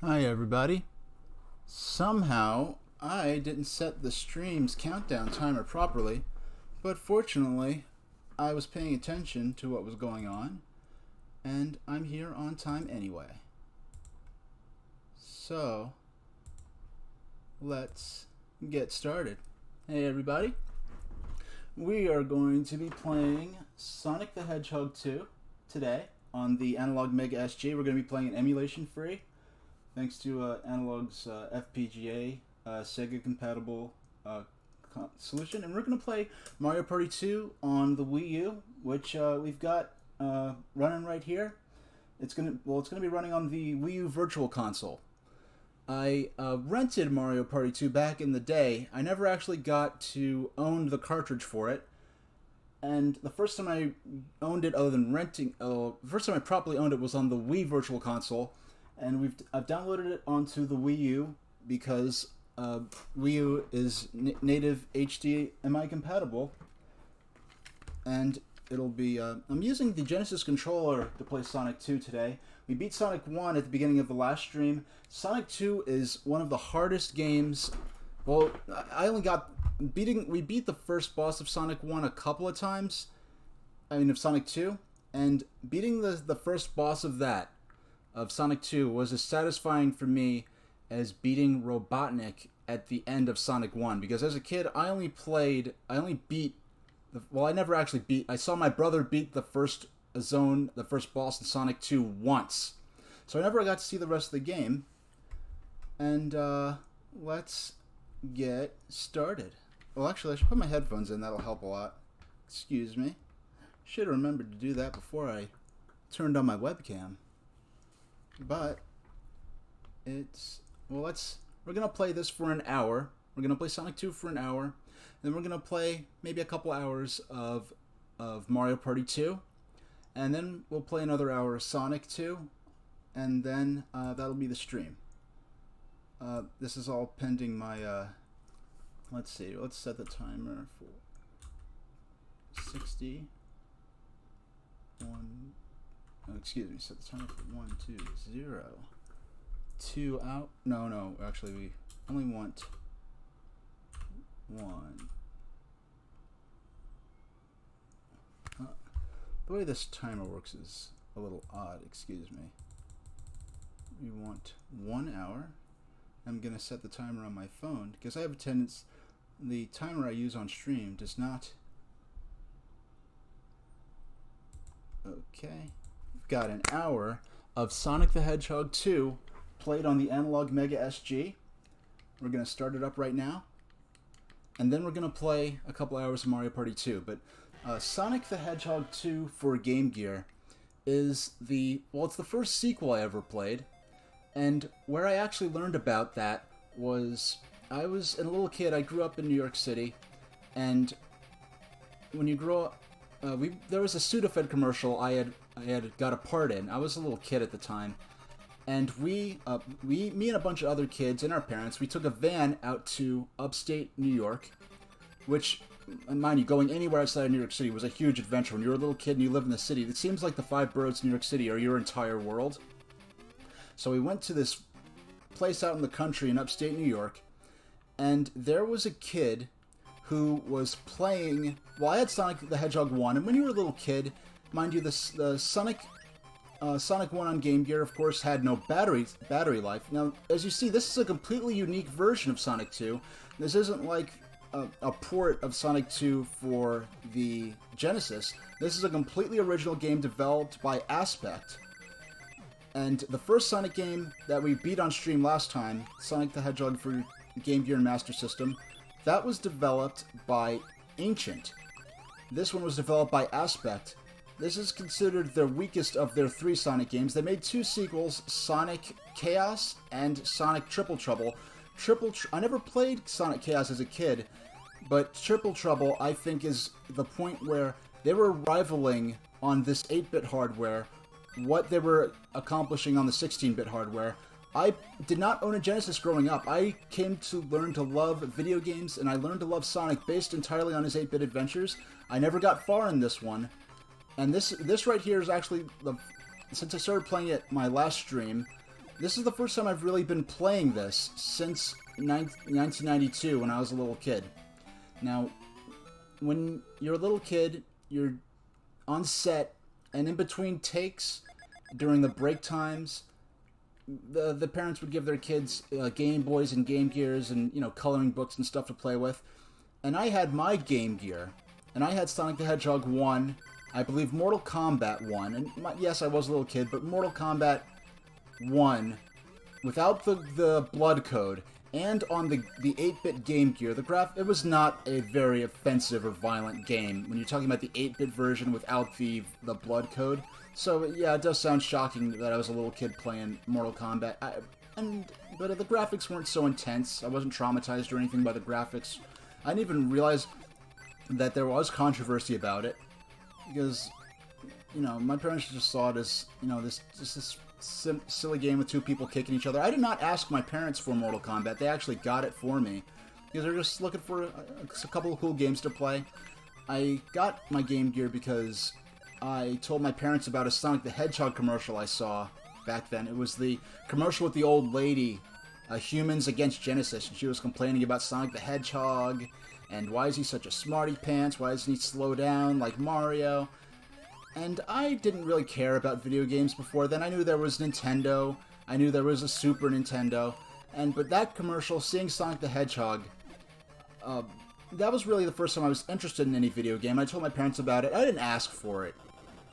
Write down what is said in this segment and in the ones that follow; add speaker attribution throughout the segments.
Speaker 1: Hi everybody. Somehow I didn't set the stream's countdown timer properly, but fortunately I was paying attention to what was going on and I'm here on time anyway. So let's get started. Hey everybody. We are going to be playing Sonic the Hedgehog 2 today on the Analog Mega SG. We're going to be playing it emulation free, thanks to Analog's FPGA Sega compatible solution, and we're going to play Mario Party 2 on the Wii U, which we've got running right here. It's going to be running on the Wii U Virtual Console. I rented Mario Party 2 back in the day. I never actually got to own the cartridge for it. And the first time I owned it, other than renting, the first time I properly owned it was on the Wii Virtual Console. And I've downloaded it onto the Wii U because Wii U is native HDMI compatible. And it'll be, I'm using the Genesis controller to play Sonic 2 today. We beat Sonic 1 at the beginning of the last stream. Sonic 2 is one of the hardest games. Well, we beat the first boss of Sonic 1 a couple of times. Of Sonic 2. And beating the first boss of Sonic 2 was as satisfying for me as beating Robotnik at the end of Sonic 1. Because as a kid, I never actually beat. I saw my brother beat the first boss in Sonic 2 once. So I never got to see the rest of the game. And let's get started. Well, actually, I should put my headphones in. That'll help a lot. Excuse me. Should have remembered to do that before I turned on my webcam. But we're going to play this for an hour. We're going to play Sonic 2 for an hour. Then we're going to play maybe a couple hours of Mario Party 2. And then we'll play another hour of Sonic 2. And then that'll be the stream. This is all pending my, let's see, let's set the timer for 60. Set the timer for 1, 2, 0. 2 out. No, actually we only want 1. The way this timer works is a little odd, excuse me. We want 1 hour. I'm going to set the timer on my phone because I have a tendency, the timer I use on stream does not. Okay. We've got an hour of Sonic the Hedgehog 2 played on the Analog Mega SG. We're going to start it up right now. And then we're going to play a couple hours of Mario Party 2. But Sonic the Hedgehog 2 for Game Gear is it's the first sequel I ever played. And where I actually learned about that was, I was a little kid. I grew up in New York City. And when you grow up, there was a Sudafed commercial I had got a part in. I was a little kid at the time. And me and a bunch of other kids and our parents, we took a van out to upstate New York, which, mind you, going anywhere outside of New York City was a huge adventure. When you're a little kid and you live in the city, it seems like the 5 boroughs of New York City are your entire world. So we went to this place out in the country in upstate New York, and there was a kid who was playing. Well, I had Sonic the Hedgehog 1, and when you were a little kid, mind you, the Sonic 1 on Game Gear, of course, had no battery life. Now, as you see, this is a completely unique version of Sonic 2. This isn't like a port of Sonic 2 for the Genesis. This is a completely original game developed by Aspect. And the first Sonic game that we beat on stream last time, Sonic the Hedgehog for Game Gear and Master System, that was developed by Ancient. This one was developed by Aspect. This is considered the weakest of their 3 Sonic games. They made 2 sequels, Sonic Chaos and Sonic Triple Trouble. I never played Sonic Chaos as a kid, but Triple Trouble, I think, is the point where they were rivaling on this 8-bit hardware what they were accomplishing on the 16-bit hardware. I did not own a Genesis growing up. I came to learn to love video games, and I learned to love Sonic based entirely on his 8-bit adventures. I never got far in this one. And this right here is actually, since I started playing it my last stream, this is the first time I've really been playing this since 1992 when I was a little kid. Now, when you're a little kid, you're on set, and in between takes, during the break times, the parents would give their kids Game Boys and Game Gears and, you know, coloring books and stuff to play with. And I had my Game Gear, and I had Sonic the Hedgehog 1, I believe Mortal Kombat 1, and yes, I was a little kid, but Mortal Kombat 1, without the blood code, and on the 8-bit Game Gear, it was not a very offensive or violent game when you're talking about the 8-bit version without the blood code. So yeah, it does sound shocking that I was a little kid playing Mortal Kombat, but the graphics weren't so intense. I wasn't traumatized or anything by the graphics. I didn't even realize that there was controversy about it, because, you know, my parents just saw it as, you know, this silly game with two people kicking each other. I did not ask my parents for Mortal Kombat. They actually got it for me, because they're just looking for a couple of cool games to play. I got my Game Gear because I told my parents about a Sonic the Hedgehog commercial I saw back then. It was the commercial with the old lady, Humans Against Genesis, and she was complaining about Sonic the Hedgehog, and why is he such a smarty pants, why doesn't he slow down like Mario? And I didn't really care about video games before then. I knew there was Nintendo, I knew there was a Super Nintendo, but that commercial, seeing Sonic the Hedgehog, that was really the first time I was interested in any video game. I told my parents about it. I didn't ask for it.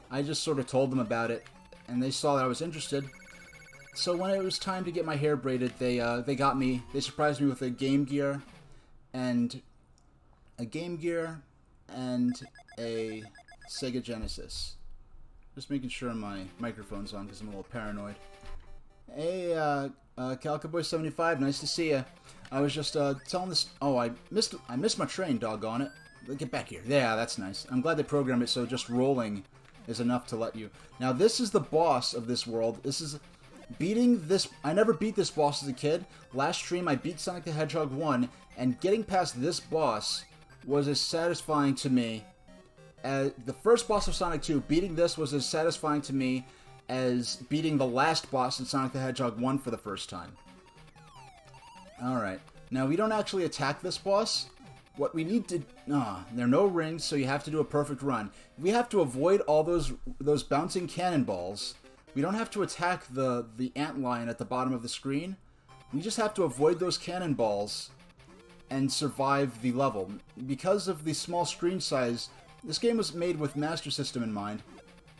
Speaker 1: I just sort of told them about it, and they saw that I was interested. So when it was time to get my hair braided, they surprised me with a Game Gear, and a Sega Genesis. Just making sure my microphone's on because I'm a little paranoid. Hey, Calcaboy75, nice to see you. I was just telling this. Oh, I missed my train. Doggone it! Get back here. Yeah, that's nice. I'm glad they programmed it so just rolling is enough to let you. Now this is the boss of this world. This is beating this. I never beat this boss as a kid. Last stream I beat Sonic the Hedgehog 1, and getting past this boss was as satisfying to me as the first boss of Sonic 2. Beating this was as satisfying to me as beating the last boss in Sonic the Hedgehog 1 for the first time. Alright, now we don't actually attack this boss. What we need to... there are no rings, so you have to do a perfect run. We have to avoid all those bouncing cannonballs. We don't have to attack the antlion at the bottom of the screen. We just have to avoid those cannonballs and survive the level. Because of the small screen size, this game was made with Master System in mind.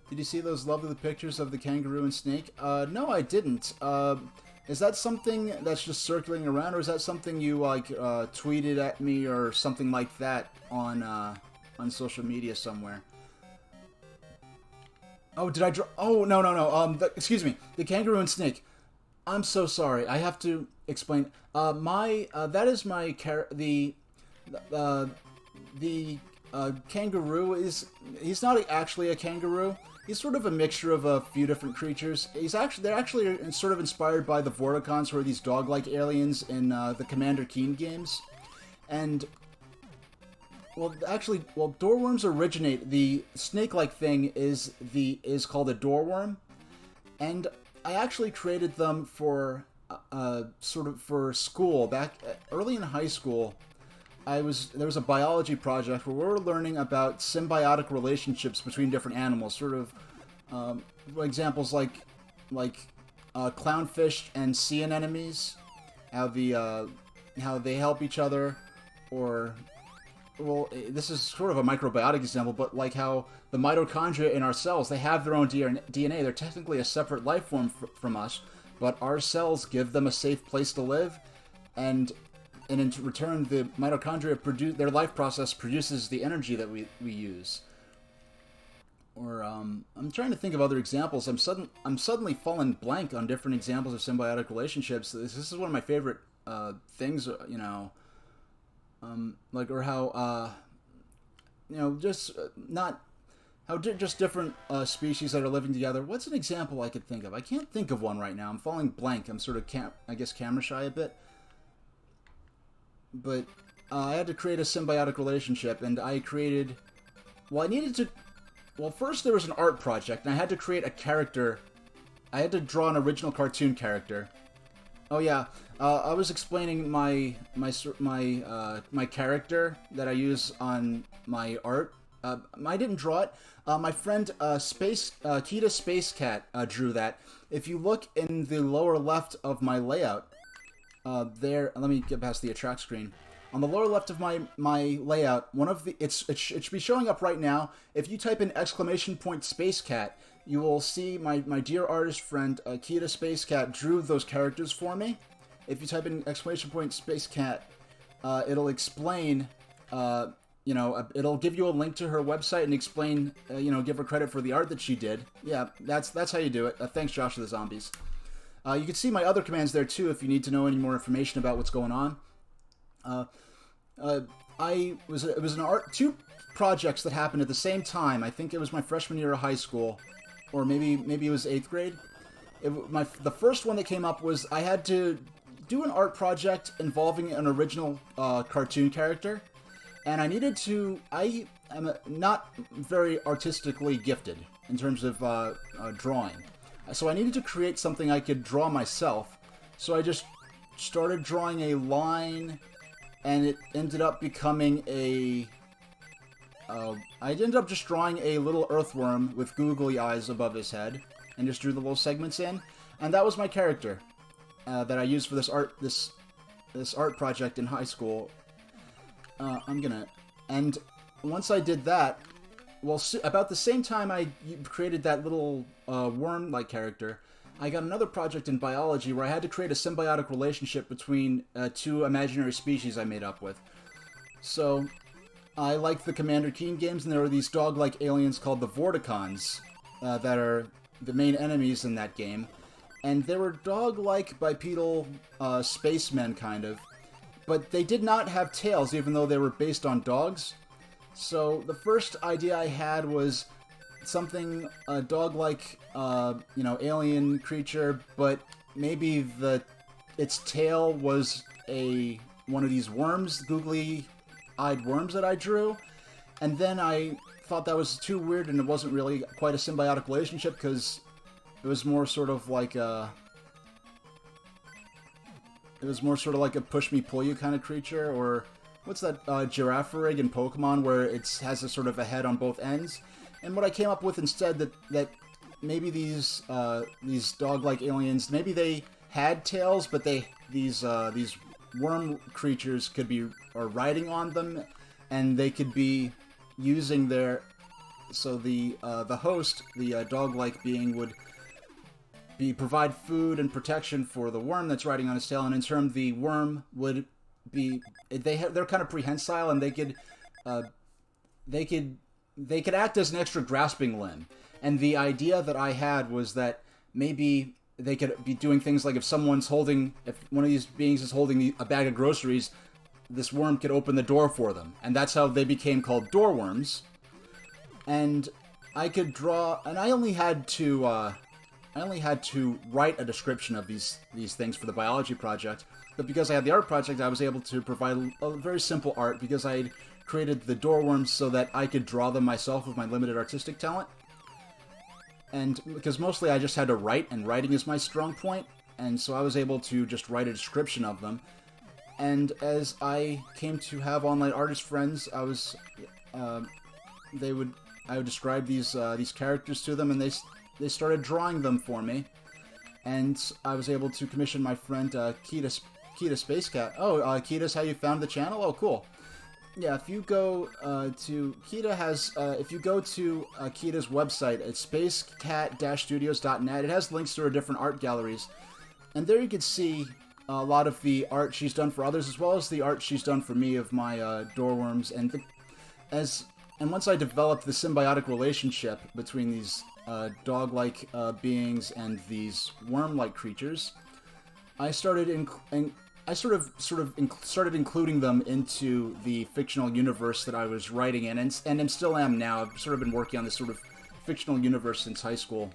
Speaker 1: Did you see those lovely pictures of the kangaroo and snake? No, I didn't. Is that something that's just circulating around, or is that something you, like, tweeted at me or something like that on social media somewhere? Oh, did I draw? Oh, no. Excuse me. The kangaroo and snake. I'm so sorry. I have to explain. That is my the kangaroo he's not actually a kangaroo. He's sort of a mixture of a few different creatures. They're actually sort of inspired by the Vorticons, who are these dog-like aliens in the Commander Keen games. And doorworms originate. The snake-like thing is called a doorworm, and I actually created them for for school back early in high school. There was a biology project where we were learning about symbiotic relationships between different animals. Sort of examples like clownfish and sea anemones, how they help each other, or this is sort of a microbiotic example, but like how the mitochondria in our cells, they have their own DNA. They're technically a separate life form from us, but our cells give them a safe place to live, and in return, the mitochondria their life process produces the energy that we use. Or I'm trying to think of other examples. I'm suddenly falling blank on different examples of symbiotic relationships. This is one of my favorite things, you know. Or how just different species that are living together. What's an example I could think of? I can't think of one right now. I'm falling blank. I'm sort of camera shy a bit. But I had to create a symbiotic relationship, and I created... first there was an art project, and I had to create a character I had to draw an original cartoon character. Oh yeah, I was explaining my character that I use on my art. I didn't draw it. My friend Kita Space Cat drew that. If you look in the lower left of my layout, there. Let me get past the attract screen. On the lower left of my layout, one of the it should be showing up right now. If you type in !Space Cat, you will see my dear artist friend Kita Space Cat drew those characters for me. If you type in !Space Cat, it'll explain. It'll give you a link to her website and explain. Give her credit for the art that she did. Yeah, that's how you do it. Thanks, Josh of the Zombies. You can see my other commands there too if you need to know any more information about what's going on. It was two projects that happened at the same time. I think it was my freshman year of high school, or maybe it was 8th grade. The first one that came up was I had to do an art project involving an original cartoon character, and I needed to. I am not very artistically gifted in terms of drawing, so I needed to create something I could draw myself. So I just started drawing a line. And it ended up becoming I ended up just drawing a little earthworm with googly eyes above his head, and just drew the little segments in, and that was my character that I used for this art project in high school. And once I did that, well, about the same time I created that little worm-like character, I got another project in biology where I had to create a symbiotic relationship between two imaginary species I made up with. So, I liked the Commander Keen games, and there were these dog-like aliens called the Vorticons that are the main enemies in that game. And they were dog-like bipedal spacemen, kind of. But they did not have tails, even though they were based on dogs. So, the first idea I had was something a dog-like, alien creature, but maybe its tail was one of these worms, googly-eyed worms that I drew, and then I thought that was too weird, and it wasn't really quite a symbiotic relationship because it was more sort of like a push me pull you kind of creature, or what's that Girafarig in Pokemon where it has a sort of a head on both ends. And what I came up with instead, that maybe these dog-like aliens, maybe they had tails, but these worm creatures could be riding on them, and they could be using the host, the dog-like being, would provide food and protection for the worm that's riding on his tail, and in turn the worm would be they're kind of prehensile, and they could act as an extra grasping limb. And the idea that I had was that maybe they could be doing things like if one of these beings is holding a bag of groceries, this worm could open the door for them. And that's how they became called door worms. And I could draw, and I only had to write a description of these things for the biology project. But because I had the art project, I was able to provide a very simple art because I had created the door worms so that I could draw them myself with my limited artistic talent. And because mostly I just had to write, and writing is my strong point, and so I was able to just write a description of them. And as I came to have online artist friends, I would describe these characters to them, and they started drawing them for me. And I was able to commission my friend Kita Space Cat. Oh, Kita's how you found the channel? Oh, cool. Yeah, if you go to Kita's website at spacecat-studios.net, it has links to her different art galleries, and there you can see a lot of the art she's done for others, as well as the art she's done for me of my doorworms. And once I developed the symbiotic relationship between these dog-like beings and these worm-like creatures, I started started including them into the fictional universe that I was writing in, and still am now. I've sort of been working on this sort of fictional universe since high school.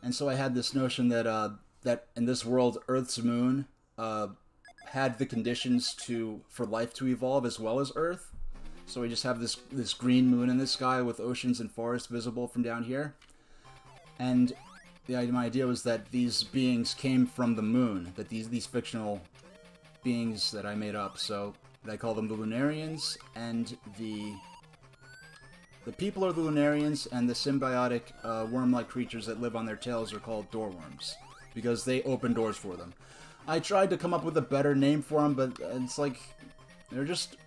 Speaker 1: And so I had this notion that that in this world, Earth's moon had the conditions for life to evolve as well as Earth. So we just have this green moon in the sky with oceans and forests visible from down here. And my idea was that these beings came from the moon, that these fictional beings that I made up, so I call them the Lunarians, and the people are the Lunarians, and the symbiotic worm-like creatures that live on their tails are called doorworms, because they open doors for them. I tried to come up with a better name for them, but it's like, they're just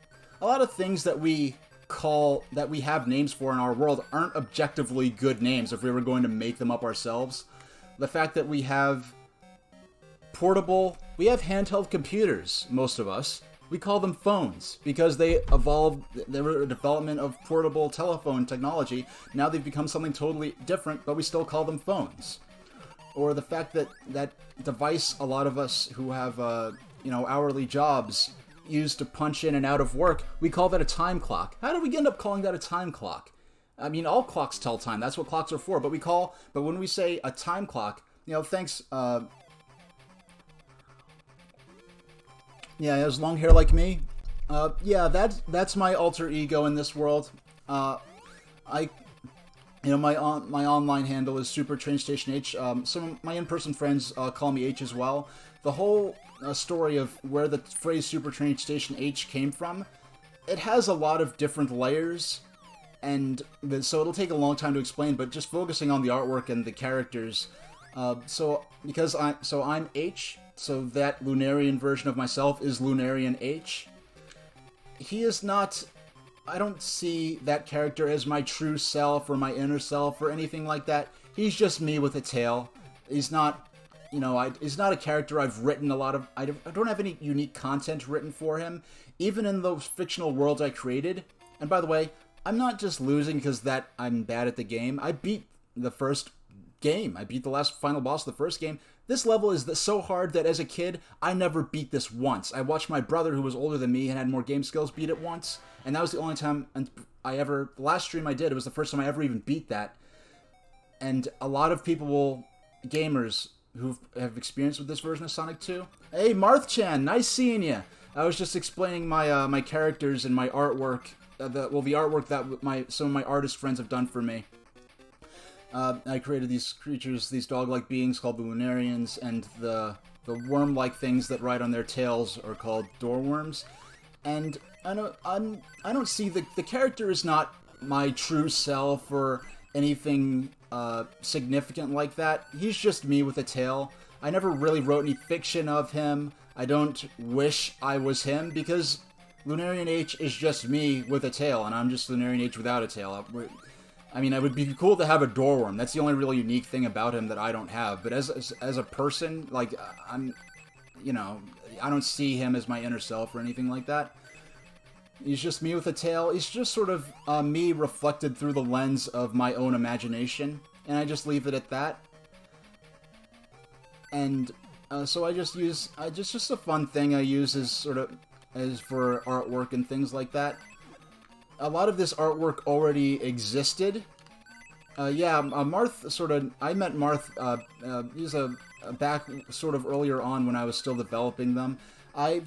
Speaker 1: a lot of things that we have names for in our world aren't objectively good names if we were going to make them up ourselves. The fact that we have handheld computers, most of us, we call them phones because they were a development of portable telephone technology. Now they've become something totally different, but we still call them phones. Or the fact that that device a lot of us who have, hourly jobs use to punch in and out of work, we call that a time clock. How did we end up calling that a time clock? I mean, all clocks tell time. That's what clocks are for. But when we say a time clock, thanks, yeah, he has long hair like me. Yeah, that's my alter ego in this world. My online handle is Super Train Station H. Some of my in-person friends call me H as well. The whole story of where the phrase Super Train Station H came from, it has a lot of different layers, and so it'll take a long time to explain. But just focusing on the artwork and the characters, so I'm H. So that Lunarian version of myself is Lunarian H. He is not... I don't see that character as my true self or my inner self or anything like that. He's just me with a tail. He's not, he's not a character I've written a lot of... I don't have any unique content written for him, even in those fictional worlds I created. And by the way, I'm not just losing because I'm bad at the game. I beat the first game. I beat the last final boss of the first game. This level is so hard that as a kid, I never beat this once. I watched my brother, who was older than me and had more game skills, beat it once. And that was the only time the last stream I did, it was the first time I ever even beat that. And a lot of gamers who have experience with this version of Sonic 2. Hey, Marth-chan, nice seeing you. I was just explaining my characters and my artwork, the artwork that some of my artist friends have done for me. I created these creatures, these dog-like beings called the Lunarians, and the worm-like things that ride on their tails are called doorworms. And I don't see the character is not my true self or anything significant like that. He's just me with a tail. I never really wrote any fiction of him. I don't wish I was him because Lunarian H is just me with a tail, and I'm just Lunarian H without a tail. I mean, it would be cool to have a doorworm. That's the only really unique thing about him that I don't have. But as a person, like, I don't see him as my inner self or anything like that. He's just me with a tail. He's just sort of me reflected through the lens of my own imagination. And I just leave it at that. And so I just use... just a fun thing I use as for artwork and things like that. A lot of this artwork already existed. Marth I met Marth, he's back sort of earlier on when I was still developing them.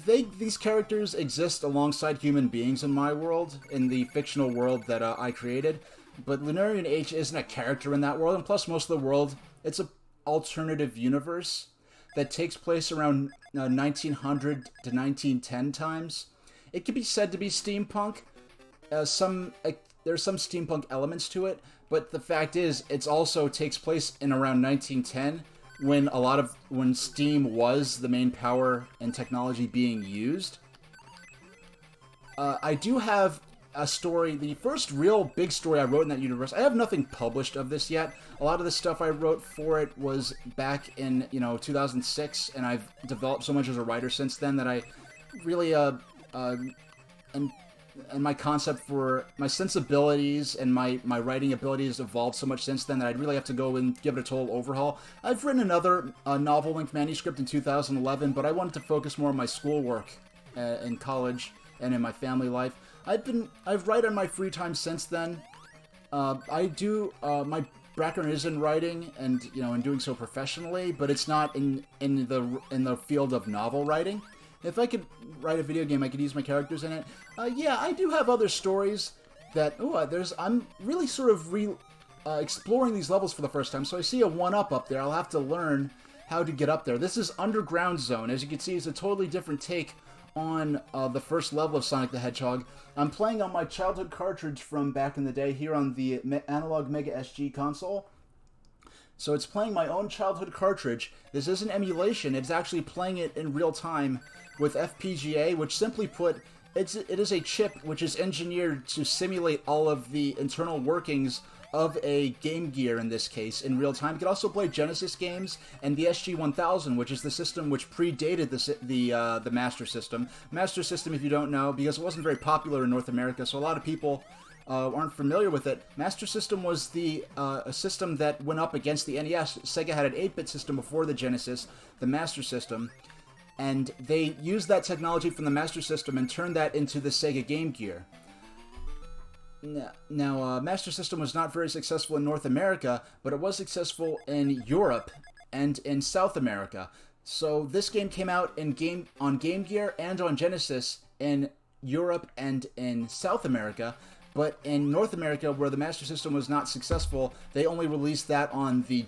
Speaker 1: These characters exist alongside human beings in my world, in the fictional world that I created. But Lunarian H isn't a character in that world, and plus most of the world, it's an alternative universe that takes place around 1900 to 1910 times. It could be said to be steampunk. There's some steampunk elements to it, but the fact is, it also takes place in around 1910, when steam was the main power and technology being used. I do have a story, the first real big story I wrote in that universe. I have nothing published of this yet. A lot of the stuff I wrote for it was back in 2006, and I've developed so much as a writer since then that I really and my concept for my sensibilities and my writing abilities evolved so much since then that I'd really have to go and give it a total overhaul. I've written another novel-length manuscript in 2011, but I wanted to focus more on my schoolwork in college and in my family life. I've written on my free time since then. My background is in writing and in doing so professionally, but it's not in the field of novel writing. If I could write a video game, I could use my characters in it. Yeah, I do have other stories that... I'm really sort of exploring these levels for the first time, so I see a 1-up up there. I'll have to learn how to get up there. This is Underground Zone. As you can see, it's a totally different take on the first level of Sonic the Hedgehog. I'm playing on my childhood cartridge from back in the day here on the Analog Mega SG console. So it's playing my own childhood cartridge. This isn't emulation, it's actually playing it in real time with FPGA, which simply put, it is a chip which is engineered to simulate all of the internal workings of a Game Gear in this case in real time. You can also play Genesis games and the SG-1000, which is the system which predated the Master System. Master System, if you don't know, because it wasn't very popular in North America, so a lot of people aren't familiar with it. Master System was a system that went up against the NES. Sega had an 8-bit system before the Genesis, the Master System, and they used that technology from the Master System and turned that into the Sega Game Gear. Now, Master System was not very successful in North America, but it was successful in Europe and in South America. So this game came out on Game Gear and on Genesis in Europe and in South America, but in North America, where the Master System was not successful, they only released that on the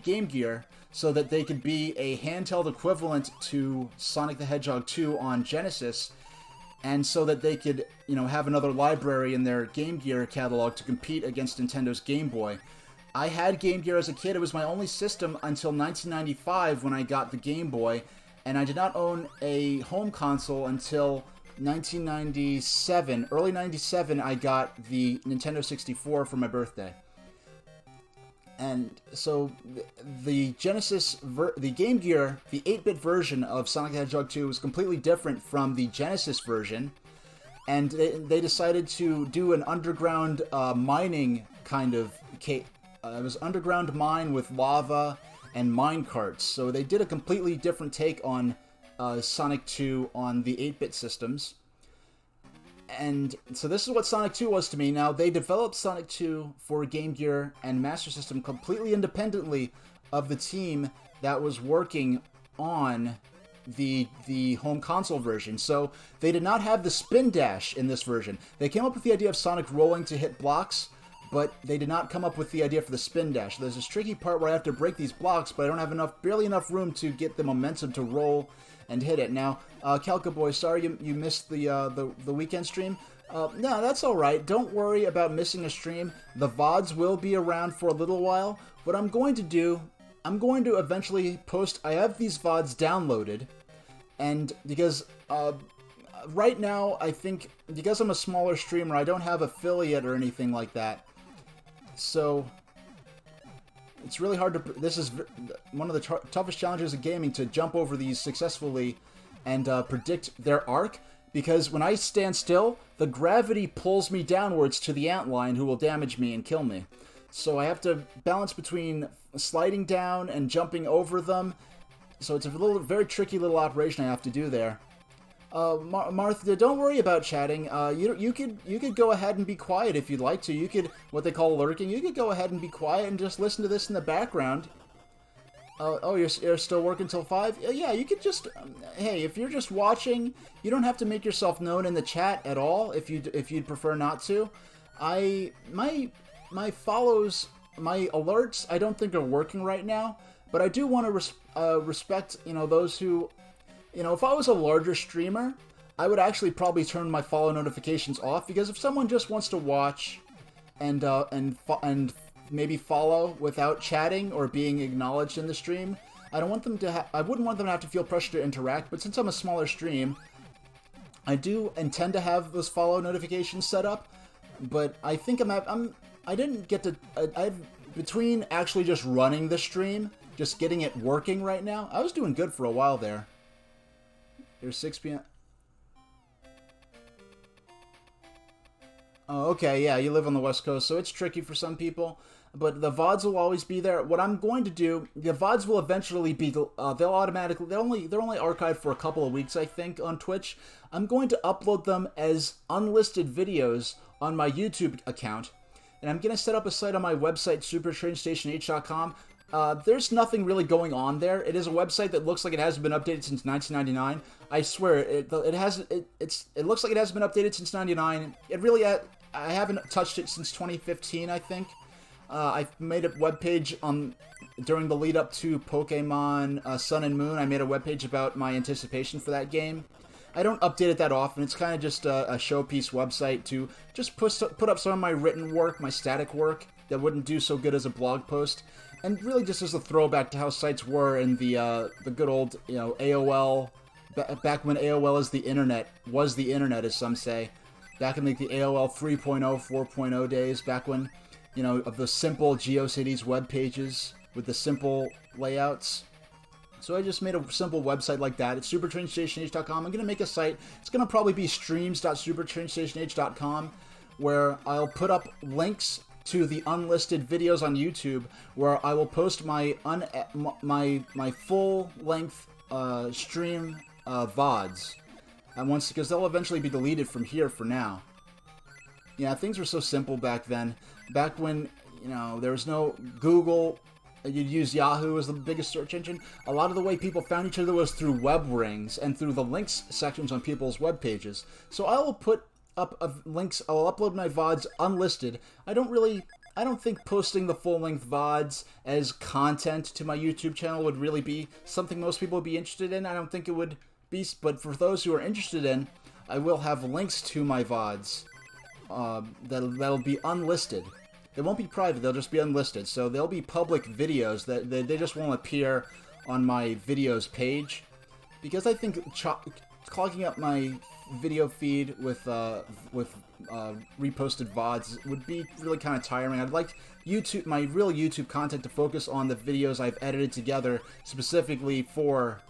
Speaker 1: Game Gear, so that they could be a handheld equivalent to Sonic the Hedgehog 2 on Genesis, and so that they could, have another library in their Game Gear catalog to compete against Nintendo's Game Boy. I had Game Gear as a kid. It was my only system until 1995 when I got the Game Boy, and I did not own a home console until 1997. Early 97, I got the Nintendo 64 for my birthday. And so the the Game Gear, the 8-bit version of Sonic the Hedgehog 2 was completely different from the Genesis version, and they decided to do an underground mining kind of it was underground mine with lava and mine carts. So they did a completely different take on Sonic 2 on the 8-bit systems. And so this is what Sonic 2 was to me. Now, they developed Sonic 2 for Game Gear and Master System completely independently of the team that was working on the home console version. So they did not have the spin dash in this version. They came up with the idea of Sonic rolling to hit blocks, but they did not come up with the idea for the spin dash. There's this tricky part where I have to break these blocks, but I don't have barely enough room to get the momentum to roll and hit it. Now, Calca Boy, sorry you missed the weekend stream. No, that's alright. Don't worry about missing a stream. The VODs will be around for a little while. What I'm going to do, I'm going to eventually post... I have these VODs downloaded, and because right now, I think, because I'm a smaller streamer, I don't have affiliate or anything like that. So it's really hard to... This is one of the toughest challenges of gaming, to jump over these successfully and predict their arc, because when I stand still, the gravity pulls me downwards to the antlion, who will damage me and kill me. So I have to balance between sliding down and jumping over them. So it's a very tricky little operation I have to do there. Martha, don't worry about chatting. You could go ahead and be quiet if you'd like to. You could, what they call lurking, you could go ahead and be quiet and just listen to this in the background. Oh, you're still working till 5? Yeah, you could just... hey, if you're just watching, you don't have to make yourself known in the chat at all if you'd prefer not to. My follows, my alerts, I don't think are working right now, but I do want to respect, those who... if I was a larger streamer, I would actually probably turn my follow notifications off, because if someone just wants to watch and maybe follow without chatting or being acknowledged in the stream, I wouldn't want them to have to feel pressure to interact. But since I'm a smaller stream, I do intend to have those follow notifications set up. But I think I didn't get to... between actually just running the stream, just getting it working right now, I was doing good for a while there. There's 6 p.m. Oh, okay, yeah, you live on the West Coast, so it's tricky for some people. But the VODs will always be there. What I'm going to do, the VODs will eventually be, they're only archived for a couple of weeks, I think, on Twitch. I'm going to upload them as unlisted videos on my YouTube account. And I'm going to set up a site on my website, supertrainstationh.com. There's nothing really going on there. It is a website that looks like it hasn't been updated since 1999. I swear, it looks like it hasn't been updated since 99. I haven't touched it since 2015, I think. I made a webpage during the lead up to Pokemon Sun and Moon. I made a webpage about my anticipation for that game. I don't update it that often. It's kind of just a showpiece website to just put up some of my written work, my static work that wouldn't do so good as a blog post, and really just as a throwback to how sites were in the good old AOL, back when AOL was the internet, as some say, back in like the AOL 3.0, 4.0 days, back when of the simple GeoCities web pages with the simple layouts. So I just made a simple website like that. It's supertrainstationh.com. I'm going to make a site. It's going to probably be streams.supertrainstationh.com, where I'll put up links to the unlisted videos on YouTube, where I will post my full-length stream VODs. And because they'll eventually be deleted from here for now. Yeah, things were so simple back then. Back when, there was no Google. You'd use Yahoo as the biggest search engine. A lot of the way people found each other was through web rings and through the links sections on people's web pages. So I will put up links. I'll upload my VODs unlisted. I don't think posting the full-length VODs as content to my YouTube channel would really be something most people would be interested in. I don't think it would be, but for those who are interested in, I will have links to my VODs that'll be unlisted. They won't be private, they'll just be unlisted. So they'll be public videos that they just won't appear on my videos page. Because I think clogging up my video feed with reposted VODs would be really kind of tiring. I'd like my real YouTube content to focus on the videos I've edited together specifically for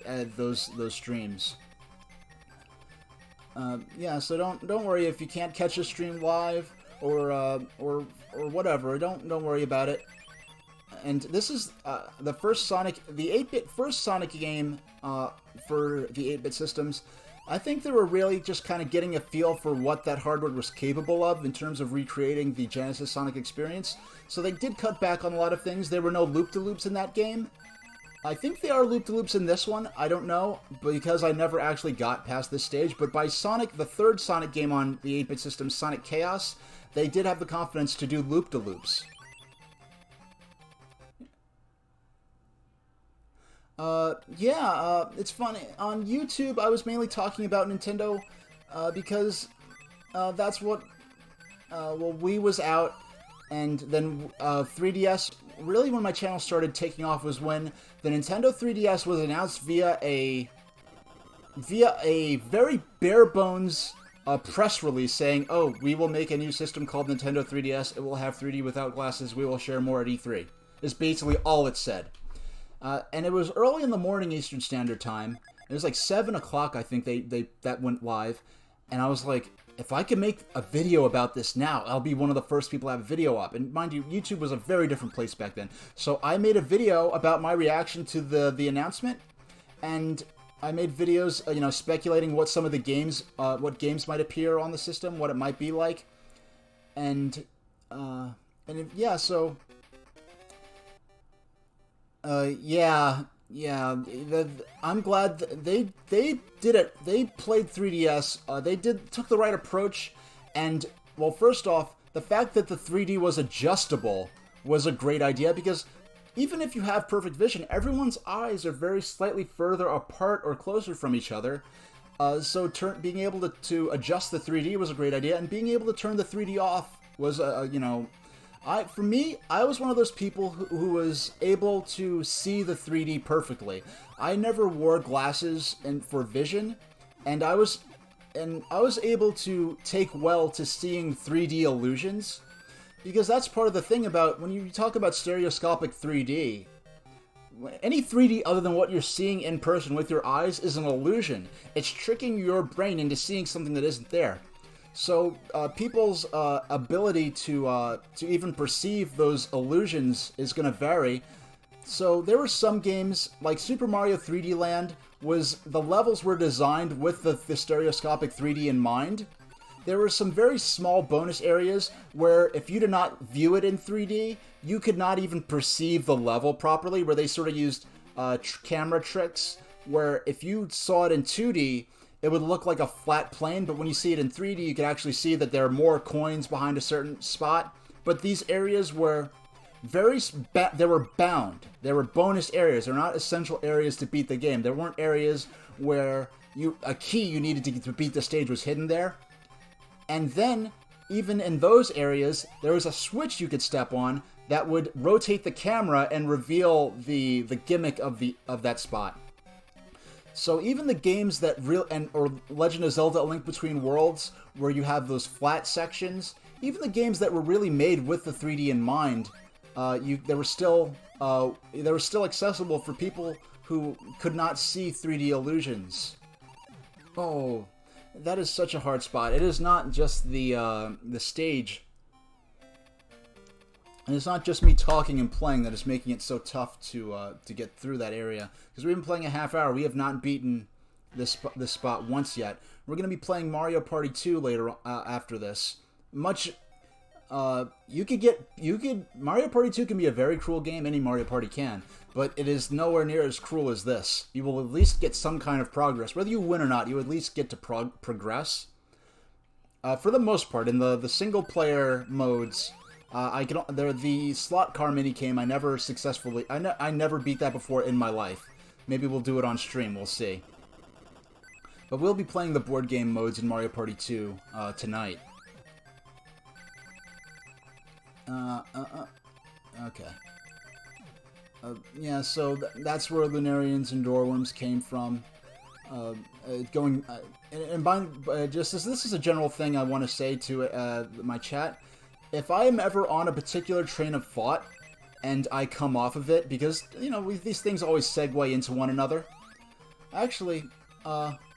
Speaker 1: those streams. Yeah, so don't worry if you can't catch a stream live or whatever. Don't worry about it. And this is the first Sonic, the 8-bit first Sonic game for the 8-bit systems. I think they were really just kind of getting a feel for what that hardware was capable of in terms of recreating the Genesis Sonic experience. So they did cut back on a lot of things. There were no loop-de-loops in that game. I think there are loop-de-loops in this one. I don't know, because I never actually got past this stage. But by Sonic, the third Sonic game on the 8-bit system, Sonic Chaos, they did have the confidence to do loop-de-loops. It's funny. On YouTube, I was mainly talking about Nintendo, because that's what, Wii was out, and then 3DS, really when my channel started taking off was when the Nintendo 3DS was announced via a very bare-bones press release saying, oh, we will make a new system called Nintendo 3DS, it will have 3D without glasses, we will share more at E3. Is basically all it said. And it was early in the morning Eastern Standard Time. It was like 7 o'clock, I think that went live. And I was like, if I can make a video about this now, I'll be one of the first people to have a video up. And mind you, YouTube was a very different place back then. So I made a video about my reaction to the announcement. And I made videos, speculating what some of the games, what games might appear on the system, what it might be like. I'm glad they did it. They played 3DS. They took the right approach. And, well, first off, the fact that the 3D was adjustable was a great idea, because even if you have perfect vision, everyone's eyes are very slightly further apart or closer from each other. So being able to adjust the 3D was a great idea, and being able to turn the 3D off was, for me, I was one of those people who was able to see the 3D perfectly. I never wore glasses for vision, and I was able to take well to seeing 3D illusions, because that's part of the thing about when you talk about stereoscopic 3D. Any 3D other than what you're seeing in person with your eyes is an illusion. It's tricking your brain into seeing something that isn't there. So people's ability to even perceive those illusions is going to vary. So there were some games, like Super Mario 3D Land, the levels were designed with the stereoscopic 3D in mind. There were some very small bonus areas where if you did not view it in 3D, you could not even perceive the level properly, where they sort of used camera tricks, where if you saw it in 2D, it would look like a flat plane, but when you see it in 3D, you can actually see that there are more coins behind a certain spot, but these areas were they were bound. They were bonus areas. They're not essential areas to beat the game. There weren't areas where a key you needed to beat the stage was hidden there. And then, even in those areas, there was a switch you could step on that would rotate the camera and reveal the gimmick of that spot. So even the games that or Legend of Zelda: A Link Between Worlds, where you have those flat sections, even the games that were really made with the 3D in mind, they were still accessible for people who could not see 3D illusions. Oh, that is such a hard spot. It is not just the stage. And it's not just me talking and playing that is making it so tough to get through that area. Because we've been playing a half hour. We have not beaten this spot once yet. We're going to be playing Mario Party 2 later after this. Mario Party 2 can be a very cruel game. Any Mario Party can. But it is nowhere near as cruel as this. You will at least get some kind of progress. Whether you win or not, you at least get to progress. For the most part, in the single-player modes, the slot car mini-game, I never beat that before in my life. Maybe we'll do it on stream, we'll see. But we'll be playing the board game modes in Mario Party 2 tonight. Okay. Yeah, so that's where Lunarians and Doorworms came from. This is a general thing I want to say to my chat. If I am ever on a particular train of thought and I come off of it, because, these things always segue into one another. Actually,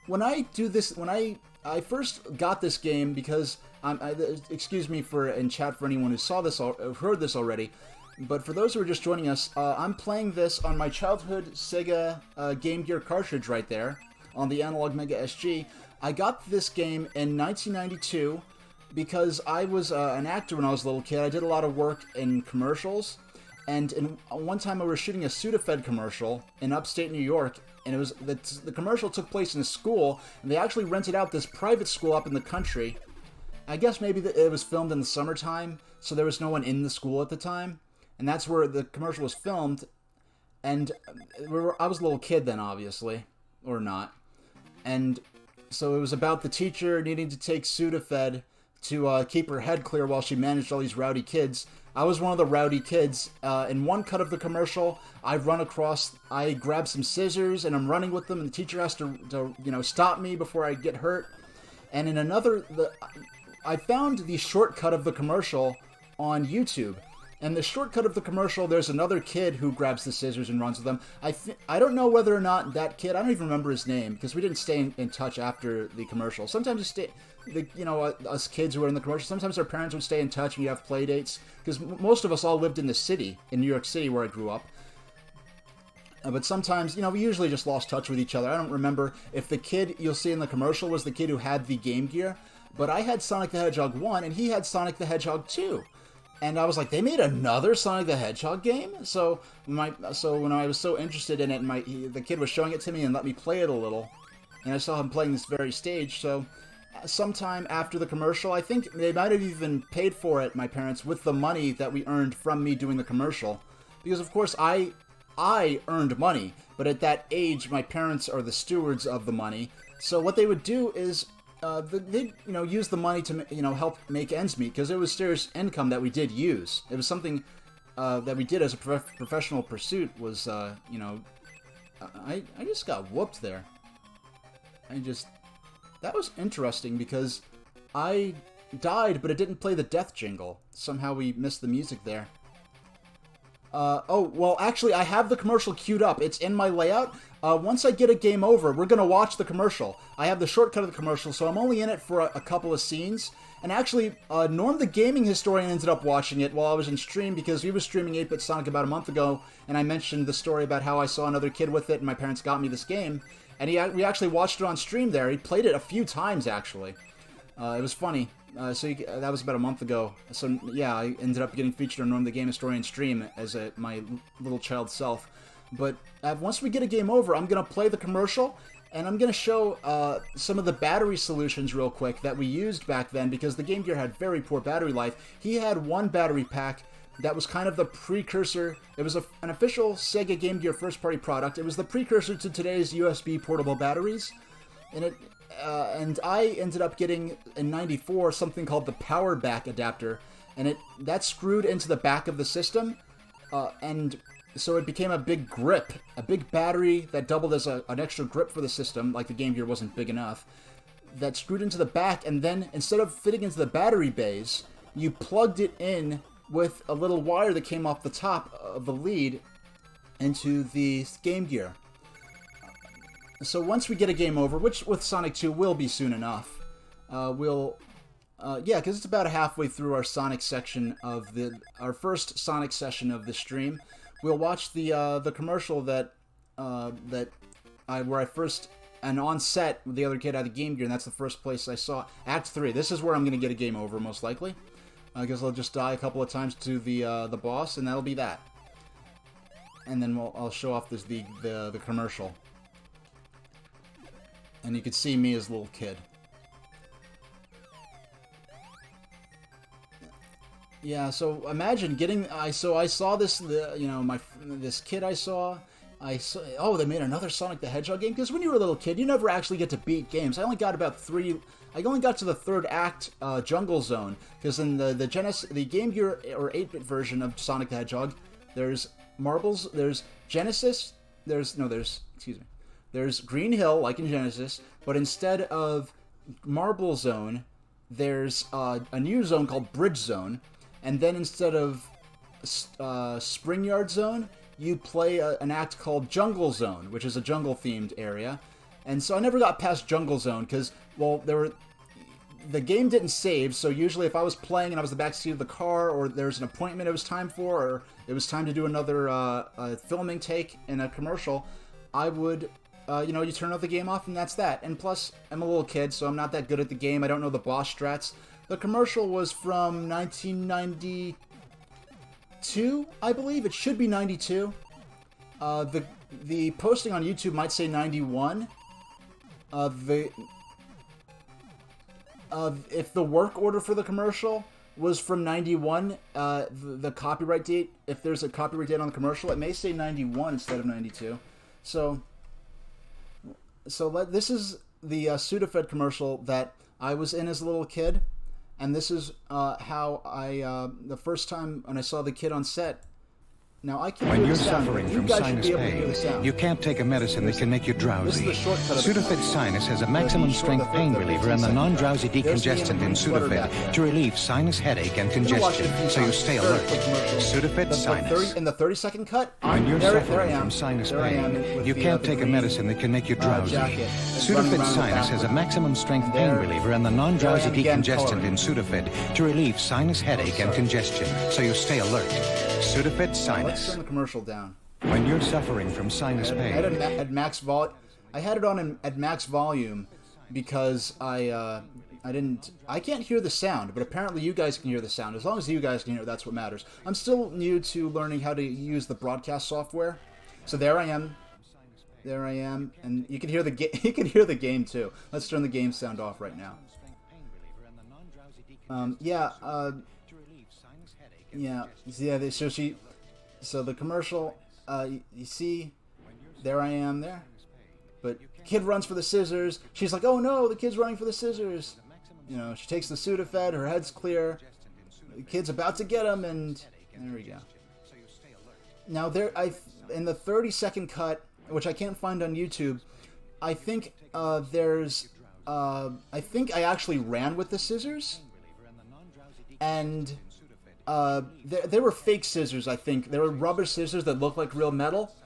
Speaker 1: when I do this, when I first got this game, because, excuse me in chat for anyone who saw this or heard this already, but for those who are just joining us, I'm playing this on my childhood Sega Game Gear cartridge right there, on the Analog Mega SG. I got this game in 1992 because I was an actor when I was a little kid. I did a lot of work in commercials, and one time I was shooting a Sudafed commercial in upstate New York, and the commercial took place in a school, and they actually rented out this private school up in the country. I guess maybe it was filmed in the summertime, so there was no one in the school at the time. And that's where the commercial was filmed, and I was a little kid then, obviously, or not. And so it was about the teacher needing to take Sudafed to keep her head clear while she managed all these rowdy kids. I was one of the rowdy kids. In one cut of the commercial, I grab some scissors, and I'm running with them, and the teacher has to stop me before I get hurt. And in another, I found the shortcut of the commercial on YouTube. And the shortcut of the commercial, there's another kid who grabs the scissors and runs with them. I don't know whether or not that kid, I don't even remember his name, because we didn't stay in touch after the commercial. Sometimes us kids who were in the commercial, sometimes our parents would stay in touch and you have play dates, because most of us all lived in the city, in New York City where I grew up. But sometimes, we usually just lost touch with each other. I don't remember if the kid you'll see in the commercial was the kid who had the Game Gear, but I had Sonic the Hedgehog 1 and he had Sonic the Hedgehog 2. And I was like, they made another Sonic the Hedgehog game? So when I was so interested in it, the kid was showing it to me and let me play it a little. And I saw him playing this very stage, so sometime after the commercial, I think they might have even paid for it, my parents, with the money that we earned from me doing the commercial. Because, of course, I earned money, but at that age, my parents are the stewards of the money. So what they would do is they use the money to help make ends meet, because it was serious income that we did use. It was something that we did as a professional pursuit. Was I just got whooped there. That was interesting because I died, but it didn't play the death jingle. Somehow we missed the music there. Actually, I have the commercial queued up. It's in my layout. Once I get a game over, we're going to watch the commercial. I have the shortcut of the commercial, so I'm only in it for a couple of scenes. And actually, Norm the Gaming Historian ended up watching it while I was in stream, because we were streaming 8-Bit Sonic about a month ago, and I mentioned the story about how I saw another kid with it, and my parents got me this game. And we actually watched it on stream there. He played it a few times, actually. It was funny. That was about a month ago. So yeah, I ended up getting featured on Norm the Game Historian stream as my little child self. But once we get a game over, I'm going to play the commercial, And I'm going to show some of the battery solutions real quick that we used back then, because the Game Gear had very poor battery life. He had one battery pack that was kind of the precursor. It was an official Sega Game Gear first-party product. It was the precursor to today's USB portable batteries. And I ended up getting, in '94, something called the Power Back adapter. And that screwed into the back of the system. And so it became a big grip, a big battery that doubled as an extra grip for the system, like the Game Gear wasn't big enough, that screwed into the back, and then instead of fitting into the battery bays, you plugged it in with a little wire that came off the top of the lead into the Game Gear. So once we get a game over, which with Sonic 2 will be soon enough, yeah, because it's about halfway through our Sonic section of our first Sonic session of the stream. We'll watch the commercial where I first, and on set with the other kid had the Game Gear, and that's the first place I saw Act 3. This is where I'm going to get a game over, most likely, because I'll just die a couple of times to the boss, and that'll be that. And then I'll show off the commercial, and you can see me as a little kid. Yeah, so imagine getting. I saw this. This kid I saw. Oh, they made another Sonic the Hedgehog game. Because when you were a little kid, you never actually get to beat games. I only got to the third act, Jungle Zone. Because in the Game Gear or 8-bit version of Sonic the Hedgehog, there's marbles. There's Genesis. There's Green Hill, like in Genesis, but instead of Marble Zone, there's a new zone called Bridge Zone. And then instead of Spring Yard Zone, you play an act called Jungle Zone, which is a jungle-themed area. And so I never got past Jungle Zone because, well, the game didn't save, so usually if I was playing and I was in the backseat of the car, or there was an appointment it was time for, or it was time to do another filming take in a commercial, I would, you turn the game off and that's that. And plus, I'm a little kid, so I'm not that good at the game. I don't know the boss strats. The commercial was from 1992, I believe. It should be 92. The posting on YouTube might say 91. If the work order for the commercial was from 91, the copyright date, if there's a copyright date on the commercial, it may say 91 instead of 92. So this is the Sudafed commercial that I was in as a little kid. And this is how the first time when I saw the kid on set. Now, I can't hear the sound.
Speaker 2: When you're suffering from sinus pain, you can't take a medicine that can make you drowsy. Sudafed Sinus has a maximum strength pain reliever and the non-drowsy decongestant in Sudafed to relieve sinus headache and congestion, so you stay alert. Sudafed Sinus.
Speaker 1: In the 30-second cut,
Speaker 2: when you're suffering from sinus pain, you can't take a medicine that can make you drowsy. Sudafed Sinus has a maximum strength pain reliever and the non-drowsy decongestant in Sudafed to relieve sinus headache and congestion, so you stay alert. Sudafed Sinus.
Speaker 1: Let's turn the commercial down.
Speaker 2: When you're suffering from sinus pain,
Speaker 1: I had it at max I had it on at max volume because I can't hear the sound, but apparently you guys can hear the sound. As long as you guys can hear it, that's what matters. I'm still new to learning how to use the broadcast software, so there I am, and you can hear the you can hear the game too. Let's turn the game sound off right now. So the commercial, you see, there I am there, but kid runs for the scissors. She's like, oh no, the kid's running for the scissors. She takes the Sudafed, her head's clear. The kid's about to get him, and there we go. Now in the 30-second cut, which I can't find on YouTube, I think I think I actually ran with the scissors, and they were fake scissors, I think. They were rubber scissors that looked like real metal,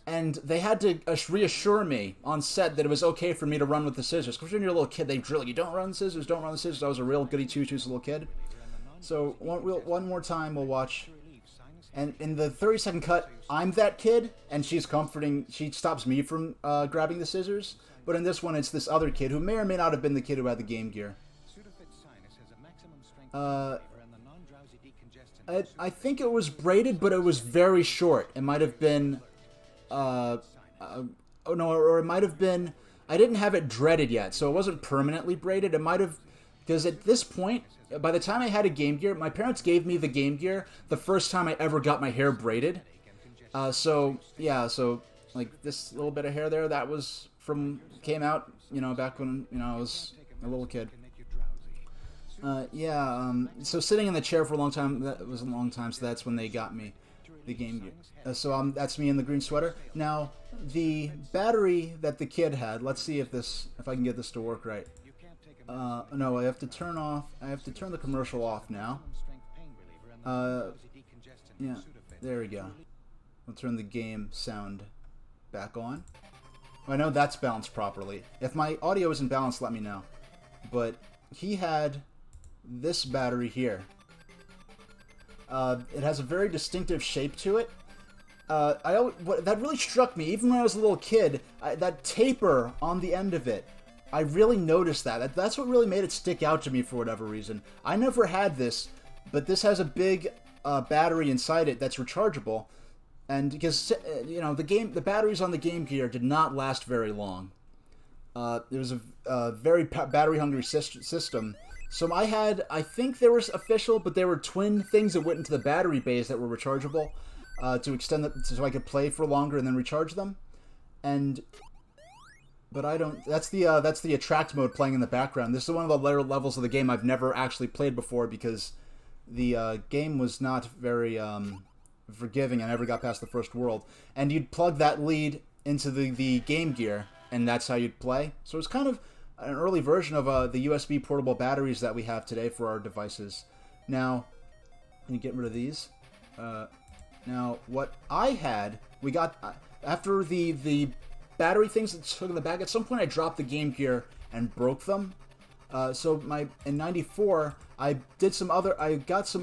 Speaker 1: and they had to reassure me on set that it was okay for me to run with the scissors. Because when you're a little kid, they drill you, don't run the scissors, don't run the scissors. I was a real goody two-shoes little kid. So one more time we'll watch. And in the 30-second cut, I'm that kid, and she stops me from grabbing the scissors. But in this one, it's this other kid who may or may not have been the kid who had the Game Gear. I think it was braided, but it was very short. It might have been, or it might have been I didn't have it dreaded yet, so it wasn't permanently braided. It might have, because at this point, by the time I had a Game Gear, my parents gave me the Game Gear the first time I ever got my hair braided. So like this little bit of hair there, that was came out, back when, I was a little kid. So sitting in the chair for a long time, that was a long time, so that's when they got me the Game Gear. So that's me in the green sweater. Now, the battery that the kid had, let's see if I can get this to work right. No, I have to turn the commercial off now. Yeah, there we go. I'll turn the game sound back on. I know that's balanced properly. If my audio isn't balanced, let me know. But he had this battery here. It has a very distinctive shape to it. That really struck me, even when I was a little kid, that taper on the end of it. I really noticed that. That's what really made it stick out to me for whatever reason. I never had this, but this has a big battery inside it that's rechargeable. And because, the batteries on the Game Gear did not last very long. It was a very battery-hungry system. So I think there was official, but there were twin things that went into the battery bays that were rechargeable to extend so I could play for longer and then recharge them. But I don't. That's the attract mode playing in the background. This is one of the later levels of the game I've never actually played before because the game was not very forgiving. I never got past the first world. And you'd plug that lead into the Game Gear, and that's how you'd play. So it's kind of an early version of the USB portable batteries that we have today for our devices. Now, let me get rid of these. Now, what I had, we got after the battery things that took in the back. At some point, I dropped the Game Gear and broke them. So in '94, I got some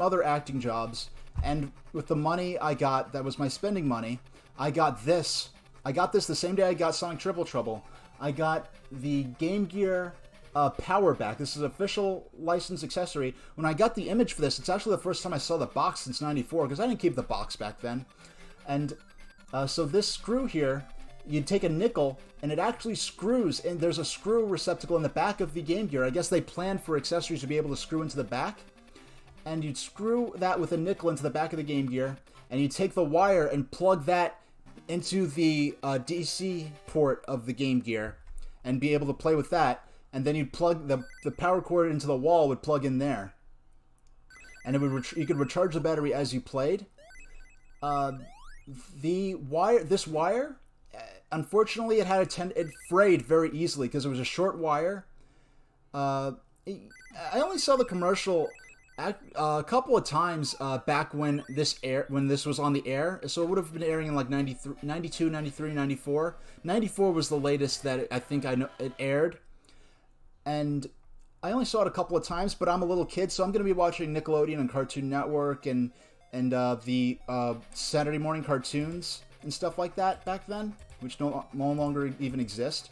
Speaker 1: other acting jobs, and with the money I got, that was my spending money. I got this. I got this the same day I got Sonic Triple Trouble. I got the Game Gear Power Back. This is an official licensed accessory. When I got the image for this, it's actually the first time I saw the box since '94, because I didn't keep the box back then. And so this screw here, you'd take a nickel, and it actually screws, and there's a screw receptacle in the back of the Game Gear. I guess they planned for accessories to be able to screw into the back. And you'd screw that with a nickel into the back of the Game Gear, and you'd take the wire and plug that into the DC port of the Game Gear, and be able to play with that. And then you'd plug the power cord into the wall, would plug in there. And it would you could recharge the battery as you played. This wire, unfortunately, it frayed very easily because it was a short wire. I only saw the commercial a couple of times back when this was on the air. So it would have been airing in like 92, 93, 94. 94 was the latest that I think it aired. And I only saw it a couple of times, but I'm a little kid, so I'm going to be watching Nickelodeon and Cartoon Network and the Saturday morning cartoons and stuff like that back then, which no longer even exist.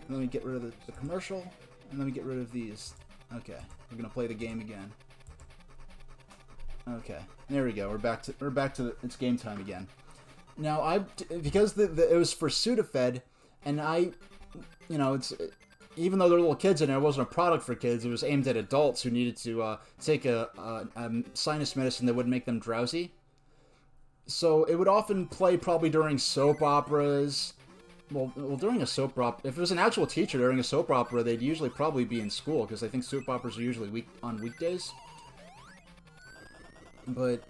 Speaker 1: Let me get rid of the commercial, and let me get rid of these. Okay, we're going to play the game again. Okay, there we go. We're back to it's game time again. Now because it was for Sudafed, and it's. Even though they're little kids and it wasn't a product for kids, it was aimed at adults who needed to take a sinus medicine that would make them drowsy. So it would often play probably during soap operas. Well, during a soap opera, if it was an actual teacher during a soap opera, they'd usually probably be in school, because I think soap operas are usually on weekdays. But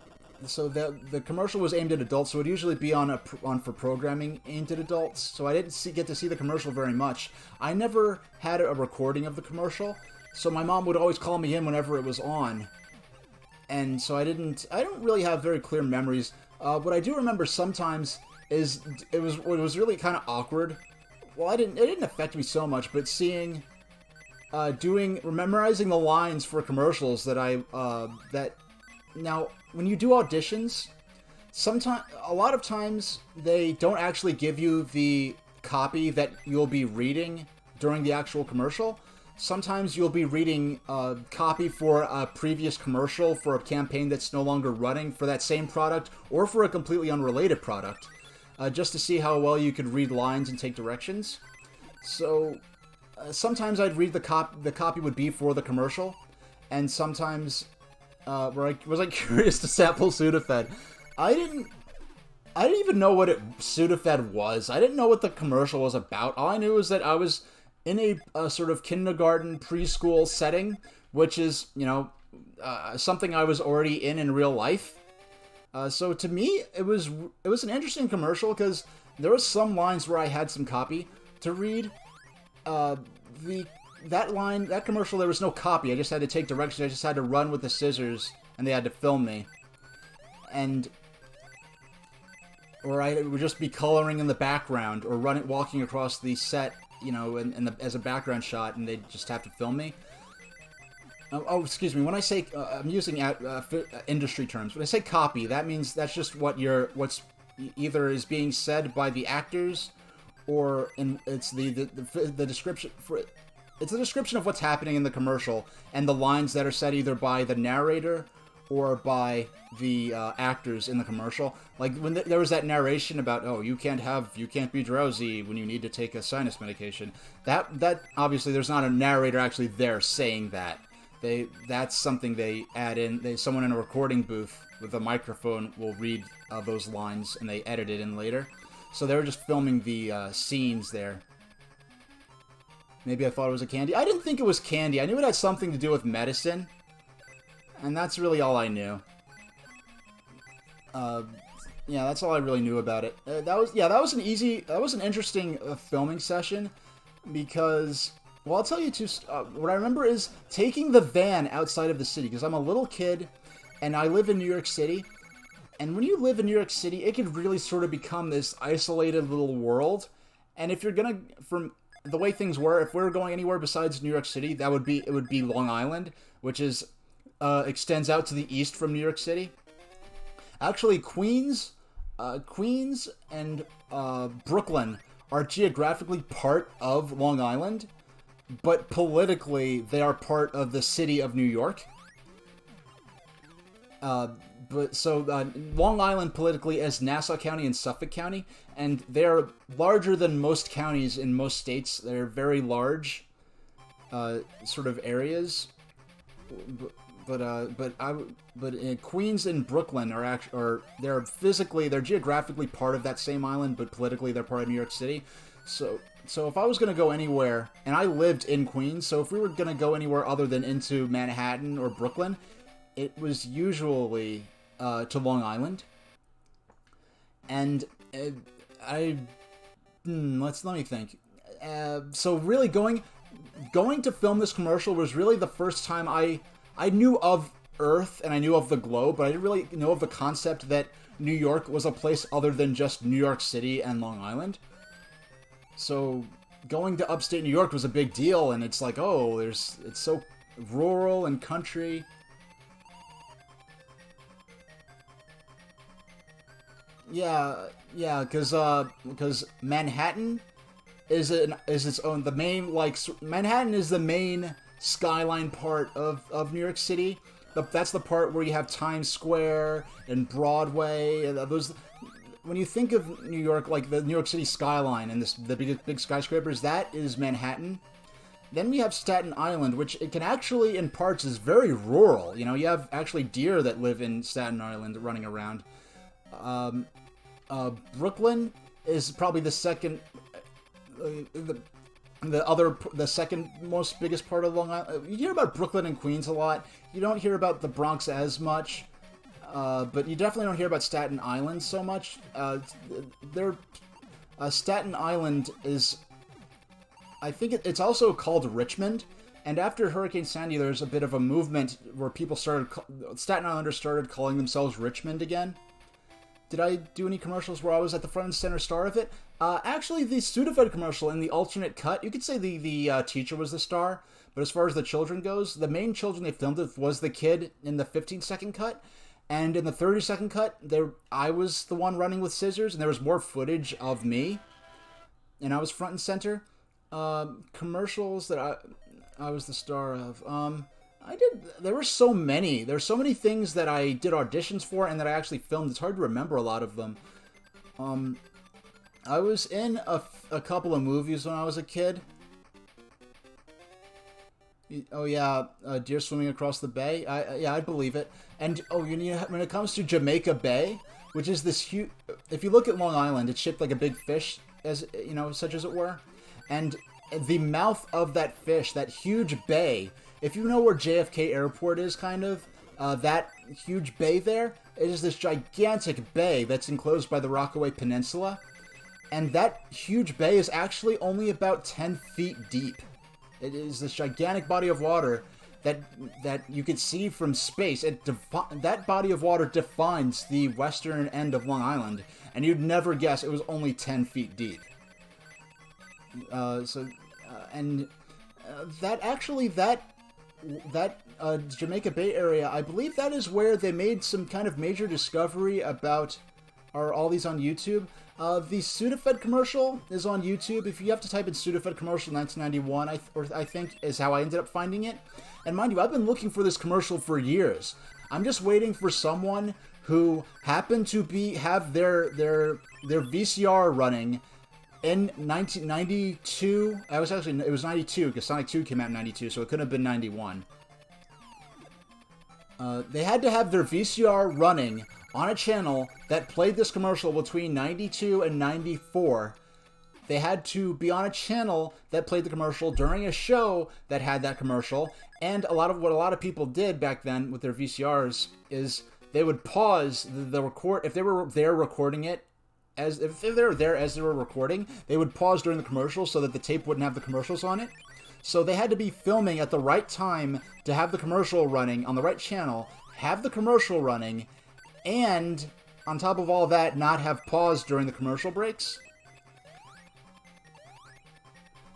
Speaker 1: so the commercial was aimed at adults, so it would usually be on for programming aimed at adults. So I didn't get to see the commercial very much. I never had a recording of the commercial, so my mom would always call me in whenever it was on. And so I don't really have very clear memories. What I do remember sometimes is it was really kind of awkward. Well, it didn't affect me so much, but seeing memorizing the lines for commercials that now, when you do auditions, a lot of times they don't actually give you the copy that you'll be reading during the actual commercial. Sometimes you'll be reading a copy for a previous commercial for a campaign that's no longer running for that same product, or for a completely unrelated product, just to see how well you could read lines and take directions. So sometimes I'd read the copy would be for the commercial, and sometimes was I curious to sample Sudafed. I didn't even know what Sudafed was. I didn't know what the commercial was about. All I knew was that I was in a sort of kindergarten, preschool setting, which is, something I was already in real life. So to me, it was an interesting commercial because there was some lines where I had some copy to read. That commercial, there was no copy. I just had to take directions. I just had to run with the scissors, and they had to film me. Or I would just be coloring in the background, or walking across the set, as a background shot, and they'd just have to film me. Oh, excuse me. When I say I'm using industry terms, when I say copy, that means that's just what's either is being said by the actors, or it's the description for it. It's a description of what's happening in the commercial, and the lines that are said either by the narrator or by the actors in the commercial. Like when there was that narration about, oh, you can't be drowsy when you need to take a sinus medication. That obviously there's not a narrator actually there saying that. That's something they add in. Someone in a recording booth with a microphone will read those lines, and they edit it in later. So they were just filming the scenes there. Maybe I thought it was a candy. I didn't think it was candy. I knew it had something to do with medicine, and that's really all I knew. Yeah, that's all I really knew about it. That was an interesting filming session, because, well, I'll tell you too. What I remember is taking the van outside of the city, because I'm a little kid, and I live in New York City. And when you live in New York City, it can really sort of become this isolated little world. And if you're gonna, from the way things were, if we were going anywhere besides New York City, it would be Long Island, which extends out to the east from New York City. Actually, Queens and Brooklyn are geographically part of Long Island, but politically they are part of the city of New York. Long Island politically is Nassau County and Suffolk County, and they're larger than most counties in most states. They're very large, sort of areas. But in Queens and Brooklyn they're geographically part of that same island, but politically they're part of New York City. So if I was going to go anywhere, and I lived in Queens, so if we were going to go anywhere other than into Manhattan or Brooklyn, it was usually to Long Island. And let me think. So really going to film this commercial was really the first time I knew of Earth and I knew of the globe, but I didn't really know of the concept that New York was a place other than just New York City and Long Island. So going to upstate New York was a big deal, and it's like, oh, it's so rural and country. Yeah, because Manhattan is its own, the main, Manhattan is the main skyline part of New York City. That's the part where you have Times Square and Broadway, and those. When you think of New York, like the New York City skyline and the big skyscrapers, that is Manhattan. Then we have Staten Island, which it can actually, in parts, is very rural. You have actually deer that live in Staten Island running around. Brooklyn is probably the second, the second most biggest part of Long Island. You hear about Brooklyn and Queens a lot. You don't hear about the Bronx as much, but you definitely don't hear about Staten Island so much. Staten Island is, I think it's also called Richmond. And after Hurricane Sandy, there's a bit of a movement where Staten Islanders started calling themselves Richmond again. Did I do any commercials where I was at the front and center star of it? Actually, the Sudafed commercial in the alternate cut, you could say the teacher was the star, but as far as the children goes, the main children they filmed with was the kid in the 15-second cut, and in the 30-second cut, I was the one running with scissors, and there was more footage of me, and I was front and center. Commercials that I was the star of. There were so many. There's so many things that I did auditions for and that I actually filmed. It's hard to remember a lot of them. I was in a couple of movies when I was a kid. Oh yeah, deer swimming across the bay. Yeah, I'd believe it. And oh, when it comes to Jamaica Bay, which is this huge. If you look at Long Island, it's shaped like a big fish, as you know, such as it were. And the mouth of that fish, that huge bay. If you know where JFK Airport is, kind of, that huge bay there, it is this gigantic bay that's enclosed by the Rockaway Peninsula. And that huge bay is actually only about 10 feet deep. It is this gigantic body of water that you can see from space. That body of water defines the western end of Long Island, and you'd never guess it was only 10 feet deep. That Jamaica Bay area, I believe that is where they made some kind of major discovery about. Are all these on YouTube? The Sudafed commercial is on YouTube. If you have to type in Sudafed commercial 1991, I think is how I ended up finding it. And mind you, I've been looking for this commercial for years. I'm just waiting for someone who happened to have their VCR running in 1992. It was 92 because Sonic 2 came out in 92, so it couldn't have been 91. They had to have their VCR running on a channel that played this commercial between 92 and 94. They had to be on a channel that played the commercial during a show that had that commercial. And what a lot of people did back then with their VCRs is they would pause the record. If they were there recording it, if they were there as they were recording, they would pause during the commercial so that the tape wouldn't have the commercials on it. So they had to be filming at the right time to have the commercial running on the right channel, have the commercial running, and on top of all that, not have pause during the commercial breaks.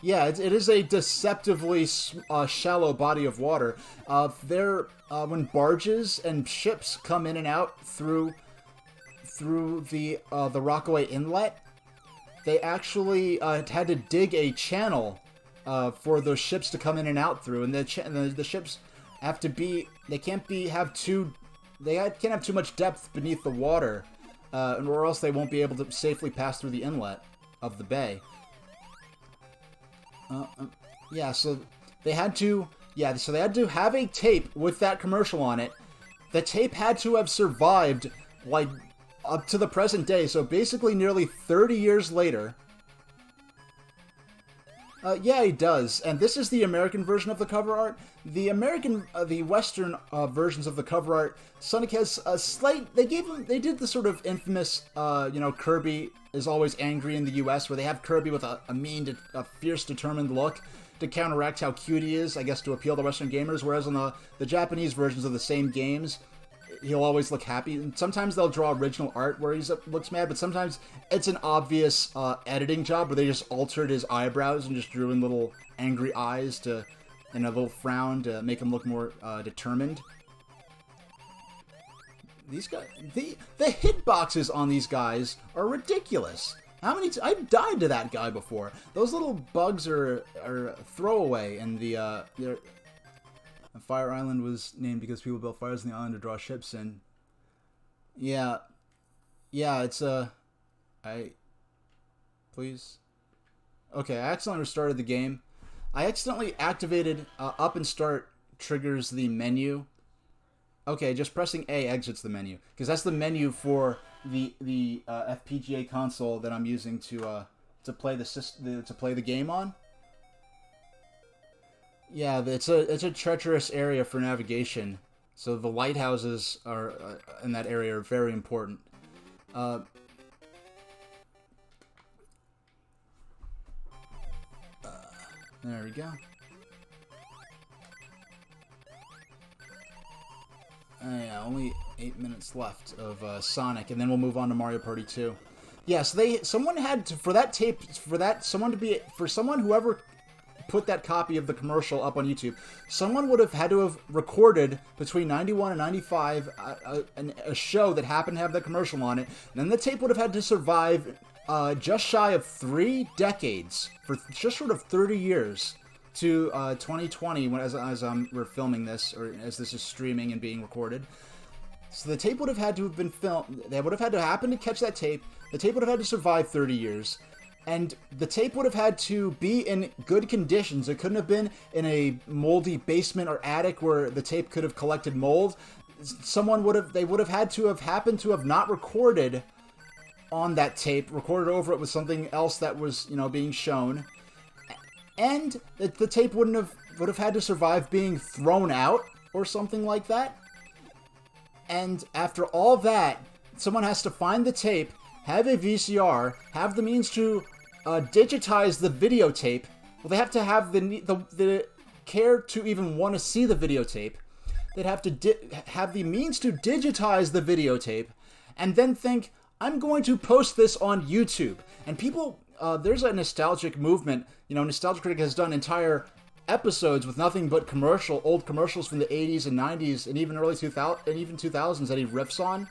Speaker 1: Yeah, it is a deceptively shallow body of water. When barges and ships come in and out through the Rockaway Inlet, they actually had to dig a channel for those ships to come in and out through, and the ships have to be. They can't have too much depth beneath the water, or else they won't be able to safely pass through the inlet of the bay. So they had to have a tape with that commercial on it. The tape had to have survived, like, up to the present day, so basically nearly 30 years later. Yeah, he does. And this is the American version of the cover art. The Western versions of the cover art, Sonic has a slight. They did the sort of infamous, Kirby is always angry in the U.S., where they have Kirby with a fierce, determined look to counteract how cute he is, I guess, to appeal to Western gamers. Whereas on the Japanese versions of the same games, he'll always look happy. And sometimes they'll draw original art where he looks mad, but sometimes it's an obvious editing job where they just altered his eyebrows and just drew in little angry eyes and a little frown to make him look more determined. These guys, the hitboxes on these guys are ridiculous. How many? I've died to that guy before. Those little bugs are throwaway, and Fire Island was named because people built fires in the island to draw ships in. Yeah, it's please. Okay, I accidentally restarted the game. I accidentally activated up and start triggers the menu. Okay, just pressing A exits the menu, because that's the menu for the FPGA console that I'm using to play the game on. Yeah, it's a treacherous area for navigation, so the lighthouses are in that area are very important. There we go. Yeah, only 8 minutes left of Sonic, and then we'll move on to Mario Party 2. Yeah, so someone had to, whoever put that copy of the commercial up on YouTube, someone would have had to have recorded between 91 and 95 a show that happened to have that commercial on it, and then the tape would have had to survive just shy of 3 decades, for just short of 30 years, to 2020, as we're filming this, or as this is streaming and being recorded. So the tape would have had to have been filmed. They would have had to happen to catch that tape. The tape would have had to survive 30 years. And the tape would have had to be in good conditions. It couldn't have been in a moldy basement or attic where the tape could have collected mold. They would have had to have happened to have not recorded on that tape, recorded over it with something else that was, being shown. And the tape would have had to survive being thrown out or something like that. And after all that, someone has to find the tape, have a VCR, have the means to digitize the videotape. Well, they have to have the care to even want to see the videotape. They'd have to have the means to digitize the videotape, and then think, I'm going to post this on YouTube. And people, there's a nostalgic movement. Nostalgia Critic has done entire episodes with nothing but old commercials from the 80s and 90s and even early 2000s that he riffs on.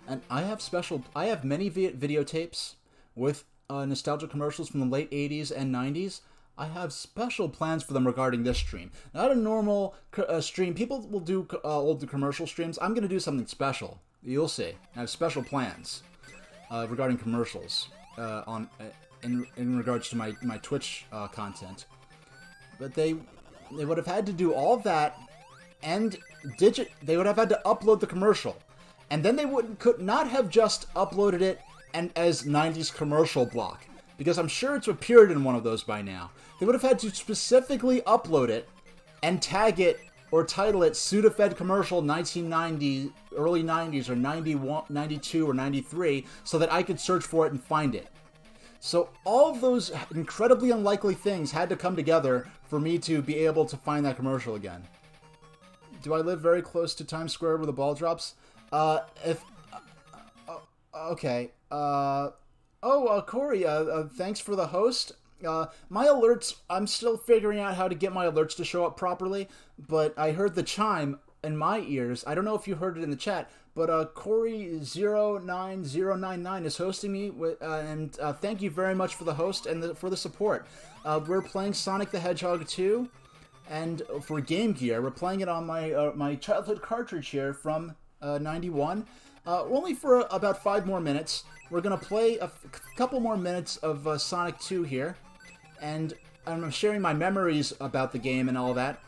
Speaker 1: And I have many videotapes with nostalgia commercials from the late 80s and 90s. I have special plans for them regarding this stream. Not a normal stream. People will do old commercial streams. I'm going to do something special. You'll see. I have special plans regarding commercials in regards to my Twitch content. But they would have had to do all that, and they would have had to upload the commercial. And then they could not have just uploaded it as 90s commercial block, because I'm sure it's appeared in one of those by now. They would have had to specifically upload it and tag it or title it Sudafed Commercial 1990, early 90s, or 91, 92, or 93, so that I could search for it and find it. So all of those incredibly unlikely things had to come together for me to be able to find that commercial again. Do I live very close to Times Square where the ball drops? Okay. Corey, thanks for the host. My alerts, I'm still figuring out how to get my alerts to show up properly, but I heard the chime in my ears. I don't know if you heard it in the chat, but Corey09099 is hosting me, and thank you very much for the host and for the support. We're playing Sonic the Hedgehog 2, and for Game Gear, we're playing it on my childhood cartridge here from 91. Only for about 5 more minutes. We're going to play a couple more minutes of Sonic 2 here, and I'm sharing my memories about the game and all that.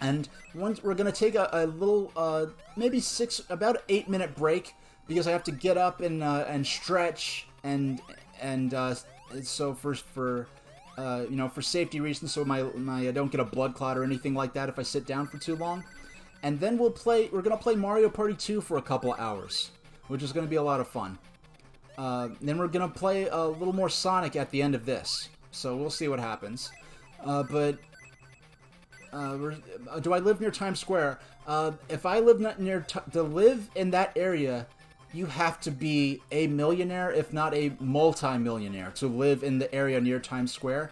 Speaker 1: And once we're going to take a little, maybe about 8-minute break, because I have to get up and stretch, and so for safety reasons, so I don't get a blood clot or anything like that if I sit down for too long. And then we're going to play Mario Party 2 for a couple hours, which is going to be a lot of fun. Then we're going to play a little more Sonic at the end of this, so we'll see what happens. Do I live near Times Square? If I live to live in that area, you have to be a millionaire, if not a multi-millionaire, to live in the area near Times Square.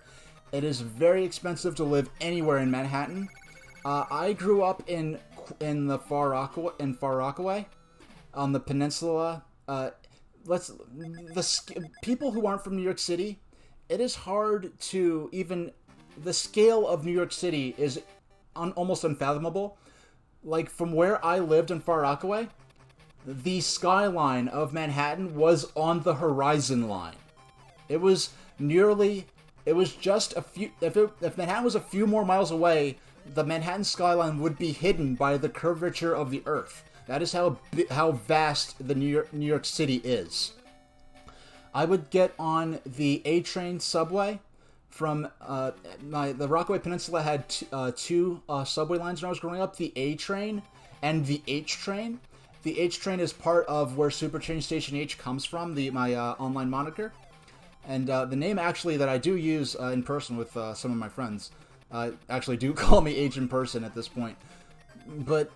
Speaker 1: It is very expensive to live anywhere in Manhattan. I grew up in Far Rockaway, on the peninsula. People who aren't from New York City, it is hard to even. The scale of New York City is almost unfathomable. Like, from where I lived in Far Rockaway, the skyline of Manhattan was on the horizon line. It was just a few. If Manhattan was a few more miles away, the Manhattan skyline would be hidden by the curvature of the Earth. That is how vast the New York City is. I would get on the A train subway from the Rockaway Peninsula had two subway lines when I was growing up: the A train and the H train. The H train is part of where Super Train Station H comes from, my online moniker, and the name actually that I do use in person with some of my friends. Actually do call me H in person at this point. But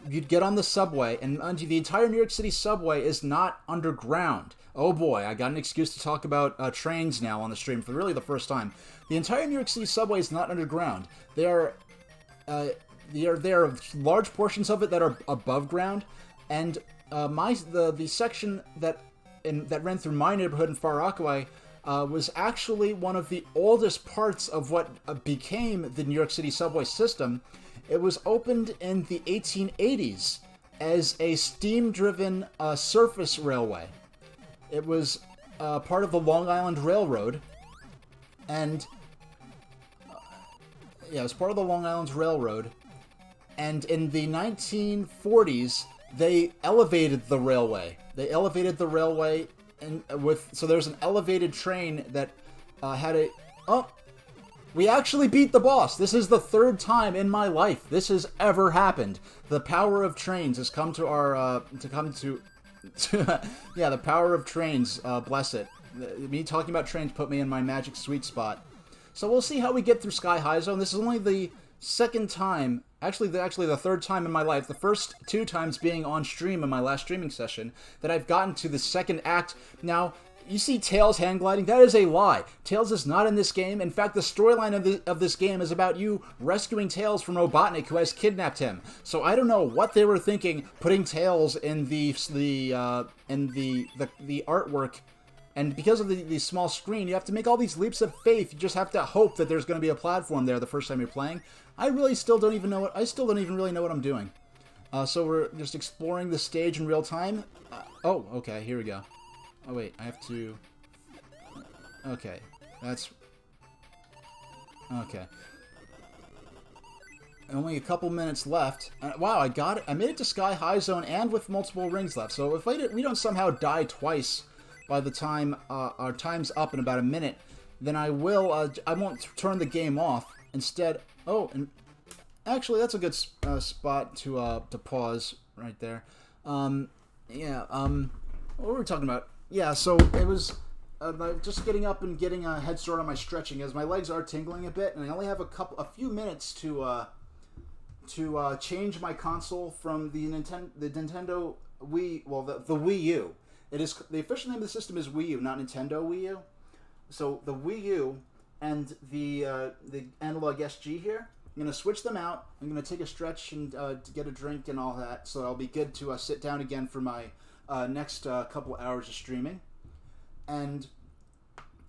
Speaker 1: you'd get on the subway, and the entire New York City subway is not underground. Oh boy, I got an excuse to talk about trains now on the stream for really the first time. The entire New York City subway is not underground. There are large portions of it that are above ground, and the section that ran through my neighborhood in Far Rockaway was actually one of the oldest parts of what became the New York City subway system. It was opened in the 1880s, as a steam-driven surface railway. It was part of the Long Island Railroad, and yeah, it was part of the Long Island Railroad. And in the 1940s, they elevated the railway. They elevated the railway, and so there's an elevated train that had a. Oh, we actually beat the boss. This is the third time in my life this has ever happened. The power of trains has come to our yeah, the power of trains. Bless it. Me talking about trains put me in my magic sweet spot. So we'll see how we get through Sky High Zone. This is only the second time, actually the third time in my life, the first 2 times being on stream in my last streaming session, that I've gotten to the second act. Now, you see Tails hand gliding? That is a lie. Tails is not in this game. In fact, the storyline of this game is about you rescuing Tails from Robotnik, who has kidnapped him. So I don't know what they were thinking, putting Tails in the artwork. And because of the small screen, you have to make all these leaps of faith. You just have to hope that there's going to be a platform there the first time you're playing. I still don't even really know what I'm doing. So we're just exploring the stage in real time. Oh, okay, here we go. Oh wait, I have to. Okay, that's. Okay. Only a couple minutes left. Wow, I got it. I made it to Sky High Zone and with multiple rings left. So if we don't somehow die twice by the time our time's up in about a minute, then I will. I won't turn the game off. Instead, oh, and actually, that's a good spot to pause right there. Yeah. What were we talking about? Yeah. So it was just getting up and getting a head start on my stretching, as my legs are tingling a bit, and I only have a few minutes to change my console from the Nintendo Wii. Well, the Wii U. It is the official name of the system is Wii U, not Nintendo Wii U. So the Wii U and the Analog SG here, I'm gonna switch them out. I'm gonna take a stretch and to get a drink and all that, so I'll be good to sit down again for my next couple hours of streaming. And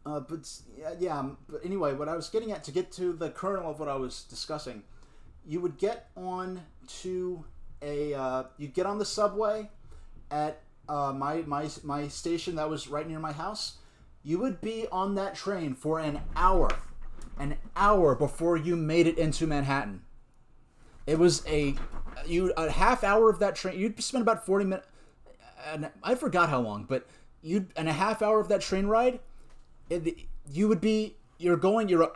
Speaker 1: but anyway, what I was getting at, to get to the kernel of what I was discussing, you would get on to you'd get on the subway at my station that was right near my house. You would be on that train for an hour before you made it into Manhattan. It was a half hour of that train. You'd spend about 40 minutes, and I forgot how long, but a half hour of that train ride, you're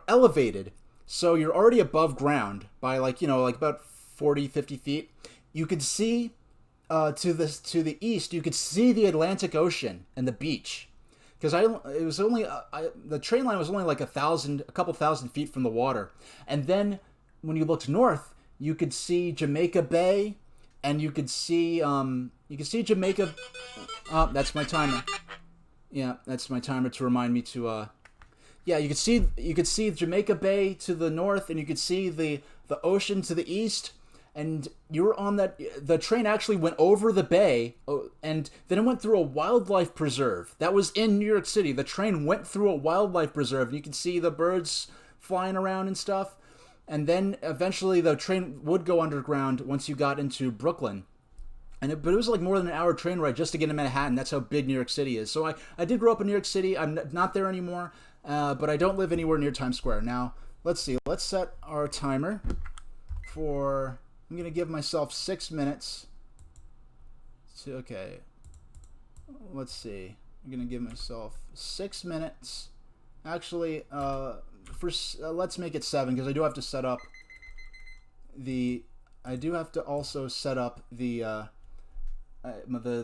Speaker 1: elevated, so you're already above ground by like about 40, 50 feet. You could see to the east, you could see the Atlantic Ocean and the beach, because the train line was only like a couple thousand feet from the water. And then when you looked north, you could see Jamaica Bay, and you could see Jamaica. Oh, that's my timer. Yeah, that's my timer to remind me to. Yeah, you could see Jamaica Bay to the north, and you could see the ocean to the east. And you were on that. The train actually went over the bay, and then it went through a wildlife preserve that was in New York City. The train went through a wildlife preserve, and you could see the birds flying around and stuff. And then eventually the train would go underground once you got into Brooklyn. But it was like more than an hour train ride just to get to Manhattan. That's how big New York City is. So I did grow up in New York City. I'm not there anymore, but I don't live anywhere near Times Square. Now, let's see. Let's set our timer for. I'm going to give myself 6 minutes. Okay. Let's see. I'm going to give myself 6 minutes. Actually, let's make it 7, because I do have to set up I do have to also set up the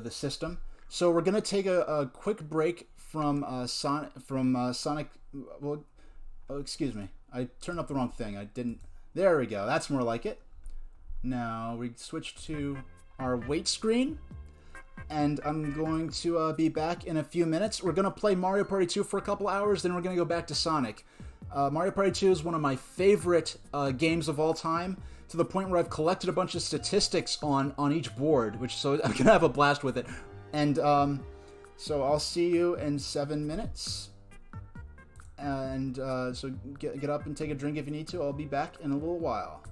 Speaker 1: system. So we're going to take a quick break from Sonic. Well, oh, excuse me. I turned up the wrong thing. I didn't. There we go. That's more like it. Now we switch to our wait screen, and I'm going to be back in a few minutes. We're going to play Mario Party 2 for a couple hours, then we're going to go back to Sonic. Mario Party 2 is one of my favorite games of all time, to the point where I've collected a bunch of statistics on each board, so I'm going to have a blast with it. And so I'll see you in 7 minutes. And so get up and take a drink if you need to. I'll be back in a little while.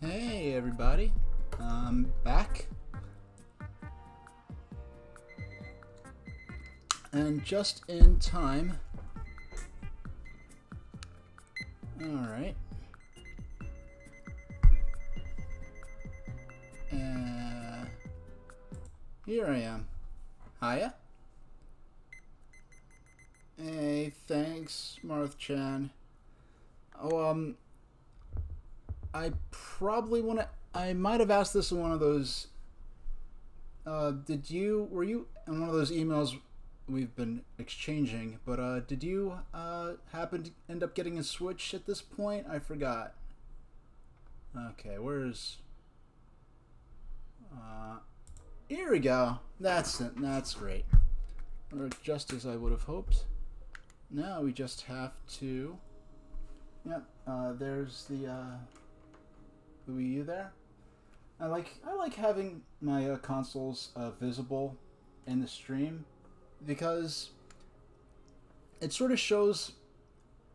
Speaker 1: Hey everybody, I'm back. And just in time. Alright. Here I am. Hiya. Hey, thanks, Marth-chan. Oh, I probably want to... I might have asked this in one of those... were you in one of those emails we've been exchanging, but, did you, happen to end up getting a Switch at this point? I forgot. Okay, where's... here we go. That's it. That's great. Or just as I would have hoped. Now we just have to... Yep, there's the Wii U there. I like having my consoles visible in the stream because it sort of shows,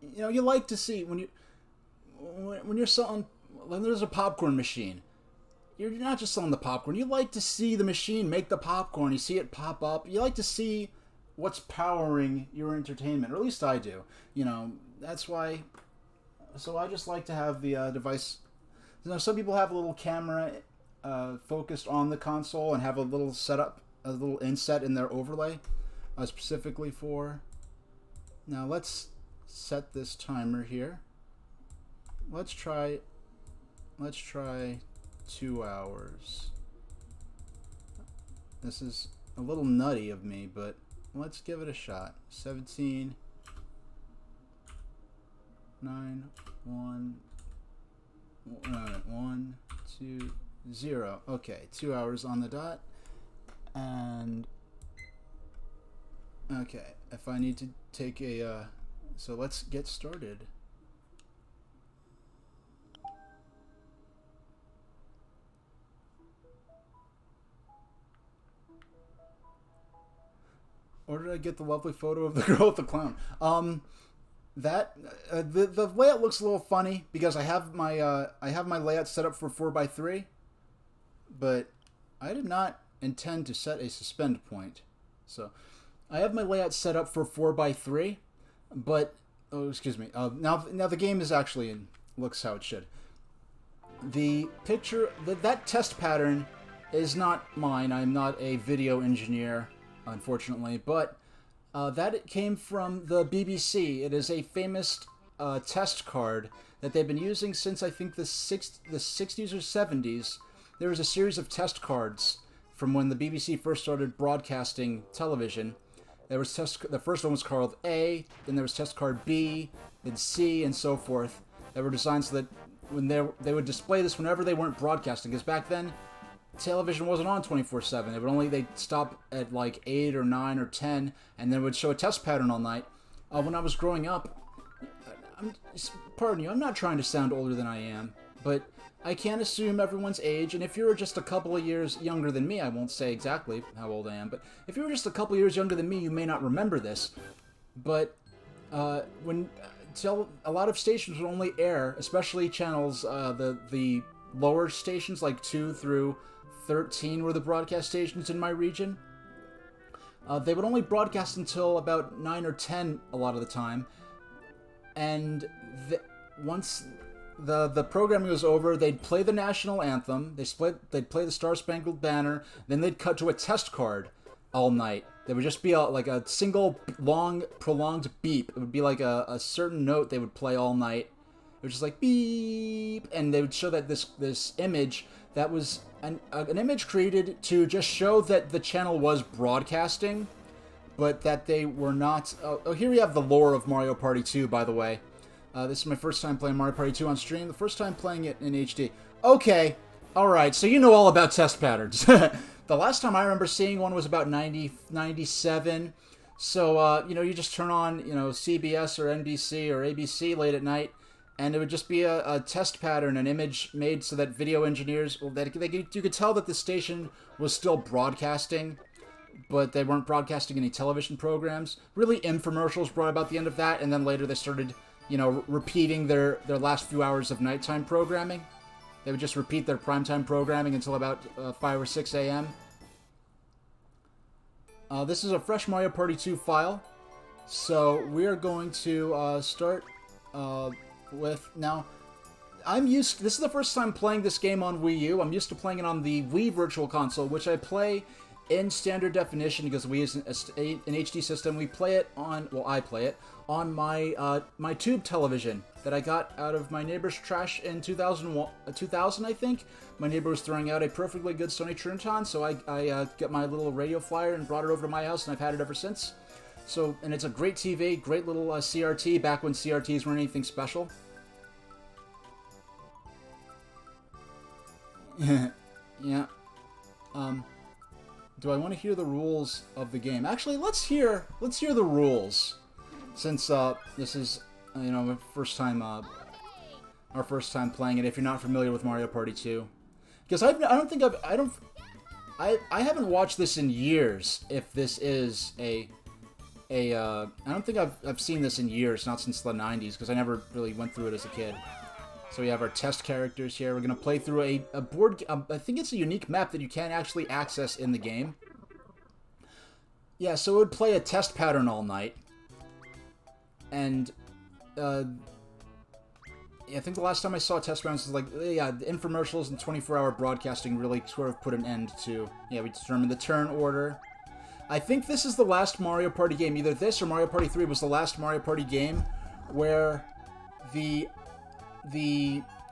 Speaker 1: you know, you like to see when you're selling, when there's a popcorn machine, you're not just selling the popcorn. You like to see the machine make the popcorn. You see it pop up. You like to see what's powering your entertainment, or at least I do. You know, that's why. So I just like to have the device. You know, some people have a little camera focused on the console and have a little setup, a little inset in their overlay, specifically for. Now let's set this timer here. Let's try 2 hours. This is a little nutty of me, but let's give it a shot. 17, 9, 1, 1, 2, 0. Okay, 2 hours on the dot. And okay, if I need to take a so let's get started. Or did I get the lovely photo of the girl with the clown? The layout looks a little funny because I have my layout set up for 4:3, but I did not intend to set a suspend point. So I have my layout set up for 4:3, but oh, excuse me. Now the game is actually looks how it should. The picture that test pattern is not mine. I'm not a video engineer, unfortunately, but that it came from the BBC. It is a famous test card that they've been using since I think the 60s or 70s. There was a series of test cards from when the BBC first started broadcasting television. There was the first one was called A, then there was test card B, then C, and so forth. They were designed so that when they would display this whenever they weren't broadcasting, because back then television wasn't on 24/7. They'd stop at like 8 or 9 or 10, and then would show a test pattern all night. When I was growing up, pardon you, I'm not trying to sound older than I am, but I can't assume everyone's age, and if you're just a couple of years younger than me, I won't say exactly how old I am, but if you were just a couple of years younger than me, you may not remember this, but when a lot of stations would only air, especially channels, the lower stations, like 2 through 13 were the broadcast stations in my region. They would only broadcast until about 9 or 10 a lot of the time, and once the programming was over, they'd play the national anthem, they'd play the Star Spangled Banner, then they'd cut to a test card all night. There would just be like a single long prolonged beep. It would be like a certain note they would play all night. It was just like beep, and they would show that this image that was an image created to just show that the channel was broadcasting, but that they were not. Oh, here we have the lore of Mario Party 2, by the way. This is my first time playing Mario Party 2 on stream. The first time playing it in HD. Okay, alright, so you know all about test patterns. The last time I remember seeing one was about 97. So, you just turn on, CBS or NBC or ABC late at night, and it would just be a test pattern, an image made so that video engineers, you could tell that the station was still broadcasting, but they weren't broadcasting any television programs. Really, infomercials brought about the end of that, and then later they started, repeating their last few hours of nighttime programming. They would just repeat their primetime programming until about 5 or 6 a.m. This is a fresh Mario Party 2 file. So we are going to start with... Now, this is the first time playing this game on Wii U. I'm used to playing it on the Wii Virtual Console, which I play in standard definition because Wii is an HD system. We play it on... Well, I play it on my my tube television that I got out of my neighbor's trash in 2000, I think. My neighbor was throwing out a perfectly good Sony Trinitron, so I got my little radio flyer and brought it over to my house, and I've had it ever since. So, and it's a great TV, great little CRT, back when CRTs weren't anything special. Yeah. Do I want to hear the rules of the game? Actually, let's hear the rules. Since this is, you know, our first time playing it. If you're not familiar with Mario Party 2, because I haven't watched this in years. If this is I don't think I've seen this in years, not since the 90s, because I never really went through it as a kid. So we have our test characters here. We're gonna play through a board. I think it's a unique map that you can't actually access in the game. Yeah, so it would play a test pattern all night. And, I think the last time I saw test rounds was like, yeah, the infomercials and 24-hour broadcasting really sort of put an end to, yeah, we determined the turn order. I think this is the last Mario Party game. Either this or Mario Party 3 was the last Mario Party game where you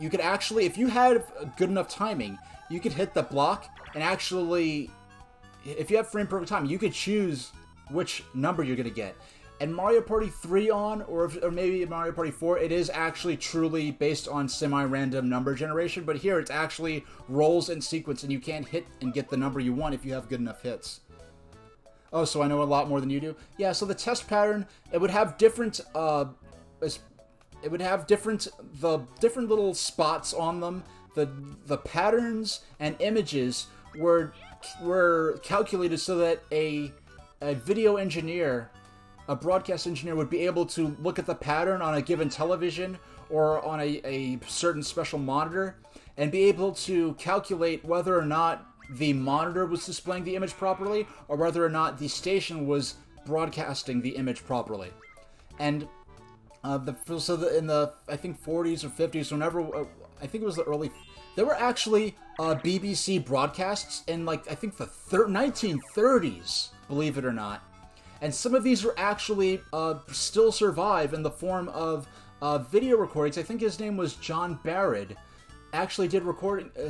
Speaker 1: could actually, if you had good enough timing, you could hit the block and actually, if you have frame perfect time, you could choose which number you're going to get. And Mario Party 3 or maybe Mario Party 4, it is actually truly based on semi-random number generation, but here it's actually rolls in sequence, and you can't hit and get the number you want if you have good enough hits. Oh, so I know a lot more than you do? Yeah, so the test pattern, it would have different, different little spots on them. The patterns and images were calculated so that a video engineer, a broadcast engineer, would be able to look at the pattern on a given television or on a certain special monitor and be able to calculate whether or not the monitor was displaying the image properly or whether or not the station was broadcasting the image properly. And in the, I think, 40s or 50s, whenever, I think it was the early, there were actually BBC broadcasts in, like, I think the 1930s, believe it or not. And some of these are actually still survive in the form of video recordings. I think his name was John Barrett. Actually did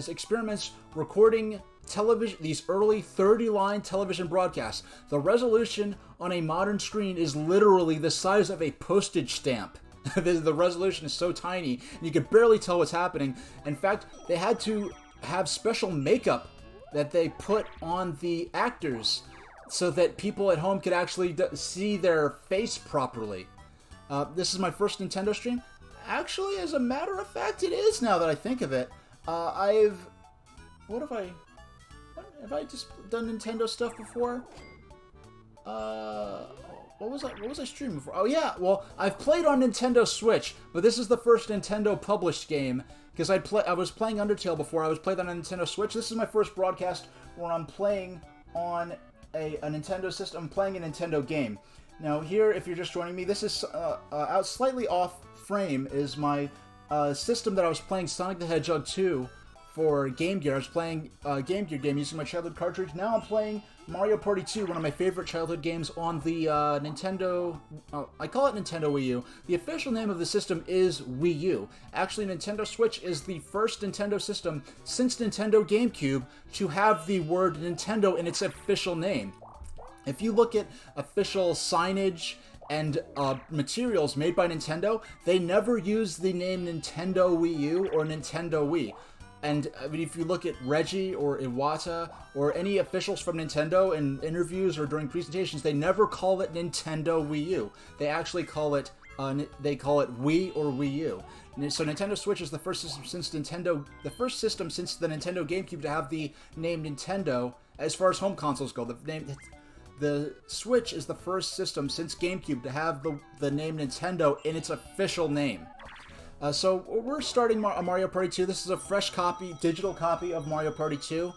Speaker 1: experiments recording television, these early 30-line television broadcasts. The resolution on a modern screen is literally the size of a postage stamp. The resolution is so tiny, and you can barely tell what's happening. In fact, they had to have special makeup that they put on the actors so that people at home could actually see their face properly. This is my first Nintendo stream. Actually, as a matter of fact, it is now that I think of it. Have I just done Nintendo stuff before? What was I streaming before? Oh yeah, well, I've played on Nintendo Switch, but this is the first Nintendo published game, because I was playing Undertale before. I was playing on a Nintendo Switch. This is my first broadcast where I'm playing on a Nintendo system. I'm playing a Nintendo game. Now here, if you're just joining me, this is out slightly off frame is my system that I was playing Sonic the Hedgehog 2 for Game Gear. I was playing a Game Gear game using my childhood cartridge. Now I'm playing Mario Party 2, one of my favorite childhood games on the Nintendo... I call it Nintendo Wii U. The official name of the system is Wii U. Actually, Nintendo Switch is the first Nintendo system since Nintendo GameCube to have the word Nintendo in its official name. If you look at official signage and materials made by Nintendo, they never use the name Nintendo Wii U or Nintendo Wii. And I mean, if you look at Reggie or Iwata or any officials from Nintendo in interviews or during presentations, they never call it Nintendo Wii U. They actually call it Wii or Wii U. So Nintendo Switch is the first system since the Nintendo GameCube to have the name Nintendo as far as home consoles go. The Switch is the first system since GameCube to have the name Nintendo in its official name. So we're starting Mario Party 2. This is a fresh copy, digital copy of Mario Party 2.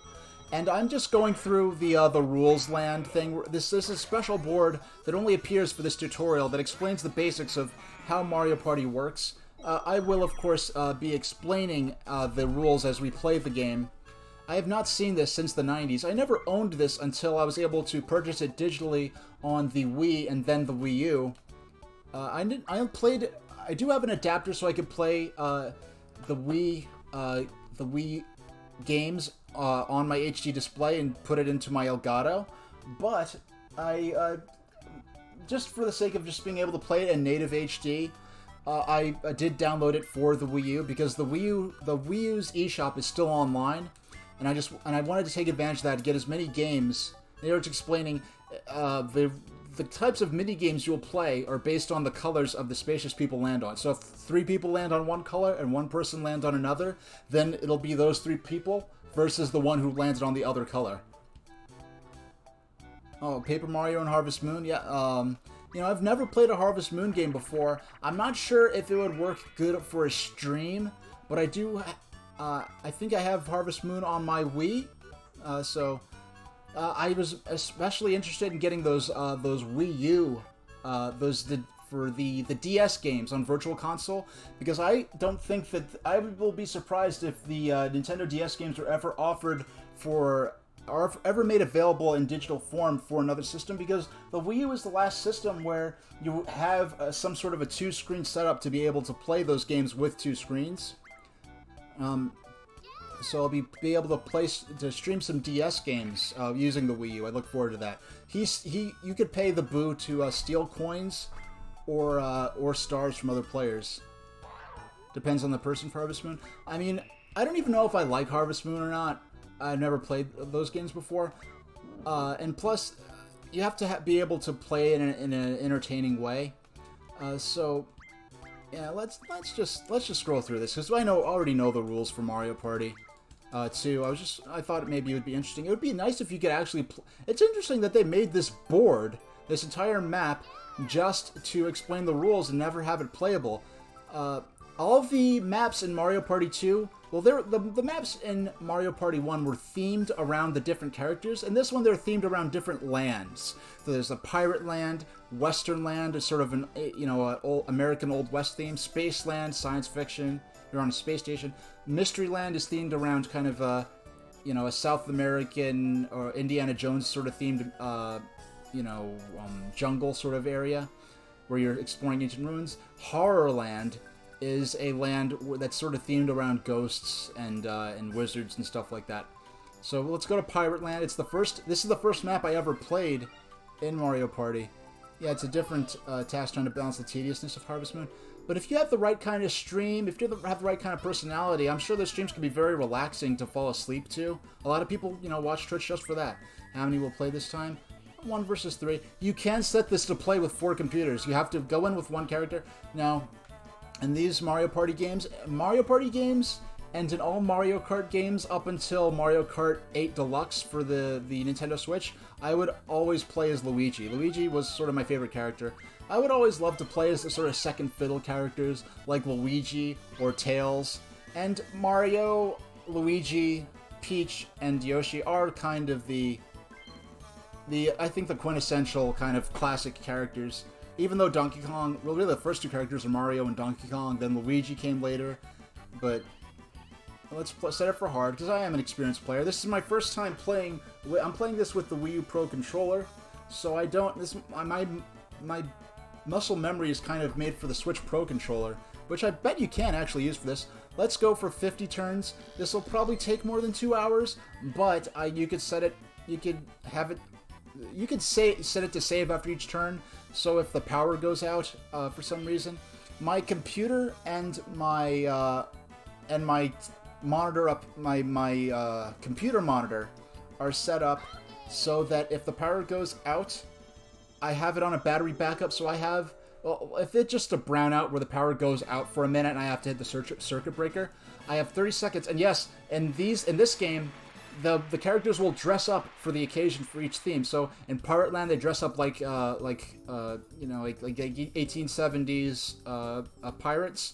Speaker 1: And I'm just going through the rules land thing. This is a special board that only appears for this tutorial that explains the basics of how Mario Party works. I will, of course, be explaining the rules as we play the game. I have not seen this since the 90s. I never owned this until I was able to purchase it digitally on the Wii and then the Wii U. I do have an adapter so I could play the Wii games on my HD display and put it into my Elgato, but I just for the sake of just being able to play it in native HD, I did download it for the Wii U because the Wii U's eShop is still online, and I wanted to take advantage of that to get as many games. They were explaining the types of mini games you'll play are based on the colors of the spaces people land on. So if 3 people land on one color and 1 person lands on another, then it'll be those 3 people versus the one who landed on the other color. Oh, Paper Mario and Harvest Moon? Yeah, you know, I've never played a Harvest Moon game before. I'm not sure if it would work good for a stream, but I do, I think I have Harvest Moon on my Wii, I was especially interested in getting those Wii U, for the DS games on Virtual Console, because I don't think that I will be surprised if the Nintendo DS games are ever offered or ever made available in digital form for another system, because the Wii U is the last system where you have some sort of a 2-screen setup to be able to play those games with 2 screens. So I'll be able to stream some DS games using the Wii U. I look forward to that. You could pay the Boo to steal coins or stars from other players. Depends on the person for Harvest Moon. I mean, I don't even know if I like Harvest Moon or not. I've never played those games before. And plus, you have to be able to play it in an entertaining way. So yeah, let's just scroll through this because I already know the rules for Mario Party 2. I thought maybe it would be interesting. It would be nice if you could actually. It's interesting that they made this board, this entire map, just to explain the rules and never have it playable. All of the maps in Mario Party 2, well, the maps in Mario Party 1 were themed around the different characters, and this one they're themed around different lands. So there's a pirate land, western land, is sort of an old American Old West theme, space land, science fiction. You're on a space station. Mystery land is themed around kind of a South American or Indiana Jones sort of themed jungle sort of area where you're exploring ancient ruins. Horror land is a land that's sort of themed around ghosts and wizards and stuff like that. So let's go to Pirate Land. This is the first map I ever played in Mario Party. Yeah, it's a different task trying to balance the tediousness of Harvest Moon. But if you have the right kind of stream, if you have the right kind of personality, I'm sure those streams can be very relaxing to fall asleep to. A lot of people, watch Twitch just for that. How many will play this time? 1 versus 3. You can set this to play with 4 computers. You have to go in with 1 character. Now, in these Mario Party games, and in all Mario Kart games up until Mario Kart 8 Deluxe for the Nintendo Switch, I would always play as Luigi. Luigi was sort of my favorite character. I would always love to play as the sort of second fiddle characters like Luigi or Tails. And Mario, Luigi, Peach, and Yoshi are kind of I think the quintessential kind of classic characters. Even though Donkey Kong, well, really the first 2 characters are Mario and Donkey Kong, then Luigi came later. But let's set it for hard, because I am an experienced player. This is my first time playing. I'm playing this with the Wii U Pro controller, so I don't. My muscle memory is kind of made for the Switch Pro controller, which I bet you can actually use for this. Let's go for 50 turns. This will probably take more than 2 hours, but you could set it. You could have it. You could set it to save after each turn. So if the power goes out for some reason, my computer and my monitor my computer monitor are set up so that if the power goes out, I have it on a battery backup. So I have, well, if it's just a brownout where the power goes out for a minute and I have to hit the circuit breaker, I have 30 seconds. And yes, in this game, the characters will dress up for the occasion for each theme. So in Pirate Land, they dress up like 1870s pirates.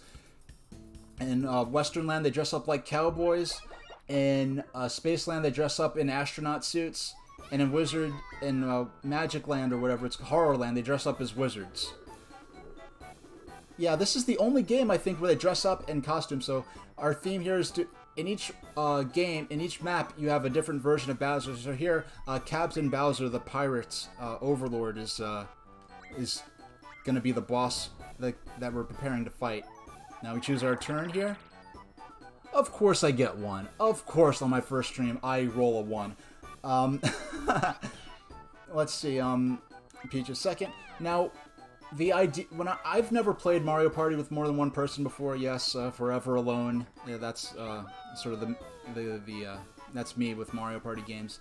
Speaker 1: In Western Land, they dress up like cowboys. In Space Land, they dress up in astronaut suits. And in Magic Land or whatever, it's Horror Land, they dress up as wizards. Yeah, this is the only game, I think, where they dress up in costume. So our theme here is to, in each game, in each map, you have a different version of Bowser. So here, Captain Bowser, the pirate's overlord, is going to be the boss that we're preparing to fight. Now we choose our turn here. Of course I get one. Of course, on my first stream, I roll a 1. Let's see, Peach a second. Now, the idea, I've never played Mario Party with more than one person before. Yes, Forever Alone. Yeah, that's sort of that's me with Mario Party games.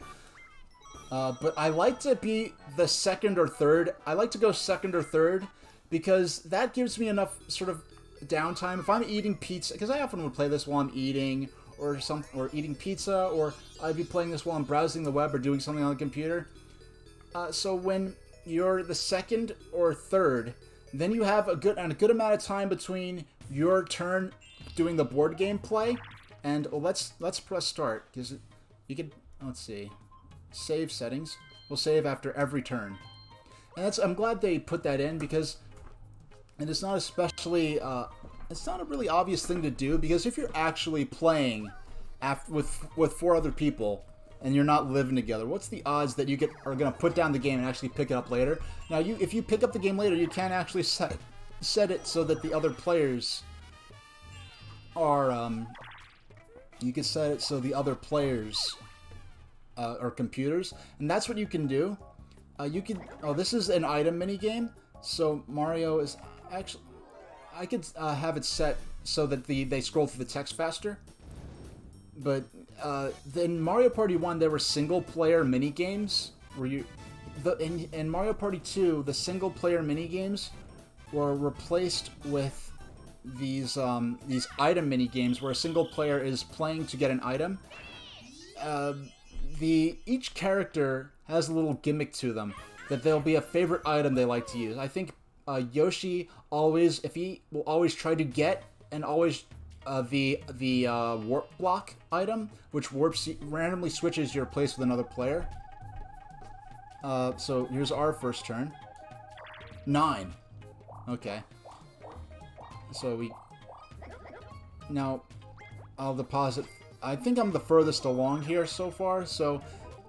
Speaker 1: But I like to be the second or third. I like to go second or third because that gives me enough sort of downtime. If I'm eating pizza, because I often would play this while I'm eating or eating pizza, or I'd be playing this while I'm browsing the web or doing something on the computer. So when you're the second or third, then you have a good amount of time between your turn doing the board game play, and let's press start because you can, let's see, save settings. We'll save after every turn, and I'm glad they put that in because it's not especially it's not a really obvious thing to do, because if you're actually playing with 4 other people and you're not living together, what's the odds that you are going to put down the game and actually pick it up later? Now, if you pick up the game later, you can actually set it so that the other players are you can set it so the other players are computers, and that's what you can do. You can this is an item mini game, so Mario is actually, I could have it set so that they scroll through the text faster. But in Mario Party 1, there were single-player mini-games where in Mario Party 2, the single-player mini-games were replaced with these item mini-games where a single player is playing to get an item. Each character has a little gimmick to them, that there'll be a favorite item they like to use. I think Yoshi will always try to get and always the warp block item, which randomly switches your place with another player. So here's our first turn. 9. Okay. So now I'll deposit. I think I'm the furthest along here so far. So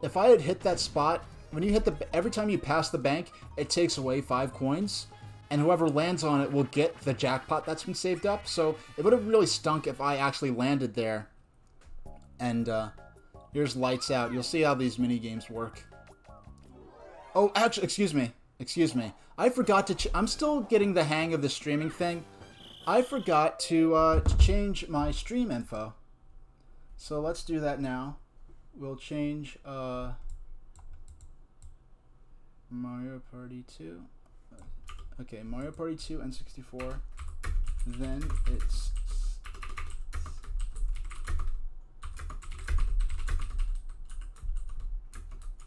Speaker 1: if I had hit that spot, when you hit every time you pass the bank, it takes away 5 coins. And whoever lands on it will get the jackpot that's been saved up. So it would have really stunk if I actually landed there. And here's Lights Out. You'll see how these mini games work. Oh, actually, excuse me. I forgot to. I'm still getting the hang of the streaming thing. I forgot to change my stream info. So let's do that now. We'll change Mario Party 2. Okay, Mario Party 2 and 64. Then it's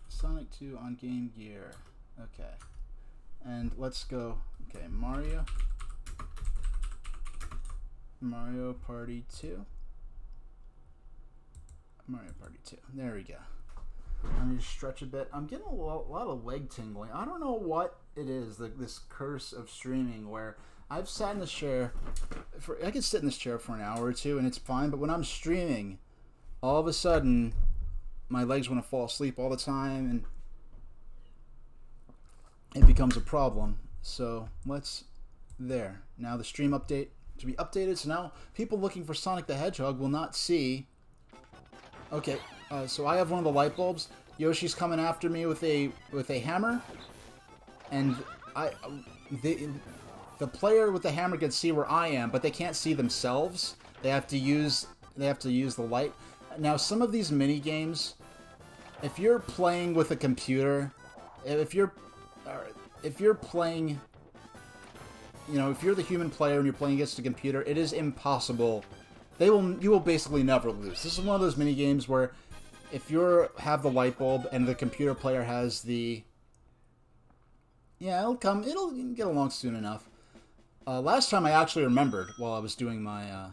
Speaker 1: Sonic 2 on Game Gear. Okay. And let's go. Okay, Mario Party 2. Mario Party 2. There we go. Let me just stretch a bit. I'm getting a lot of leg tingling. I don't know what it is, this curse of streaming, where I've sat in this chair I could sit in this chair for an hour or two and it's fine, but when I'm streaming, all of a sudden my legs want to fall asleep all the time and it becomes a problem. So there. Now the stream update to be updated, so now people looking for Sonic the Hedgehog will not see. Okay, so I have one of the light bulbs. Yoshi's coming after me with a hammer, and the player with the hammer can see where I am, but they can't see themselves. They have to use the light. Now, some of these mini games, if you're playing with a computer, if you're playing, if you're the human player and you're playing against a computer, it is impossible. You will basically never lose. This is one of those mini games where if you have the light bulb and the computer player has the... Yeah, it'll get along soon enough. Last time I actually remembered while I was doing my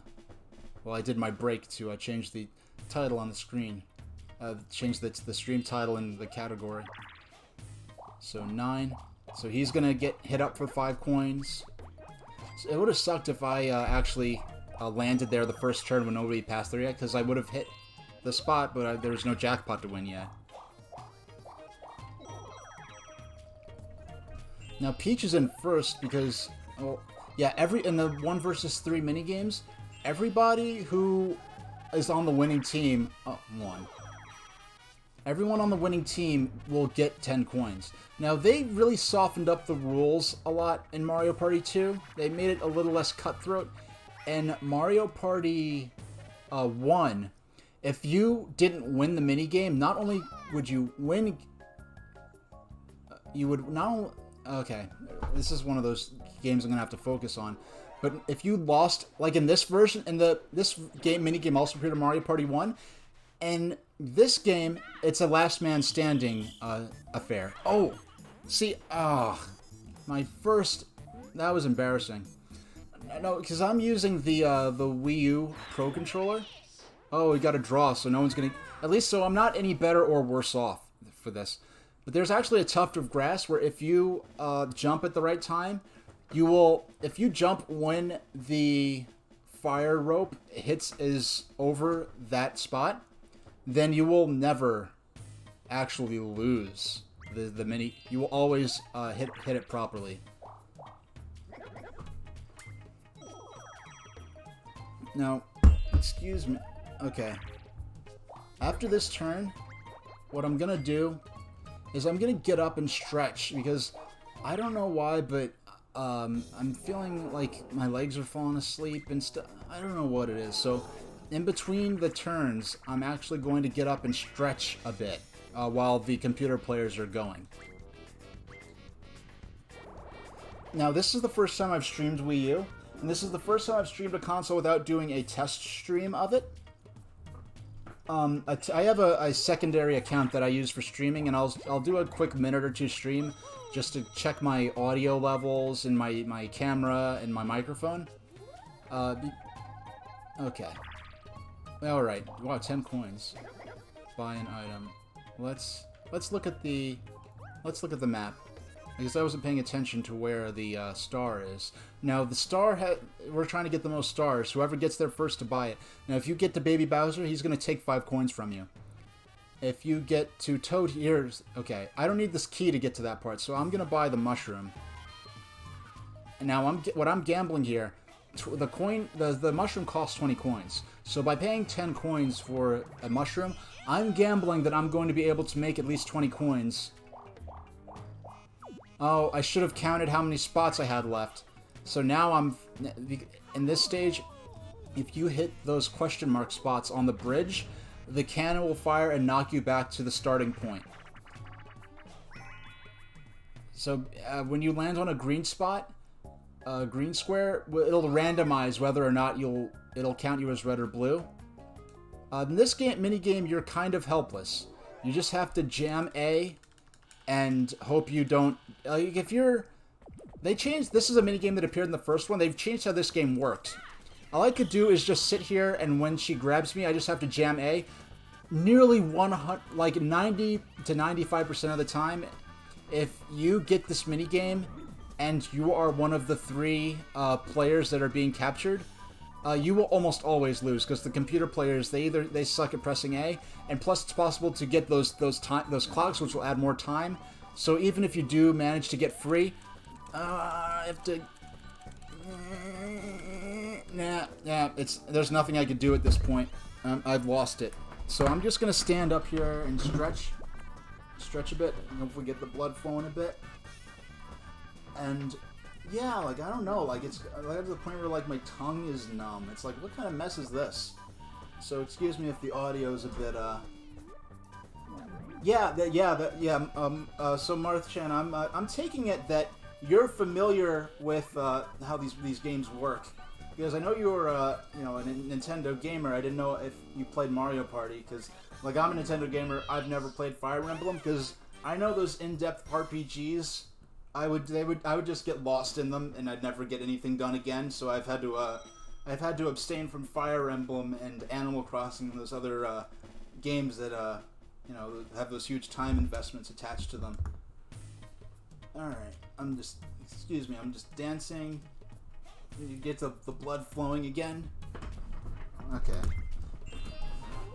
Speaker 1: well, I did my break to change the title on the screen. Change the stream title in the category. So 9. So he's gonna get hit up for 5 coins. So it would have sucked if I actually landed there the first turn when nobody passed there yet, because I would have hit the spot, but there was no jackpot to win yet. Now Peach is in first because, well, yeah, in the 1 versus 3 minigames, everybody who is on the winning team, everyone on the winning team will get 10 coins. Now, they really softened up the rules a lot in Mario Party 2. They made it a little less cutthroat. In Mario Party 1, if you didn't win the minigame, not only would you win... you would not only... Okay, this is one of those games I'm going to have to focus on. But if you lost, like in this version, and this minigame also appeared in Mario Party 1, and this game, it's a last man standing affair. Oh, see, my first, that was embarrassing. No, because I'm using the Wii U Pro Controller. Oh, we got a draw, so no one's gonna, at least so I'm not any better or worse off for this. But there's actually a tuft of grass where if you jump at the right time, you will, if you jump when the fire rope is over that spot, then you will never actually lose the mini. You will always hit it properly. Now, excuse me. Okay. After this turn, what I'm gonna do is I'm gonna get up and stretch, because I don't know why, but I'm feeling like my legs are falling asleep and stuff. I don't know what it is. So in between the turns, I'm actually going to get up and stretch a bit while the computer players are going. Now, this is the first time I've streamed Wii U, and this is the first time I've streamed a console without doing a test stream of it. I have a secondary account that I use for streaming, and I'll do a quick minute or two stream just to check my audio levels and my camera and my microphone. Okay. Alright. Wow, 10 coins. Buy an item. Let's look at the map, because I wasn't paying attention to where the star is. Now, the star, we're trying to get the most stars. Whoever gets there first to buy it. Now, if you get to Baby Bowser, he's going to take 5 coins from you. If you get to Toad, here's... Okay, I don't need this key to get to that part, so I'm going to buy the mushroom. And now, what I'm gambling here, the mushroom costs 20 coins. So by paying 10 coins for a mushroom, I'm gambling that I'm going to be able to make at least 20 coins. Oh, I should have counted how many spots I had left. So now in this stage, if you hit those question mark spots on the bridge, the cannon will fire and knock you back to the starting point. So when you land on a green spot, green square, it'll randomize whether or not it'll count you as red or blue. In this minigame, you're kind of helpless. You just have to jam A and hope you don't... if you're... They changed... This is a minigame that appeared in the first one. They've changed how this game worked. All I could do is just sit here, and when she grabs me, I just have to jam A. Nearly 90 to 95% of the time, if you get this minigame and you are one of the 3 players that are being captured, you will almost always lose, because the computer players, they suck at pressing A, and plus it's possible to get those clocks, which will add more time. So even if you do manage to get free, I have to... there's nothing I could do at this point. I've lost it. So I'm just gonna stand up here and stretch a bit, and hopefully get the blood flowing a bit. And yeah, like, I don't know, like, it's like to the point where, like, my tongue is numb. It's like, what kind of mess is this? So excuse me if the audio's a bit so Marth-chan, I'm taking it that you're familiar with how these games work, because I know you're a Nintendo gamer. I didn't know if you played Mario Party, because like, I'm a Nintendo gamer. I've never played Fire Emblem, because I know those in-depth RPGs. I would just get lost in them, and I'd never get anything done again. So I've had to I've had to abstain from Fire Emblem and Animal Crossing and those other games that you know, have those huge time investments attached to them. All right, excuse me, I'm just dancing. You get the blood flowing again. Okay.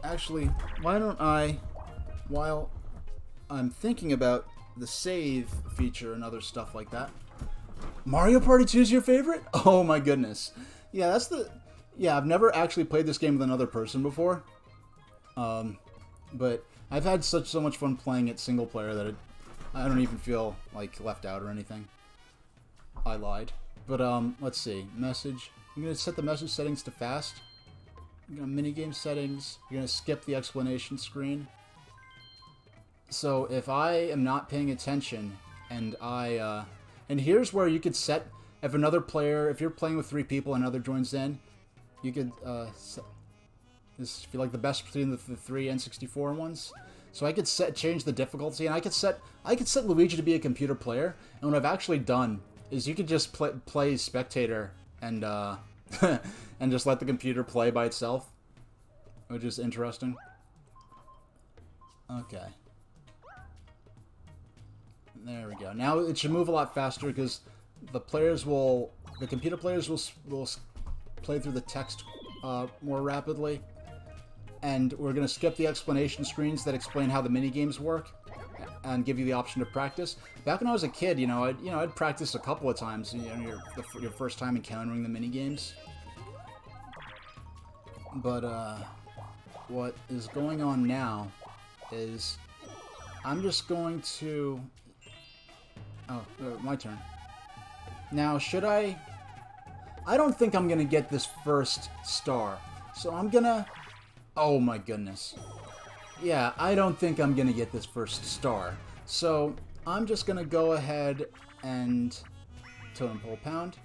Speaker 1: Actually, why don't I, while I'm thinking about the save feature and other stuff like that. Mario Party 2 is your favorite? Oh my goodness. Yeah, I've never actually played this game with another person before. But I've had so much fun playing it single player that I don't even feel like left out or anything. I lied. But let's see. Message. I'm going to set the message settings to fast. I'm going to minigame settings. You're going to skip the explanation screen. So if I am not paying attention and and here's where you could set, if another player, if you're playing with 3 people and another joins in, you could this feel like the best between the 3 N64 ones. So I could change the difficulty, and I could set Luigi to be a computer player. And what I've actually done is you could just play spectator and and just let the computer play by itself, which is interesting. Okay. There we go. Now it should move a lot faster because the computer players will play through the text more rapidly, and we're going to skip the explanation screens that explain how the mini games work and give you the option to practice. Back when I was a kid, I'd practice a couple of times. Your first time encountering the mini games. But what is going on now is I'm just going to. Oh, my turn. Now, should I don't think I'm gonna get this first star. So I'm gonna. Oh my goodness. Yeah, I don't think I'm gonna get this first star. So I'm just gonna go ahead and totem pole pound.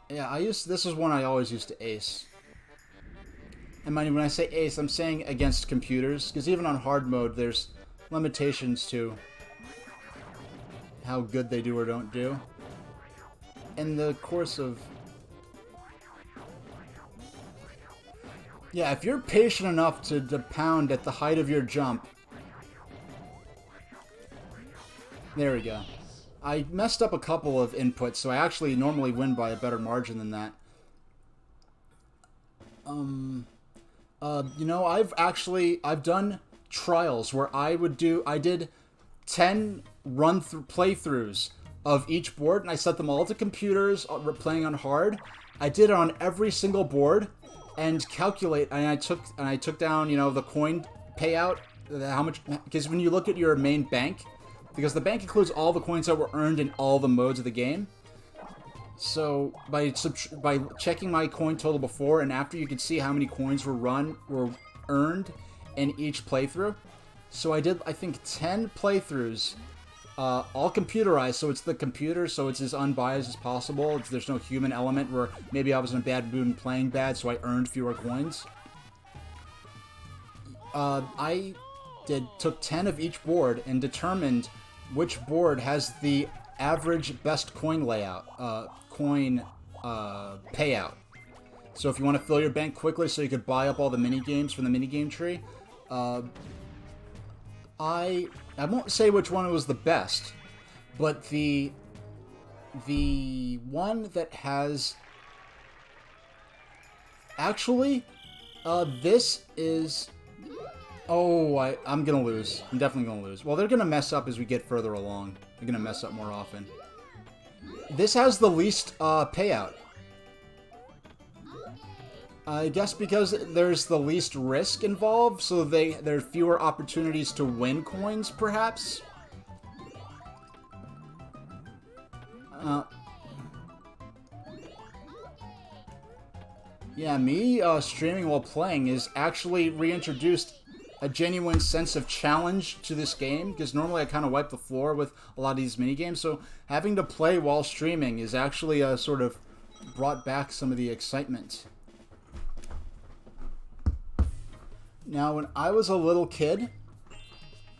Speaker 1: Yeah, this is one I always used to ace. And mind you, when I say ace, I'm saying against computers, because even on hard mode, there's limitations to how good they do or don't do. In the course of... Yeah, if you're patient enough to pound at the height of your jump... There we go. I messed up a couple of inputs, so I actually normally win by a better margin than that. I've done trials where I did 10 playthroughs of each board, and I set them all to computers playing on hard. I did it on every single board and I took down, the coin payout, how much, because when you look at your main bank, because the bank includes all the coins that were earned in all the modes of the game. So by checking my coin total before and after, you could see how many coins were earned in each playthrough. So I did, I think, 10 playthroughs, all computerized, so it's the computer, so it's as unbiased as possible. There's no human element where maybe I was in a bad mood and playing bad, so I earned fewer coins. I took 10 of each board and determined which board has the average best coin layout, payout. So if you want to fill your bank quickly so you could buy up all the mini games from the minigame tree, I won't say which one was the best, but the one that has... Actually, this is... Oh, I'm gonna lose. I'm definitely gonna lose. Well, they're gonna mess up as we get further along. They're gonna mess up more often. This has the least payout. I guess because there's the least risk involved, so there are fewer opportunities to win coins, perhaps? Yeah, me streaming while playing is actually reintroduced a genuine sense of challenge to this game, because normally I kind of wipe the floor with a lot of these minigames, so having to play while streaming is actually sort of brought back some of the excitement. Now, when I was a little kid,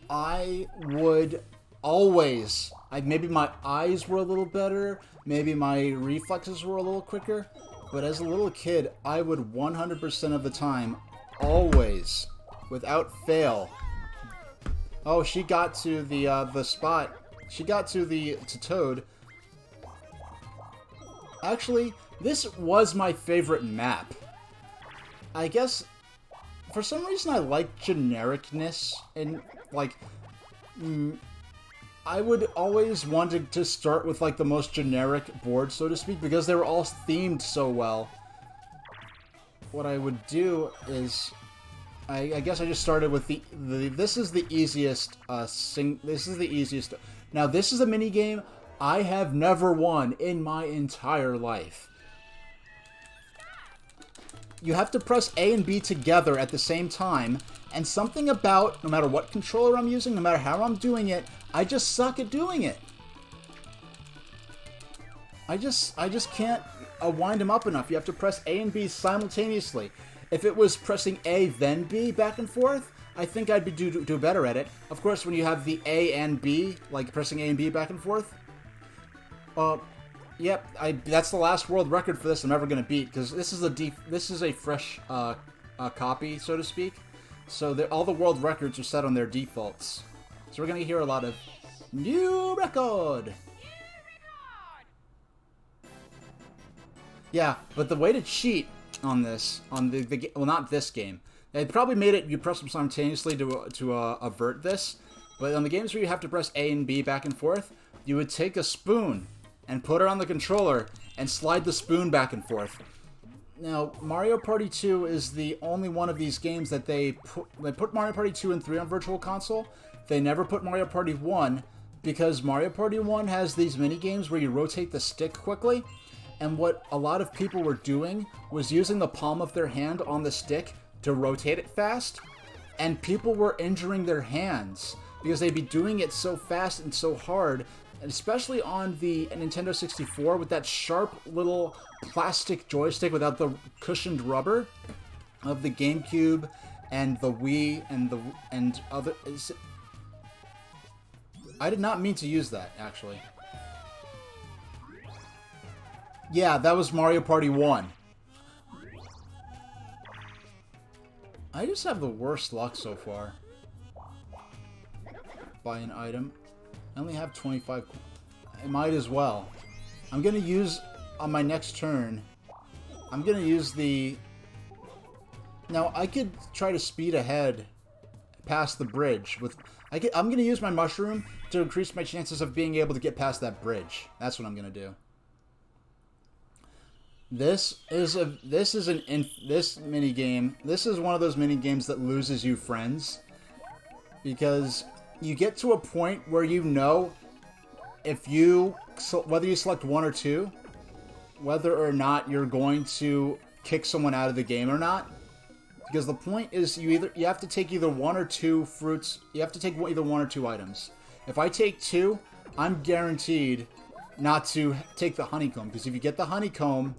Speaker 1: I would always... maybe my eyes were a little better, maybe my reflexes were a little quicker, But as a little kid, I would 100% of the time, always, without fail. Oh, she got to the spot. She got to Toad. Actually, this was my favorite map. I guess, for some reason, I like genericness, and, like, I would always want to start with, like, the most generic board, so to speak, because they were all themed so well. What I would do is, I guess I just started with this is the easiest, this is the easiest. Now, this is a mini game I have never won in my entire life. You have to press A and B together at the same time, and something about, no matter what controller I'm using, no matter how I'm doing it, I just suck at doing it. I just can't wind them up enough. You have to press A and B simultaneously. If it was pressing A then B back and forth, I think I'd do better at it. Of course, when you have the A and B, like pressing A and B back and forth, yep, that's the last world record for this I'm ever going to beat, because this is a fresh copy, so to speak. So all the world records are set on their defaults. So we're going to hear a lot of new record. Yeah, but the way to cheat on this, well, not this game. They probably made it you press them simultaneously to avert this. But on the games where you have to press A and B back and forth, you would take a spoon and put it on the controller and slide the spoon back and forth. Now, Mario Party 2 is the only one of these games that they put Mario Party 2 and 3 on Virtual Console. They never put Mario Party 1 because Mario Party 1 has these mini games where you rotate the stick quickly. And what a lot of people were doing was using the palm of their hand on the stick to rotate it fast. And people were injuring their hands because they'd be doing it so fast and so hard. And especially on the Nintendo 64 with that sharp little plastic joystick without the cushioned rubber of the GameCube and the Wii and other. I did not mean to use that, actually. Yeah, that was Mario Party 1. I just have the worst luck so far. Buy an item. I only have 25. I might as well. I'm going to use, on my next turn, I'm going to use the... Now, I could try to speed ahead past the bridge. I'm going to use my mushroom to increase my chances of being able to get past that bridge. That's what I'm going to do. This mini game. This is one of those mini games that loses you friends, because you get to a point where you know whether you select one or two, whether or not you're going to kick someone out of the game or not. Because the point is you have to take either one or two fruits. You have to take either one or two items. If I take two, I'm guaranteed not to take the honeycomb, because if you get the honeycomb,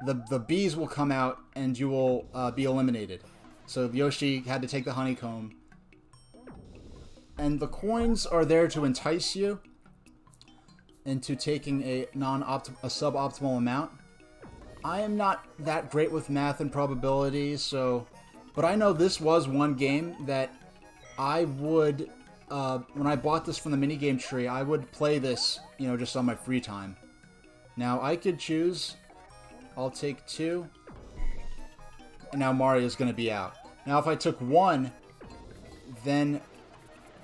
Speaker 1: the bees will come out and you will be eliminated. So Yoshi had to take the honeycomb. And the coins are there to entice you into taking a suboptimal amount. I am not that great with math and probabilities, but I know this was one game that I would, when I bought this from the minigame tree, I would play this, just on my free time. Now, I could choose. I'll take two. And now Mario's going to be out. Now, if I took one, then,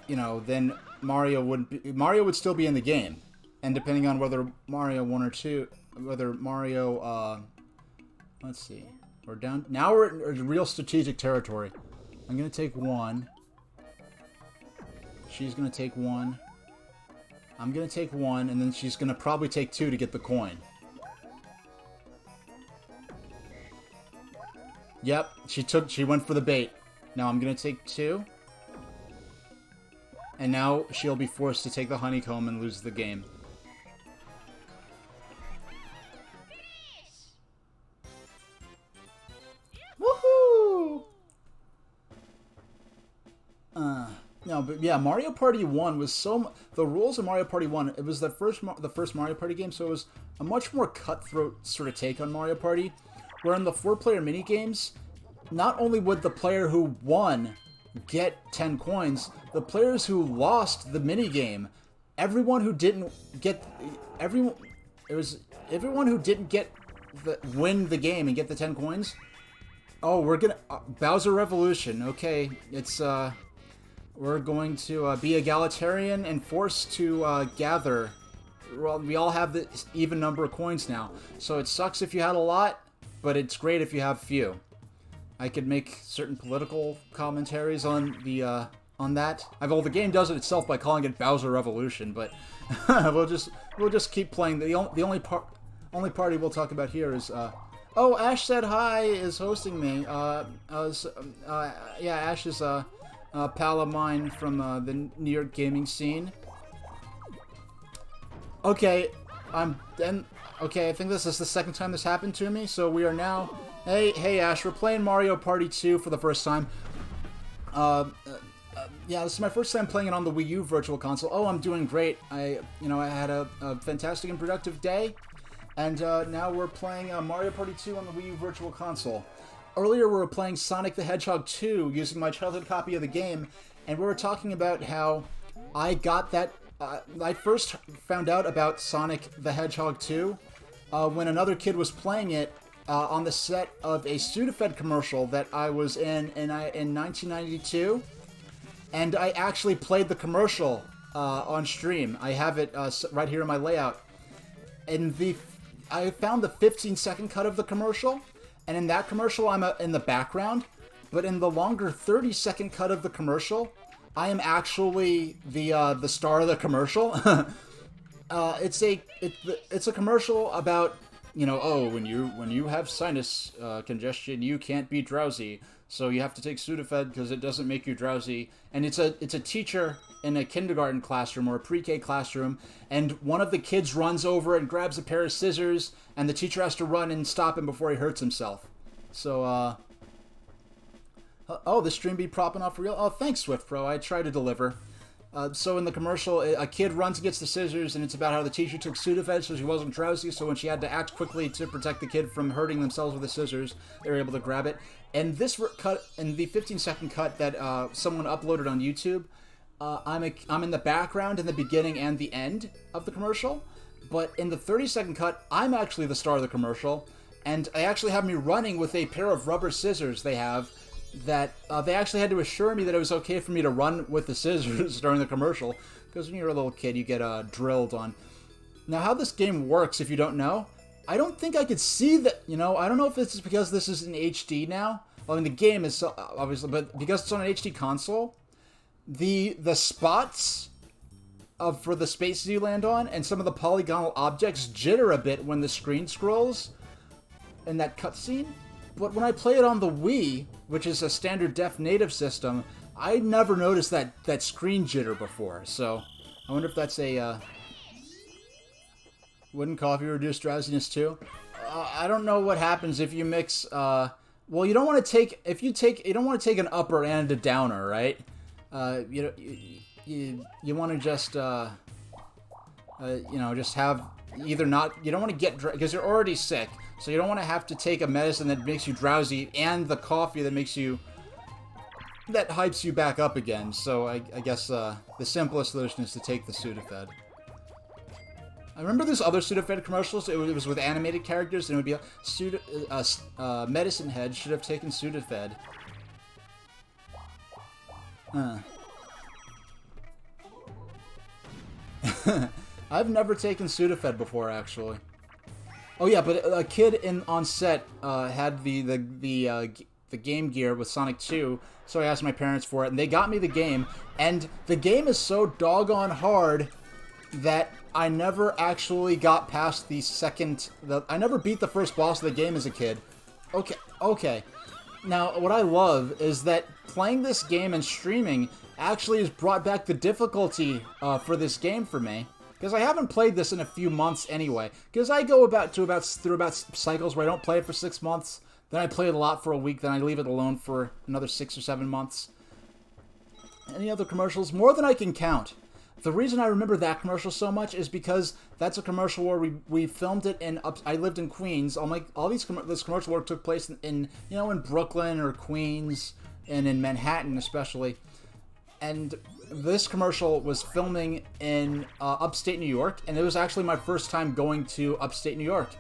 Speaker 1: then Mario would still be in the game. And depending on whether Mario 1 or 2, whether Mario, let's see. Now we're in real strategic territory. I'm going to take one. She's going to take one. I'm going to take one, and then she's going to probably take two to get the coin. Yep, she went for the bait. Now I'm going to take two. And now she'll be forced to take the honeycomb and lose the game. Woohoo! Now but yeah, Mario Party 1 was the rules of Mario Party 1, it was the first Mario Party game, so it was a much more cutthroat sort of take on Mario Party, where in the 4-player minigames, not only would the player who won get 10 coins, the players who lost the minigame, everyone who didn't win the game and get the 10 coins. Oh, we're gonna Bowser Revolution. Okay, it's we're going to be egalitarian and forced to gather. Well, we all have the even number of coins now, so it sucks if you had a lot, but it's great if you have few. I could make certain political commentaries on the on that. Well, the game does it itself by calling it Bowser Revolution, but we'll just keep playing. The only party we'll talk about here is oh, Ash said hi, is hosting me. Yeah, Ash is a pal of mine from the New York gaming scene. Okay, okay, I think this is the second time this happened to me, so we are now... Hey Ash, we're playing Mario Party 2 for the first time. Yeah, this is my first time playing it on the Wii U Virtual Console. Oh, I'm doing great. I had a fantastic and productive day, and now we're playing Mario Party 2 on the Wii U Virtual Console. Earlier, we were playing Sonic the Hedgehog 2 using my childhood copy of the game, and we were talking about how I got that... I first found out about Sonic the Hedgehog 2 when another kid was playing it on the set of a Sudafed commercial that I was in 1992, and I actually played the commercial on stream. I have it right here in my layout. I found the 15-second cut of the commercial, and in that commercial I'm in the background, but in the longer 30-second cut of the commercial, I am actually the star of the commercial. It's a commercial about, oh, when you have sinus congestion, you can't be drowsy, so you have to take Sudafed because it doesn't make you drowsy. And it's a teacher in a kindergarten classroom or a pre-K classroom, and one of the kids runs over and grabs a pair of scissors, and the teacher has to run and stop him before he hurts himself. So, oh, the stream be propping off for real? Oh, thanks, Swift Pro. I try to deliver. So in the commercial, a kid runs and gets the scissors, and it's about how the teacher took Sudafed so she wasn't drowsy, so when she had to act quickly to protect the kid from hurting themselves with the scissors, they were able to grab it. And this cut, in the 15-second cut that someone uploaded on YouTube, I'm in the background in the beginning and the end of the commercial, but in the 30-second cut, I'm actually the star of the commercial, and they actually have me running with a pair of rubber scissors they have, that they actually had to assure me that it was okay for me to run with the scissors during the commercial, because when you're a little kid, you get drilled on. Now, how this game works, if you don't know, I don't think I could see that, I don't know if it's because this is in HD now. Well, I mean, the game is, obviously, but because it's on an HD console, the spots for the spaces you land on and some of the polygonal objects jitter a bit when the screen scrolls in that cutscene. But when I play it on the Wii, which is a standard def native system, I never noticed that screen jitter before. So I wonder if that's a wouldn't coffee reduce drowsiness too? I don't know what happens if you mix. Well, you don't want to take you don't want to take an upper and a downer, right? You want to just just have either not. You don't want to get because you're already sick. So you don't want to have to take a medicine that makes you drowsy and the coffee that that hypes you back up again. So I guess the simplest solution is to take the Sudafed. I remember there's other Sudafed commercials. It was with animated characters, and it would be Medicine Head should have taken Sudafed. I've never taken Sudafed before, actually. Oh yeah, but a kid on set had the Game Gear with Sonic 2, so I asked my parents for it, and they got me the game. And the game is so doggone hard that I never actually got past I never beat the first boss of the game as a kid. Okay. Now, what I love is that playing this game and streaming actually has brought back the difficulty for this game for me. Because I haven't played this in a few months anyway. Because I go through about cycles where I don't play it for 6 months, then I play it a lot for a week, then I leave it alone for another 6 or 7 months. Any other commercials? More than I can count. The reason I remember that commercial so much is because that's a commercial where we filmed it in I lived in Queens. This commercial work took place in in Brooklyn or Queens and in Manhattan especially. And this commercial was filming in upstate New York, and it was actually my first time going to upstate New York.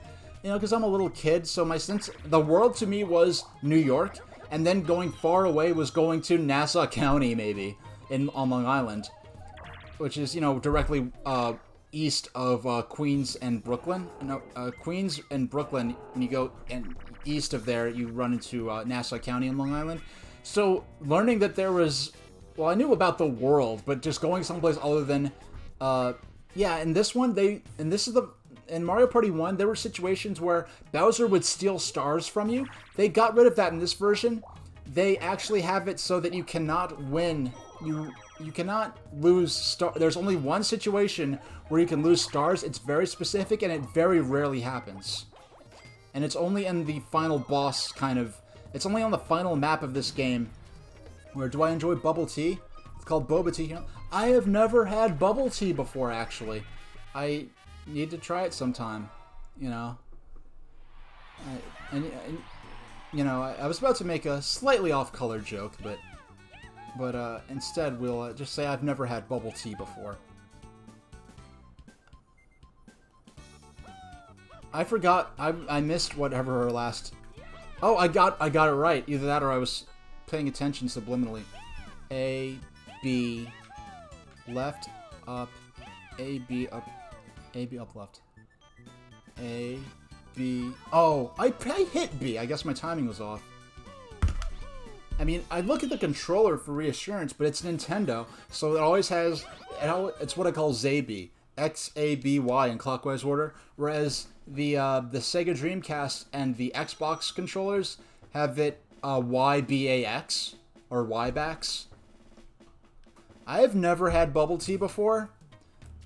Speaker 1: Because I'm a little kid, so the world to me was New York, and then going far away was going to Nassau County, maybe, on Long Island, which is, directly east of Queens and Brooklyn. Queens and Brooklyn, and you go and east of there, you run into Nassau County in Long Island. So learning that there was, well, I knew about the world, but just going someplace other than, in this one, in Mario Party 1, there were situations where Bowser would steal stars from you. They got rid of that in this version. They actually have it so that you cannot win. You cannot lose stars. There's only one situation where you can lose stars. It's very specific, and it very rarely happens. And it's only in the final boss it's only on the final map of this game. Where do I enjoy bubble tea? It's called boba tea. I have never had bubble tea before, actually. I need to try it sometime, I was about to make a slightly off-color joke, but instead we'll just say I've never had bubble tea before. I forgot. I missed whatever her last. Oh, I got it right. Either that or I was paying attention subliminally. A, B, left, up, A, B, up. A, B, up, left. A, B... Oh, I hit B. I guess my timing was off. I mean, I look at the controller for reassurance, but it's Nintendo, so it always has... It's what I call ZABY. X, A, B, Y in clockwise order. Whereas the Sega Dreamcast and the Xbox controllers have it Y, B, A, X. Or Y-backs. I have never had bubble tea before.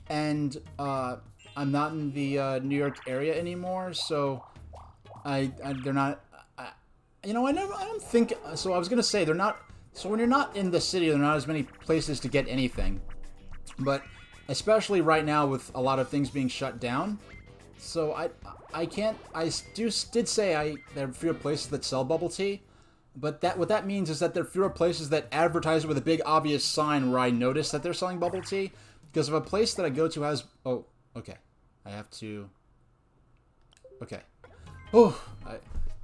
Speaker 1: And, I'm not in the New York area anymore, so they're not. I don't think. So I was gonna say they're not. So when you're not in the city, there are not as many places to get anything. But especially right now with a lot of things being shut down, so I can't. Did say there are fewer places that sell bubble tea, but what that means is that there are fewer places that advertise it with a big obvious sign where I notice that they're selling bubble tea. Because if a place that I go to has... Oh, okay. I have to... Okay. Oh,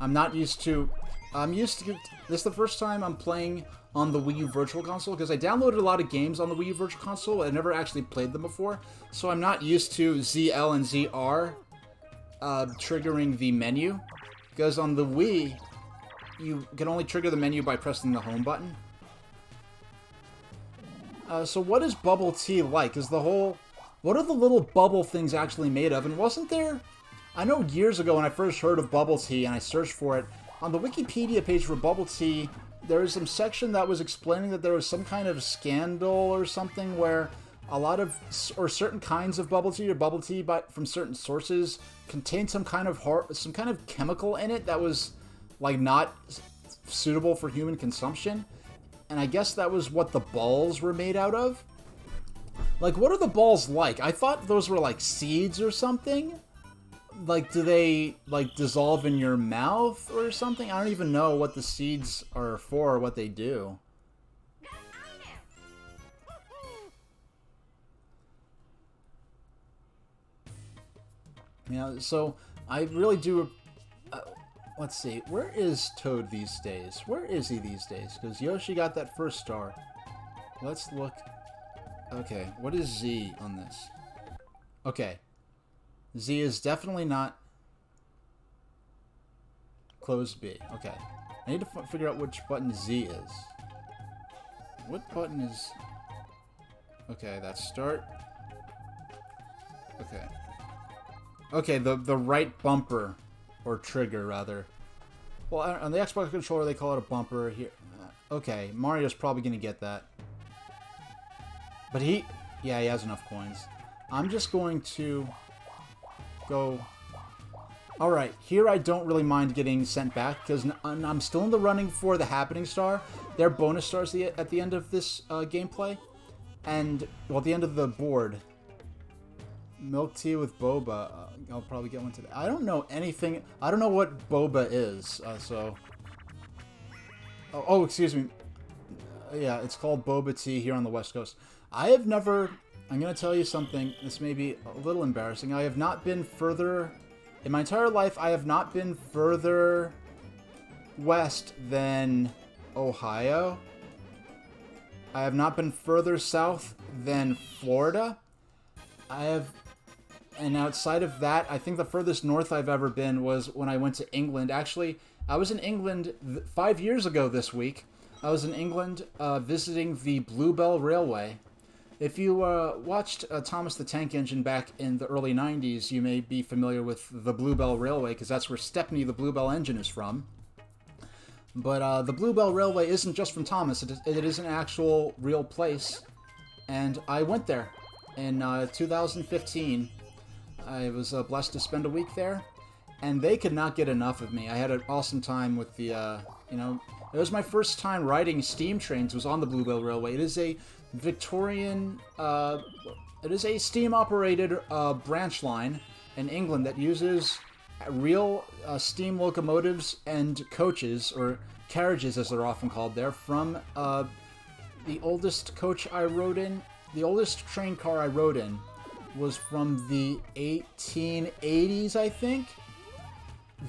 Speaker 1: I'm not used to... I'm used to... This is the first time I'm playing on the Wii U Virtual Console, because I downloaded a lot of games on the Wii U Virtual Console. I never actually played them before, so I'm not used to ZL and ZR triggering the menu. Because on the Wii, you can only trigger the menu by pressing the home button. So what is bubble tea like? What are the little bubble things actually made of? And wasn't there... I know years ago when I first heard of bubble tea and I searched for it, on the Wikipedia page for bubble tea, there was some section that was explaining that there was some kind of scandal or something where a lot of... or certain kinds of bubble tea from certain sources contained some kind of chemical in it that was, like, not suitable for human consumption. And I guess that was what the balls were made out of? Like, what are the balls like? I thought those were, like, seeds or something? Like, do they, like, dissolve in your mouth or something? I don't even know what the seeds are for or what they do. Yeah, so I really do... let's see, where is Toad these days? Where is he these days? Because Yoshi got that first star. Let's look. Okay, what is Z on this? Okay. Z is definitely not... Close B. Okay. I need to figure out which button Z is. What button is... Okay, that's start. Okay. Okay, the right bumper. Or trigger, rather. Well, on the Xbox controller, they call it a bumper. Here, okay, Mario's probably going to get that. But he has enough coins. I'm just going to go Alright, here I don't really mind getting sent back, because I'm still in the running for the Happening Star. They're bonus stars at the end of this gameplay. And, well, at the end of the board. Milk tea with boba. I'll probably get one today. I don't know anything. I don't know what boba is, so... Oh, excuse me. Yeah, it's called boba tea here on the West Coast. I have never... I'm going to tell you something. This may be a little embarrassing. I have not been further... In my entire life, I have not been further west than Ohio. I have not been further south than Florida. And outside of that, I think the furthest north I've ever been was when I went to England. Actually, I was in England 5 years ago this week. I was in England visiting the Bluebell Railway. If you watched Thomas the Tank Engine back in the early 90s, you may be familiar with the Bluebell Railway, because that's where Stepney the Bluebell engine is from. But the Bluebell Railway isn't just from Thomas. It is an actual real place. And I went there in 2015. I was blessed to spend a week there. And they could not get enough of me. I had an awesome time with the, it was my first time riding steam trains. It was on the Bluebell Railway. It is a Victorian, it is a steam-operated branch line in England that uses real steam locomotives and coaches, or carriages as they're often called there, from the oldest coach I rode in, the oldest train car I rode in was from the 1880s, I think.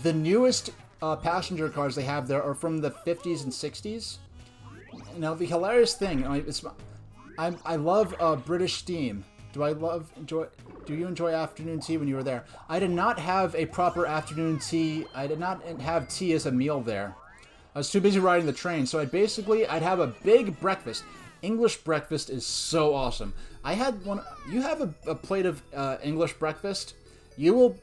Speaker 1: The newest passenger cars they have there are from the 50s and 60s. Now, the hilarious thing, I love British steam. Do you enjoy afternoon tea when you were there? I did not have a proper afternoon tea. I did not have tea as a meal there. I was too busy riding the train, so I'd have a big breakfast. English breakfast is so awesome. I had one. You have a plate of English breakfast. You will,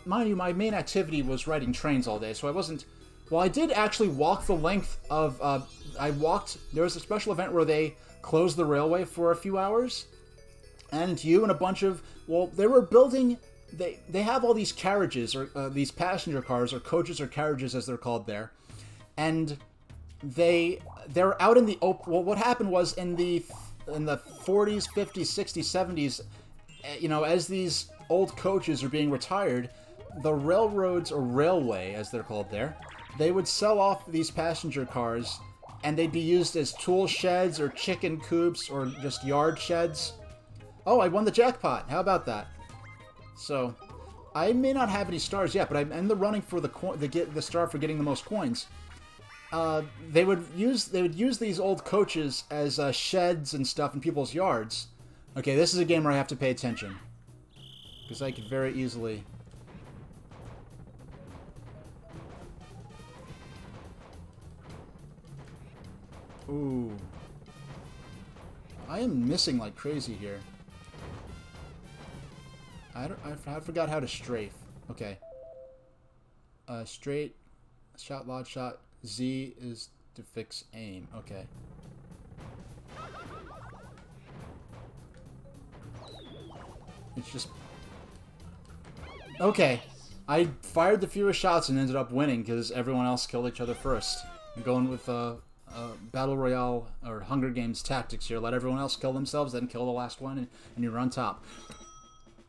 Speaker 1: mind you, my main activity was riding trains all day, so I wasn't. Well, I did actually walk the length of. There was a special event where they closed the railway for a few hours, and you and a bunch of. Well, they were building. They have all these carriages, or these passenger cars, or coaches, or carriages as they're called there, and they're out in the open. Well, what happened was in the 40s, 50s, 60s, 70s, as these old coaches are being retired, the railroads, or railway as they're called there, they would sell off these passenger cars, and they'd be used as tool sheds or chicken coops or just yard sheds. Oh, I won the jackpot. How about that? So, I may not have any stars yet, but I'm in the running for the star for getting the most coins. They would use these old coaches as sheds and stuff in people's yards. Okay, this is a game where I have to pay attention, because I could very easily. Ooh, I am missing like crazy here. I forgot how to strafe. Okay. Straight, shot, loud shot. Z is to fix aim. Okay. It's just... Okay. I fired the fewest shots and ended up winning because everyone else killed each other first. I'm going with Battle Royale or Hunger Games tactics here. Let everyone else kill themselves, then kill the last one, and you're on top.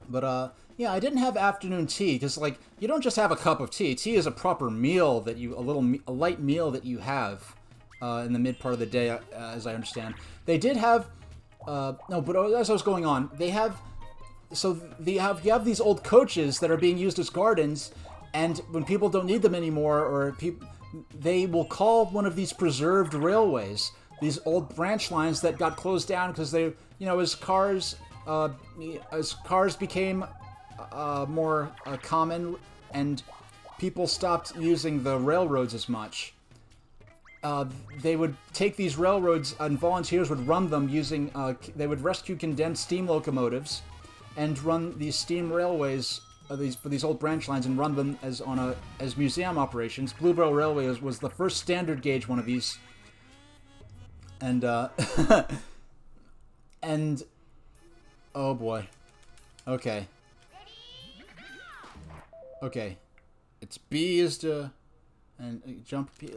Speaker 1: But, yeah, I didn't have afternoon tea, because, like, you don't just have a cup of tea. Tea is a proper meal that you, a light meal that you have in the mid part of the day, as I understand. They did have, no, but as I was going on, they have, so you have these old coaches that are being used as gardens, and when people don't need them anymore, or they will call one of these preserved railways, these old branch lines that got closed down because they, as cars became more common and people stopped using the railroads as much, they would take these railroads and volunteers would run them using, they would rescue condemned steam locomotives and run these steam railways for these old branch lines and run them as museum operations. Bluebell Railway was the first standard gauge one of these. And, and, oh boy. Okay. Okay. It's B is to... And jump P...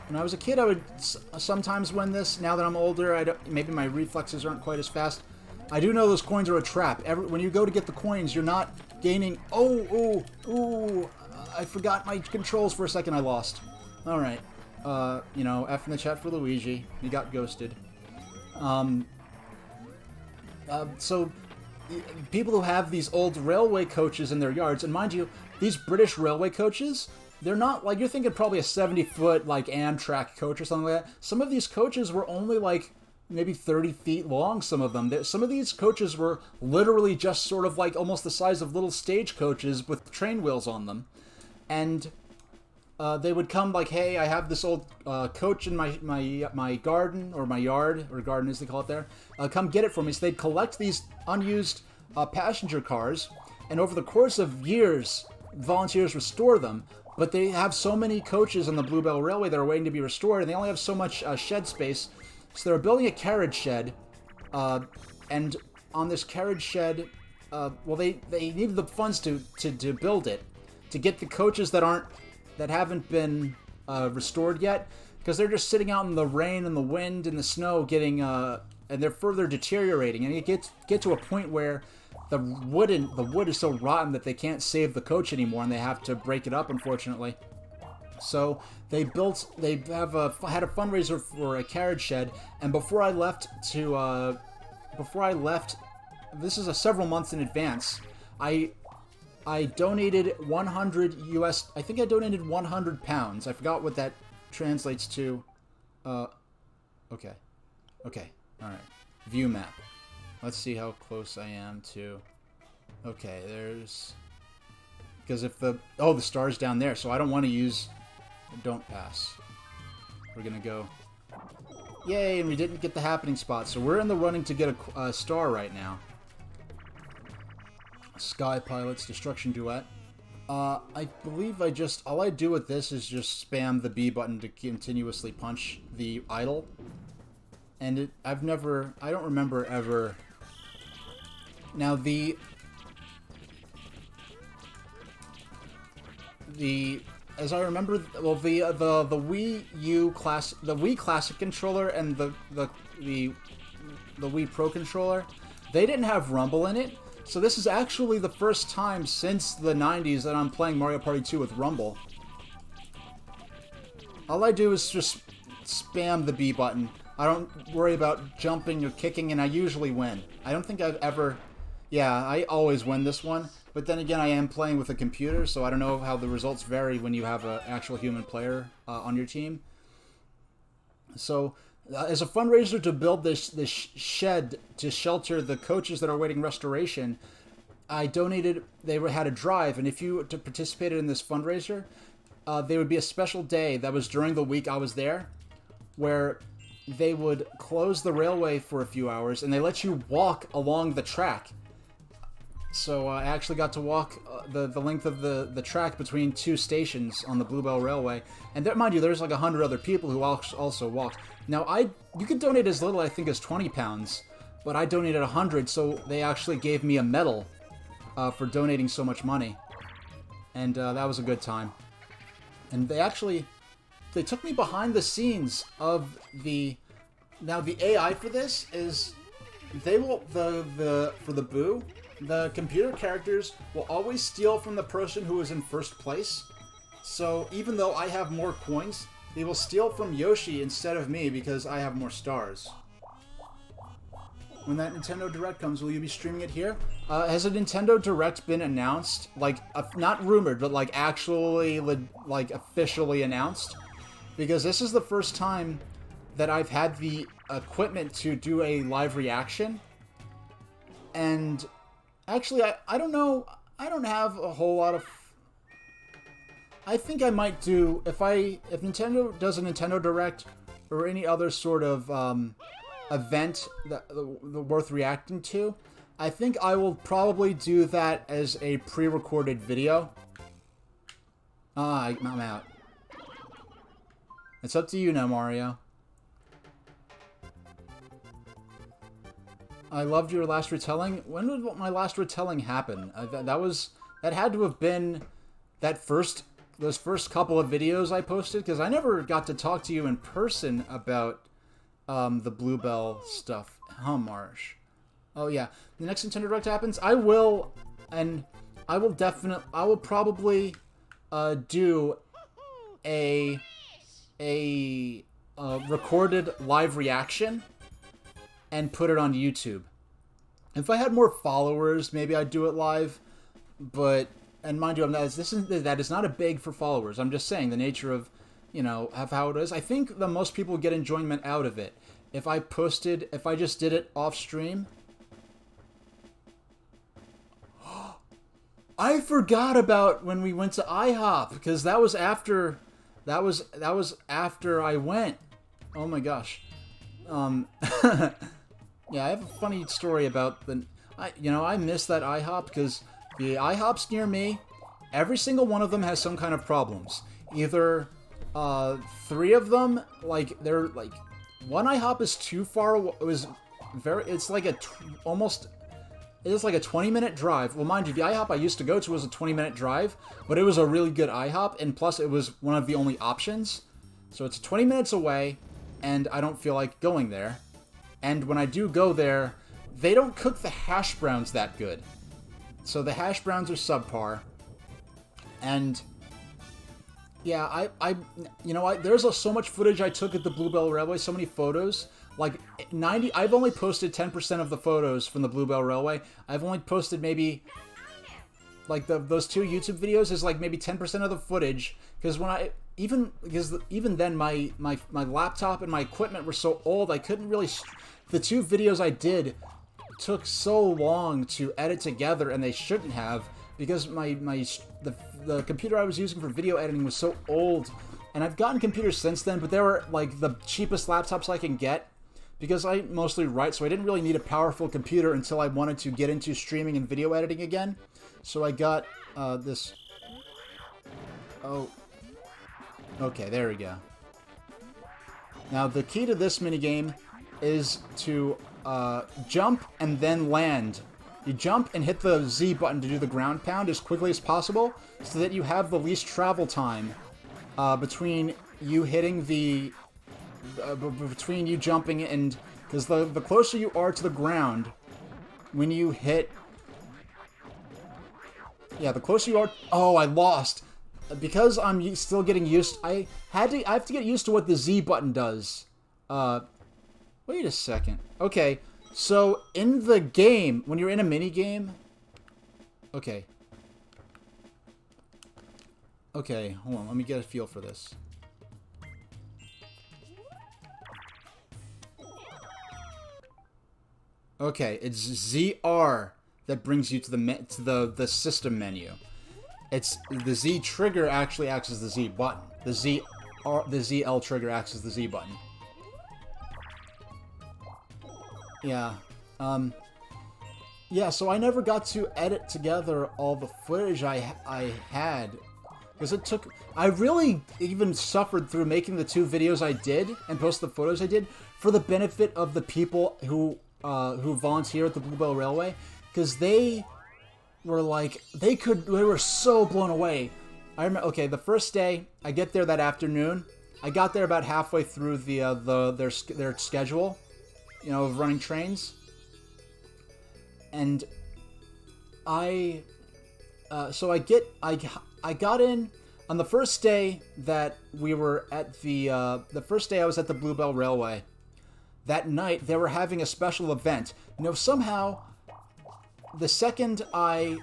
Speaker 1: When I was a kid, I would sometimes win this. Now that I'm older, maybe my reflexes aren't quite as fast. I do know those coins are a trap. When you go to get the coins, you're not gaining... Oh, I forgot my controls for a second. I lost. All right. You know, F in the chat for Luigi. He got ghosted. So, people who have these old railway coaches in their yards, and mind you, these British railway coaches... They're not, like, you're thinking probably a 70-foot, like, Amtrak coach or something like that. Some of these coaches were only, like, maybe 30 feet long, some of them. Some of these coaches were literally just sort of, like, almost the size of little stage coaches with train wheels on them. And they would come like, hey, I have this old coach in my garden, or my yard, or garden as they call it there. Come get it for me. So they'd collect these unused passenger cars, and over the course of years, volunteers restore them. But they have so many coaches on the Bluebell Railway that are waiting to be restored, and they only have so much shed space. So they're building a carriage shed, and on this carriage shed, well, they needed the funds to build it, to get the coaches that haven't been restored yet, because they're just sitting out in the rain and the wind and the snow, getting and they're further deteriorating, and you get to a point where the wood is so rotten that they can't save the coach anymore, and they have to break it up, unfortunately. So they had a fundraiser for a carriage shed, and before I left, this is several months in advance, I donated 100 US. I think I donated 100 pounds. I forgot what that translates to. Okay, all right. View map. Let's see how close I am to... Okay, there's... Because if the... Oh, the star's down there, so I don't want to use... Don't pass. We're gonna go... Yay, and we didn't get the happening spot, so we're in the running to get a star right now. Sky Pilots, Destruction Duet. I believe all I do with this is just spam the B button to continuously punch the idol. And I don't remember ever... Now as I remember, well, the Wii U the Wii Classic controller and the Wii Pro controller, they didn't have Rumble in it. So this is actually the first time since the 90s that I'm playing Mario Party 2 with Rumble. All I do is just spam the B button. I don't worry about jumping or kicking, and I usually win. I don't think I've ever... Yeah, I always win this one, but then again, I am playing with a computer, so I don't know how the results vary when you have an actual human player on your team. So, as a fundraiser to build this shed to shelter the coaches that are awaiting restoration, I donated... They had a drive, and if you participated in this fundraiser, there would be a special day that was during the week I was there, where they would close the railway for a few hours, and they let you walk along the track. So I actually got to walk the length of the track between two stations on the Bluebell Railway. And there, mind you, there's like 100 other people who also walked. Now, you could donate as little, I think, as 20 pounds, but I donated 100, so they actually gave me a medal for donating so much money. And that was a good time. And they took me behind the scenes of the... Now, the AI for this is... They will... For the Boo... The computer characters will always steal from the person who is in first place. So even though I have more coins, they will steal from Yoshi instead of me because I have more stars. When that Nintendo Direct comes, will you be streaming it here? Has a Nintendo Direct been announced? Like, not rumored, but like actually, like officially announced? Because this is the first time that I've had the equipment to do a live reaction. And... Actually, I don't know. I don't have a whole lot of... I think I might do... If Nintendo does a Nintendo Direct or any other sort of event that worth reacting to, I think I will probably do that as a pre-recorded video. I'm out. It's up to you now, Mario. I loved your last retelling. When did my last retelling happen? That was that had to have been those first couple of videos I posted, because I never got to talk to you in person about the Bluebell stuff. Huh, Marsh? Oh yeah, the next Nintendo Direct happens. I will probably do a recorded live reaction and put it on YouTube. If I had more followers, maybe I'd do it live. But, and mind you, that is not a big for followers. I'm just saying the nature of, of how it is. I think the most people get enjoyment out of it. If I just did it off stream. I forgot about when we went to IHOP, because that was after I went. Oh my gosh. Yeah, I have a funny story about I miss that IHOP, because the IHOPs near me, every single one of them has some kind of problems. Either 3 of them, they're like, one IHOP is too far away. It's like almost 20-minute drive. Well, mind you, the IHOP I used to go to was a 20-minute drive, but it was a really good IHOP, and plus it was one of the only options. So it's 20 minutes away, and I don't feel like going there. And when I do go there, they don't cook the hash browns that good. So the hash browns are subpar. And yeah, there's so much footage I took at the Bluebell Railway, so many photos. I've only posted 10% of the photos from the Bluebell Railway. I've only posted maybe, those 2 YouTube videos is maybe 10% of the footage. Because even then my laptop and my equipment were so old, I couldn't really... The 2 videos I did took so long to edit together, and they shouldn't have, because the computer I was using for video editing was so old. And I've gotten computers since then, but they were the cheapest laptops I can get, because I mostly write, so I didn't really need a powerful computer until I wanted to get into streaming and video editing again. So I got this... Oh. Okay, there we go. Now, the key to this minigame is to jump and then land. You jump and hit the Z button to do the ground pound as quickly as possible, so that you have the least travel time between you hitting between you jumping and... Because the closer you are to the ground, when you hit... Yeah, the closer you are... Oh, I lost. Because I'm still getting used... I have to get used to what the Z button does. Wait a second. Okay, so in the game, when you're in a mini game... Okay. Okay, hold on. Let me get a feel for this. Okay, it's ZR that brings you to the system menu. It's the Z trigger actually acts as the Z button. The ZL trigger acts as the Z button. Yeah. Yeah, so I never got to edit together all the footage I had. Because it took... I really even suffered through making the 2 videos I did and post the photos I did for the benefit of the people who volunteer at the Bluebell Railway. Because they were they were so blown away. I remember, okay, the first day, I get there that afternoon. I got there about halfway through their schedule, of running trains. And I got in on the first day that we were at the first day I was at the Bluebell Railway. That night, they were having a special event. Somehow, the second it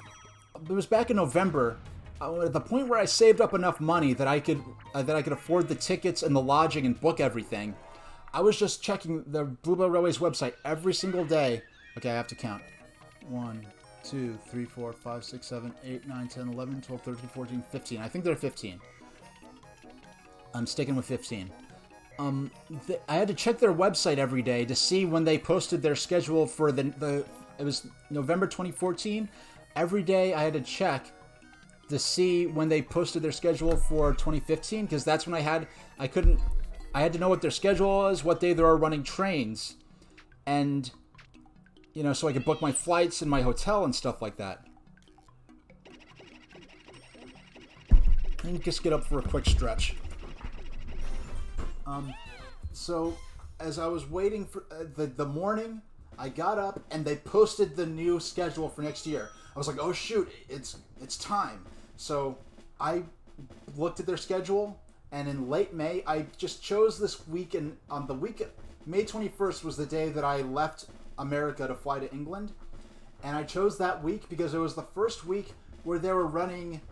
Speaker 1: was back in November, at the point where I saved up enough money that I could afford the tickets and the lodging and book everything, I was just checking the Bluebell Railway's website every single day. Okay, I have to count. 1, 2, 3, 4, 5, 6, 7, 8, 9, 10, 11, 12, 13, 14, 15. I think there are 15. I'm sticking with 15. I had to check their website every day to see when they posted their schedule for it was November 2014. Every day I had to check to see when they posted their schedule for 2015, because that's when I had to know what their schedule was, what day they were running trains, and so I could book my flights and my hotel and stuff like that. Let me just get up for a quick stretch. So, as I was waiting for the morning, I got up and they posted the new schedule for next year. I was like, oh shoot, it's time. So I looked at their schedule, and in late May, I just chose this week, and on the week, May 21st was the day that I left America to fly to England. And I chose that week because it was the first week where they were running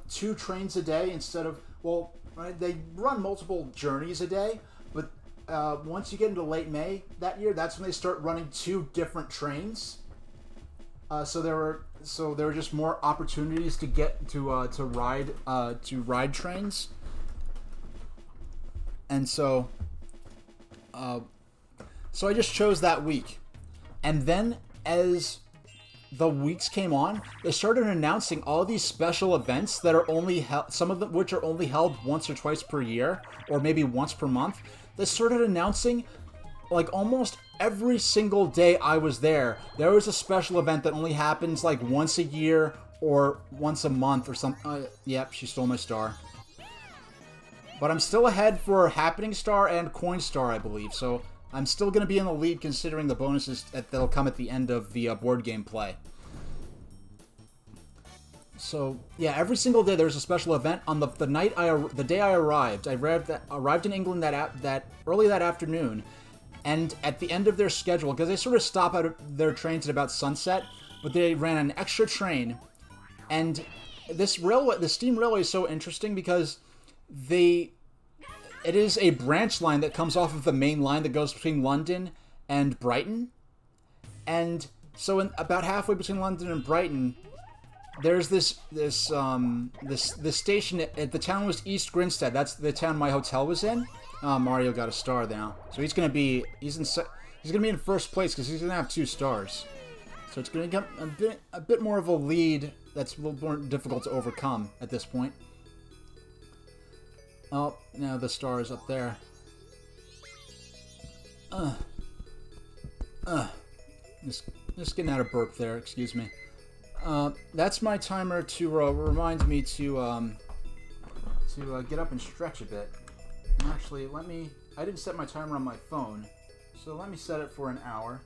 Speaker 1: 2 trains a day instead of, well, right, they run multiple journeys a day, but once you get into late May that year, that's when they start running 2 different trains. So there were just more opportunities to get to ride trains, and so I just chose that week, and then as the weeks came on, they started announcing all these special events that are only held, some of them which are only held once or twice per year, or maybe once per month. They started announcing, like, almost every single day I was there was a special event that only happens like once a year or once a month or something. Yep, she stole my star. But I'm still ahead for Happening Star and Coin Star, I believe, so I'm still going to be in the lead considering the bonuses that'll come at the end of the board game play. So, yeah, every single day there's a special event. On the day I arrived, I arrived in England that early that afternoon, and at the end of their schedule, because they sort of stop out of their trains at about sunset, but they ran an extra train, and the steam railway is so interesting because it is a branch line that comes off of the main line that goes between London and Brighton, and so about halfway between London and Brighton, there's this station at the town was East Grinstead. That's the town my hotel was in. Mario got a star now, so he's gonna be in first place because he's gonna have 2 stars. So it's gonna get a bit more of a lead that's a little more difficult to overcome at this point. Oh, now the star is up there. Just getting out of burp there. Excuse me. That's my timer to remind me to get up and stretch a bit. Actually, I didn't set my timer on my phone, so let me set it for an hour,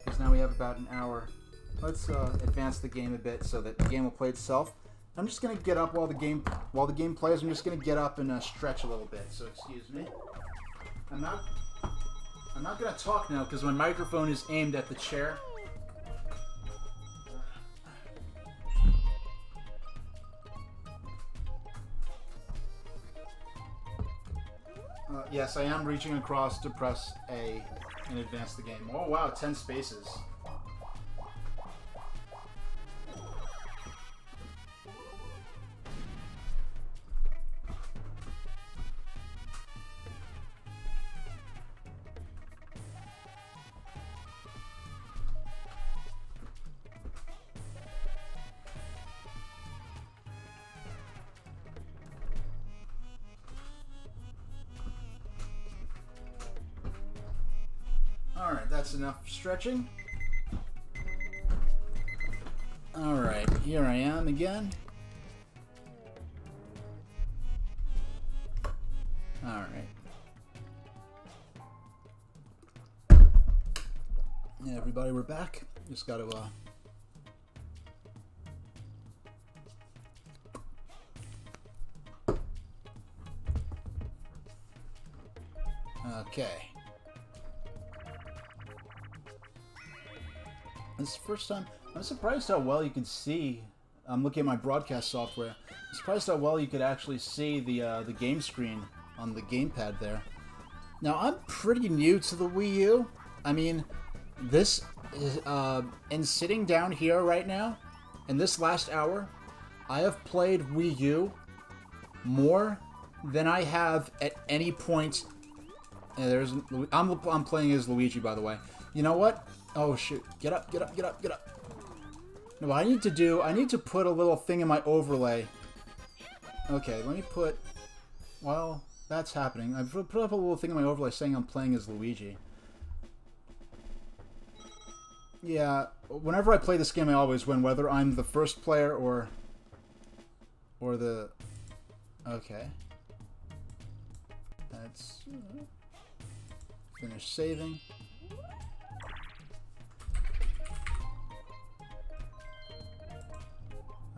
Speaker 1: because now we have about an hour. Let's advance the game a bit so that the game will play itself. I'm just gonna get up while the game plays. I'm just gonna get up and stretch a little bit. So excuse me. I'm not gonna talk now because my microphone is aimed at the chair. Yes, I am reaching across to press A and advance the game. Oh wow, 10 spaces. Alright, that's enough stretching. Alright, here I am again. Alright. Yeah, everybody, we're back. Just gotta, Okay. This is the first time. I'm surprised how well you can see. I'm looking at my broadcast software. I'm surprised how well you could actually see the game screen on the gamepad there. Now, I'm pretty new to the Wii U. I mean, this is, and sitting down here right now, in this last hour, I have played Wii U more than I have at any point. I'm playing as Luigi, by the way. You know what? Oh shoot, get up. No, what I need to put a little thing in my overlay. Okay, let me put, well, that's happening. I've put up a little thing in my overlay saying I'm playing as Luigi. Yeah, whenever I play this game I always win, whether I'm the first player or Or the... Okay. Let's finish saving.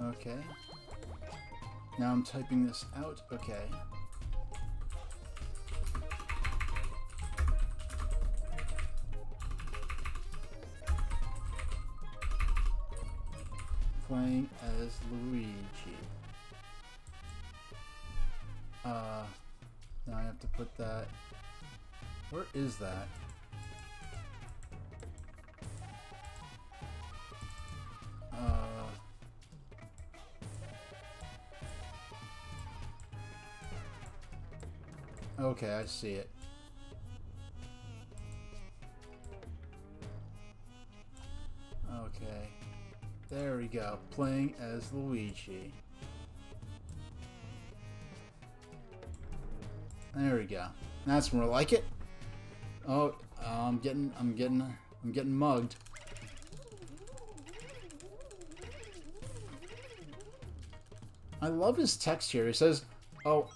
Speaker 1: Okay. Now I'm typing this out. Okay. Playing as Luigi. Now I have to put that... Where is that? Okay, I see it. Okay. There we go. Playing as Luigi. There we go. That's more like it. Oh, I'm getting mugged. I love his text here. He says, "Oh,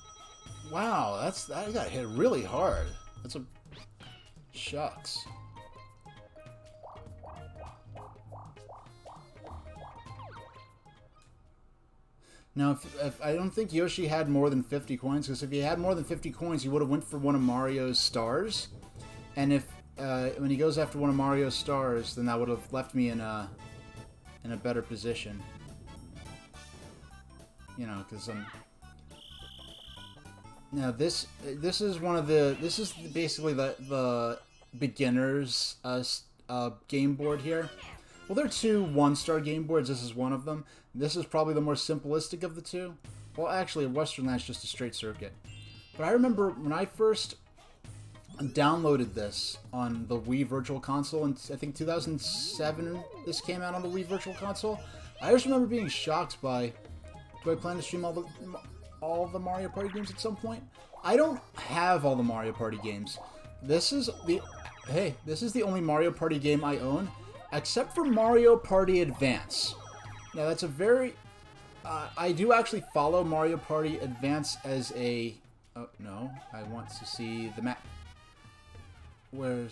Speaker 1: wow, that got hit really hard. That's a shucks." Now, if I don't think Yoshi had more than 50 coins, because if he had more than 50 coins, he would have went for one of Mario's stars. And if when he goes after one of Mario's stars, then that would have left me in a better position. You know, because now this is one of the basically the beginners game board here. Well, there are two one-star game boards. This is one of them. This is probably the more simplistic of the two. Well, actually, Western Land's just a straight circuit. But I remember when I first downloaded this on the Wii Virtual Console, and I think 2007 this came out on the Wii Virtual Console. I just remember being shocked by, do I plan to stream all the Mario Party games at some point? I don't have all the Mario Party games. This is the only Mario Party game I own, except for Mario Party Advance. Now that's a very... I do actually follow Mario Party Advance as a... Oh, no. I want to see the map. Where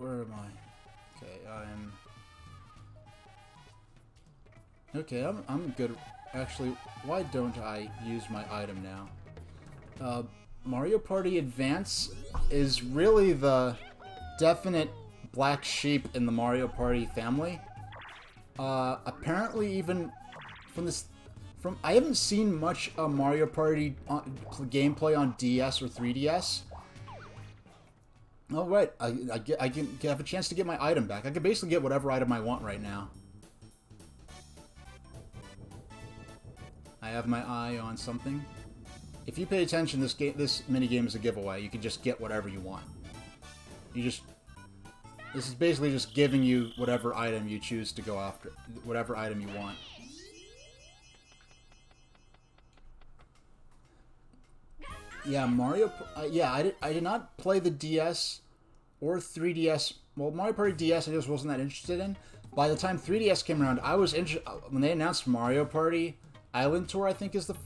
Speaker 1: am I? Okay, Okay, I'm good. Actually, why don't I use my item now? Mario Party Advance is really the definite black sheep in the Mario Party family. Apparently, even from I haven't seen much Mario Party gameplay on DS or 3DS. Oh right, I can have a chance to get my item back. I can basically get whatever item I want right now. I have my eye on something. If you pay attention, this mini game is a giveaway. You can just get whatever you want. This is basically just giving you whatever item you choose to go after, whatever item you want. Yeah, Mario. Yeah, I did not play the DS or 3DS. Well, Mario Party DS I just wasn't that interested in. By the time 3DS came around, I was interested when they announced Mario Party Island Tour. I think is the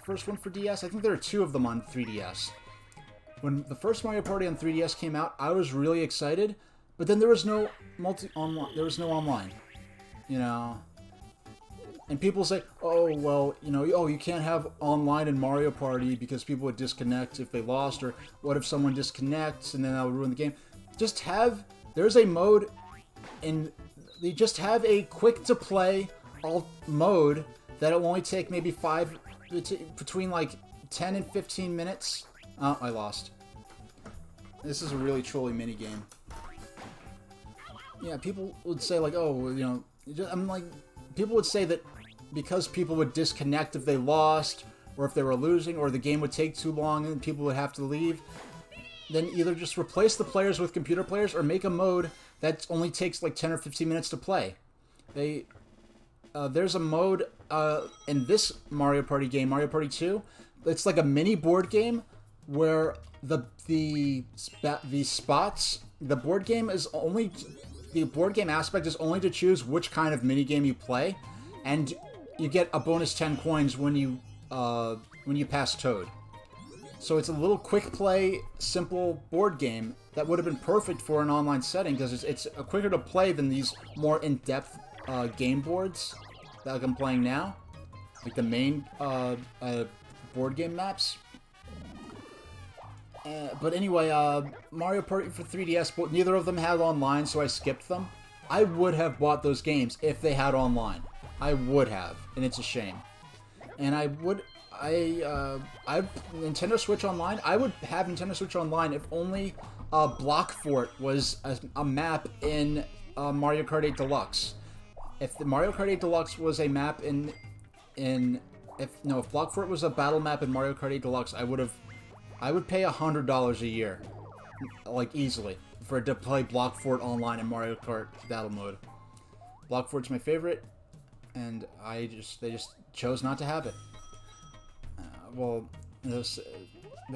Speaker 1: first one for DS. I think there are two of them on 3DS. When the first Mario Party on 3DS came out, I was really excited. But then there was no online, you know. And people say, oh, well, you know, oh, you can't have online in Mario Party because people would disconnect if they lost, or what if someone disconnects and then that would ruin the game. There's a mode, and they just have a quick-to-play mode that it will only take maybe between like 10 and 15 minutes. Oh, I lost. This is a really trolly minigame. Yeah, people would say like, oh, you know, I'm like, people would say that because people would disconnect if they lost, or if they were losing, or the game would take too long and people would have to leave, then either just replace the players with computer players, or make a mode that only takes like 10 or 15 minutes to play. There's a mode in this Mario Party game, Mario Party 2. It's like a mini board game where the board game aspect is only to choose which kind of mini game you play, and you get a bonus 10 coins when you pass Toad. So it's a little quick play, simple board game that would have been perfect for an online setting because it's quicker to play than these more in-depth game boards that I'm playing now, like the main board game maps. But anyway, Mario Party for 3DS, but neither of them had online, so I skipped them. I would have bought those games if they had online. I would have, and it's a shame. And Nintendo Switch Online, I would have Nintendo Switch Online if only Block Fort was a map in Mario Kart 8 Deluxe. If the Mario Kart 8 Deluxe was a map if Block Fort was a battle map in Mario Kart 8 Deluxe, I would pay $100 a year, like easily, for it to play Block Fort Online in Mario Kart Battle Mode. Block Fort's my favorite, and they just chose not to have it. But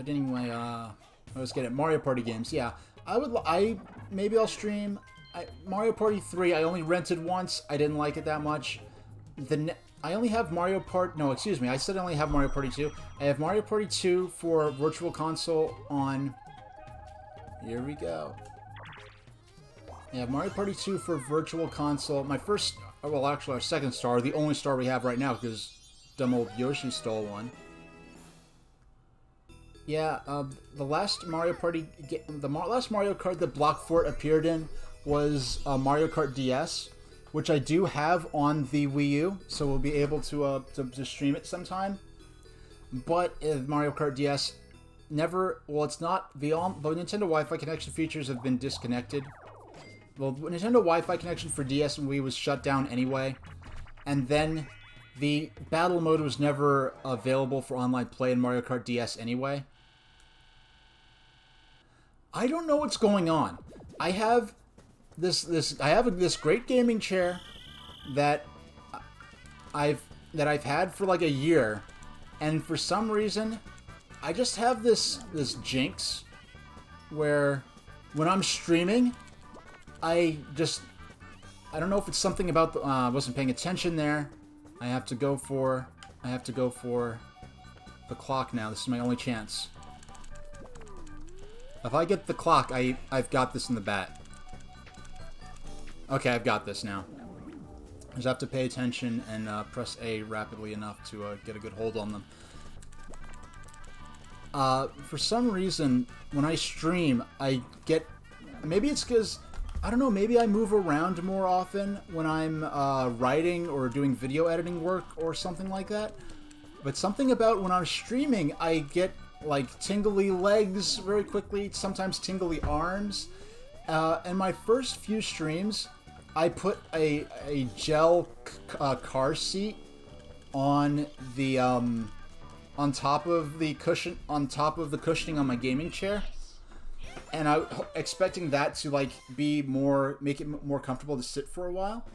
Speaker 1: anyway, I was getting Mario Party games. Yeah, maybe I'll stream Mario Party 3. I only rented once. I didn't like it that much. I only have Mario Party. No, excuse me. I said I only have Mario Party 2. I have Mario Party 2 for Virtual Console on. Here we go. I have Mario Party 2 for Virtual Console. My first, well, actually, our second star, the only star we have right now, because dumb old Yoshi stole one. Yeah, the last Mario Party, last Mario Kart that Block Fort appeared in was Mario Kart DS, which I do have on the Wii U, so we'll be able to stream it sometime. But Mario Kart DS never, well, it's not, the Nintendo Wi-Fi connection features have been disconnected. Well, Nintendo Wi-Fi connection for DS and Wii was shut down anyway, and then the battle mode was never available for online play in Mario Kart DS anyway. I don't know what's going on. I have this great gaming chair that I've had for like a year, and for some reason I just have this jinx where when I'm streaming I don't know if it's something about I wasn't paying attention there. I have to go for the clock now. This is my only chance. If I get the clock, I've got this in the bat. Okay, I've got this now. I just have to pay attention and press A rapidly enough to get a good hold on them. For some reason, when I stream, I get... Maybe it's because... I don't know, maybe I move around more often when I'm writing or doing video editing work or something like that. But something about when I'm streaming, I get like tingly legs very quickly, sometimes tingly arms. And my first few streams, I put a gel car seat on the on top of the cushion, on top of the cushioning on my gaming chair. And I expecting that to like make it more comfortable to sit for a while.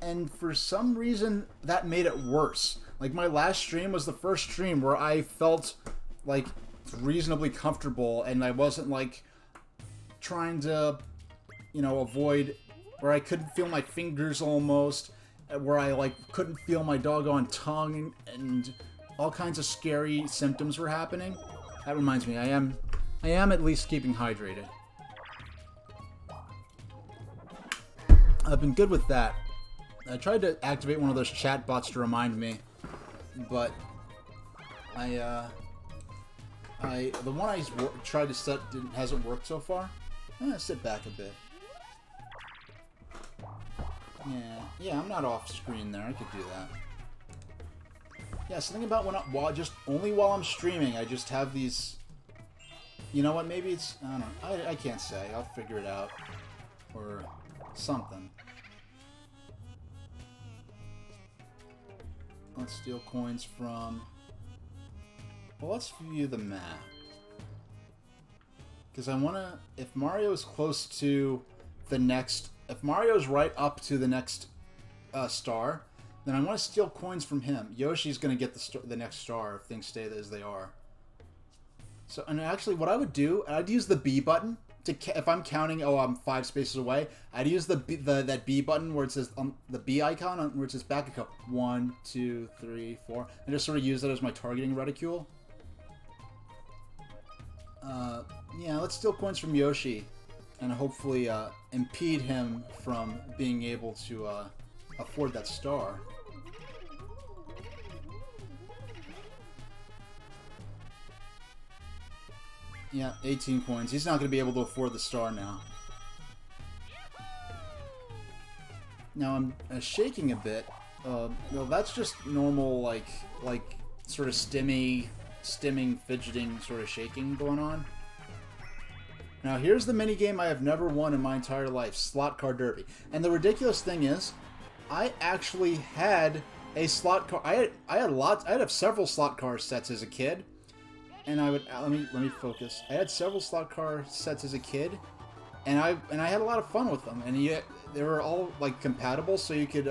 Speaker 1: And for some reason that made it worse. Like my last stream was the first stream where I felt like reasonably comfortable and I wasn't like trying to, avoid, where I couldn't feel my fingers almost, where I like couldn't feel my doggone tongue, and all kinds of scary symptoms were happening. That reminds me, I am at least keeping hydrated. I've been good with that. I tried to activate one of those chat bots to remind me, but the one I tried to set hasn't worked so far. Sit back a bit. Yeah, I'm not off screen there. I could do that. Yeah, something about only while I'm streaming, I just have these. You know what? Maybe it's, I don't know. I can't say. I'll figure it out. Or something. Let's steal coins from... Well, let's view the map. Because I want to... If Mario's close to the next... If Mario's right up to the next star, then I want to steal coins from him. Yoshi's going to get the next star if things stay as they are. So, and actually, what I would do, I'd use the B button if I'm counting, oh, I'm 5 spaces away, I'd use that B button where it says the B icon where it says back and go 1, 2, 3, 4, and just sort of use that as my targeting reticule. Yeah, let's steal coins from Yoshi, and hopefully impede him from being able to afford that star. Yeah, 18 coins. He's not going to be able to afford the star now. Now I'm shaking a bit. Well, that's just normal, like sort of stimming, fidgeting sort of shaking going on. Now here's the mini game I have never won in my entire life: Slot Car Derby. And the ridiculous thing is, I actually had a slot car. I had several slot car sets as a kid. And I would let me focus. I had several slot car sets as a kid, and I had a lot of fun with them. And yet they were all like compatible, so you could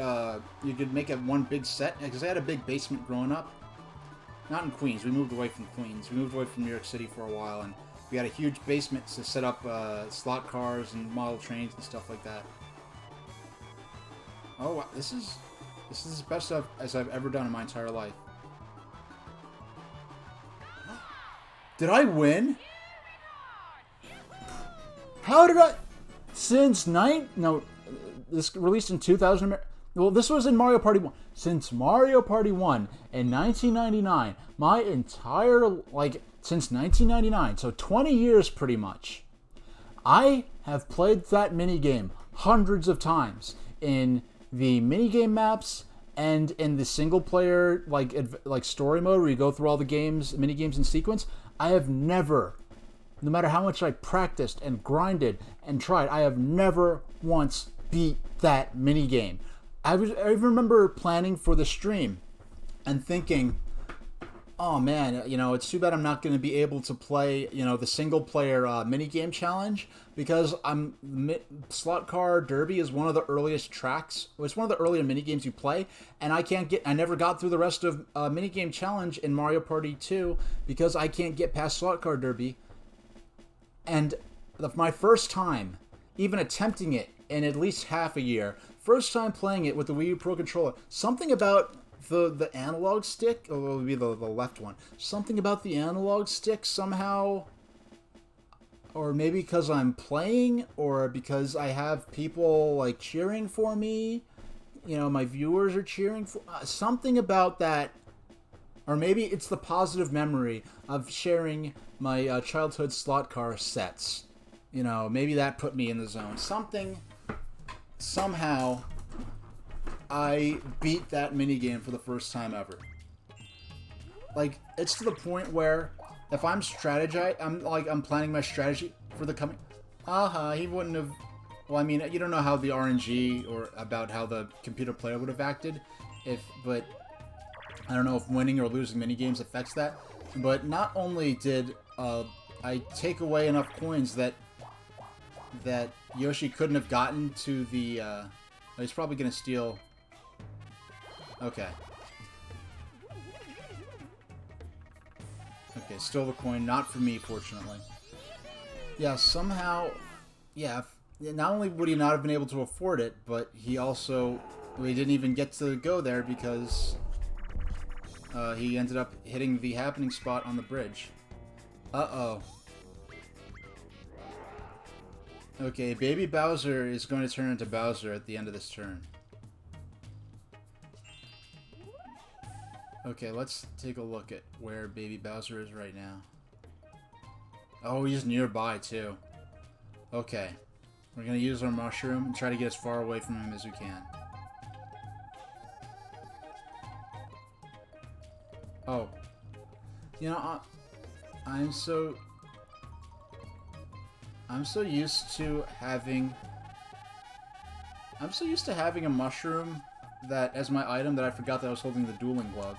Speaker 1: make it one big set. Because I had a big basement growing up. Not in Queens. We moved away from Queens. We moved away from New York City for a while, and we had a huge basement to set up slot cars and model trains and stuff like that. Oh, wow. This is as best as I've ever done in my entire life. Did I win? How did I? Since this released in 2000. Well, this was in Mario Party 1. Since Mario Party 1 in 1999, my entire, since 1999, so 20 years pretty much, I have played that minigame hundreds of times in the minigame maps and in the single player, like story mode where you go through all the minigames in sequence. I have never, no matter how much I practiced and grinded and tried, I have never once beat that minigame. I remember planning for the stream and thinking, oh man, it's too bad I'm not going to be able to play, the single player minigame challenge, because Slot Car Derby is one of the earliest tracks. It's one of the earlier minigames you play, and I never got through the rest of minigame challenge in Mario Party 2 because I can't get past Slot Car Derby. And my first time even attempting it in at least half a year, first time playing it with the Wii U Pro Controller, something about the analog stick, or it would be the left one, something about the analog stick somehow, or maybe because I'm playing, or because I have people cheering for me, my viewers are cheering for something about that, or maybe it's the positive memory of sharing my childhood slot car sets. Maybe that put me in the zone. Somehow I beat that minigame for the first time ever. It's to the point where if I'm I'm planning my strategy for the coming... he wouldn't have... Well, I mean, you don't know how the RNG or about how the computer player would have acted, but I don't know if winning or losing minigames affects that. But not only did I take away enough coins that Yoshi couldn't have gotten to the... he's probably going to steal... Okay. Okay, stole the coin. Not for me, fortunately. Yeah, somehow... Yeah, not only would he not have been able to afford it, but he also... he didn't even get to go there because... he ended up hitting the happening spot on the bridge. Uh-oh. Okay, Baby Bowser is going to turn into Bowser at the end of this turn. Okay, let's take a look at where Baby Bowser is right now. Oh, he's nearby, too. Okay. We're going to use our mushroom and try to get as far away from him as we can. Oh. I'm so used to having... I'm so used to having a mushroom that as my item that I forgot that I was holding the dueling glove.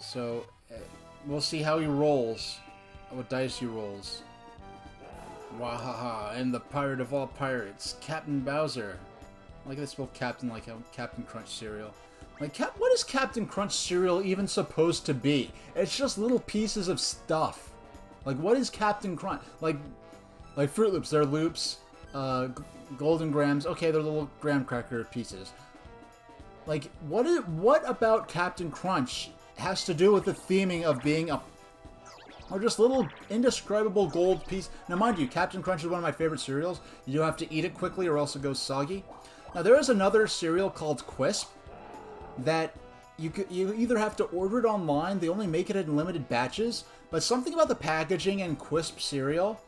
Speaker 1: So, we'll see how he rolls. What dice he rolls. Wahaha, I'm the pirate of all pirates, Captain Bowser. I like they spell Captain like Captain Crunch cereal. What is Captain Crunch cereal even supposed to be? It's just little pieces of stuff. Like, what is Captain Crunch? Like Fruit Loops, they're loops. Golden grams, okay, they're little graham cracker pieces. Like, what about Captain Crunch has to do with the theming of being or just little indescribable gold piece? Now, mind you, Captain Crunch is one of my favorite cereals. You do have to eat it quickly or else it goes soggy. Now, there is another cereal called Quisp that you either have to order it online, they only make it in limited batches, but something about the packaging and Quisp cereal,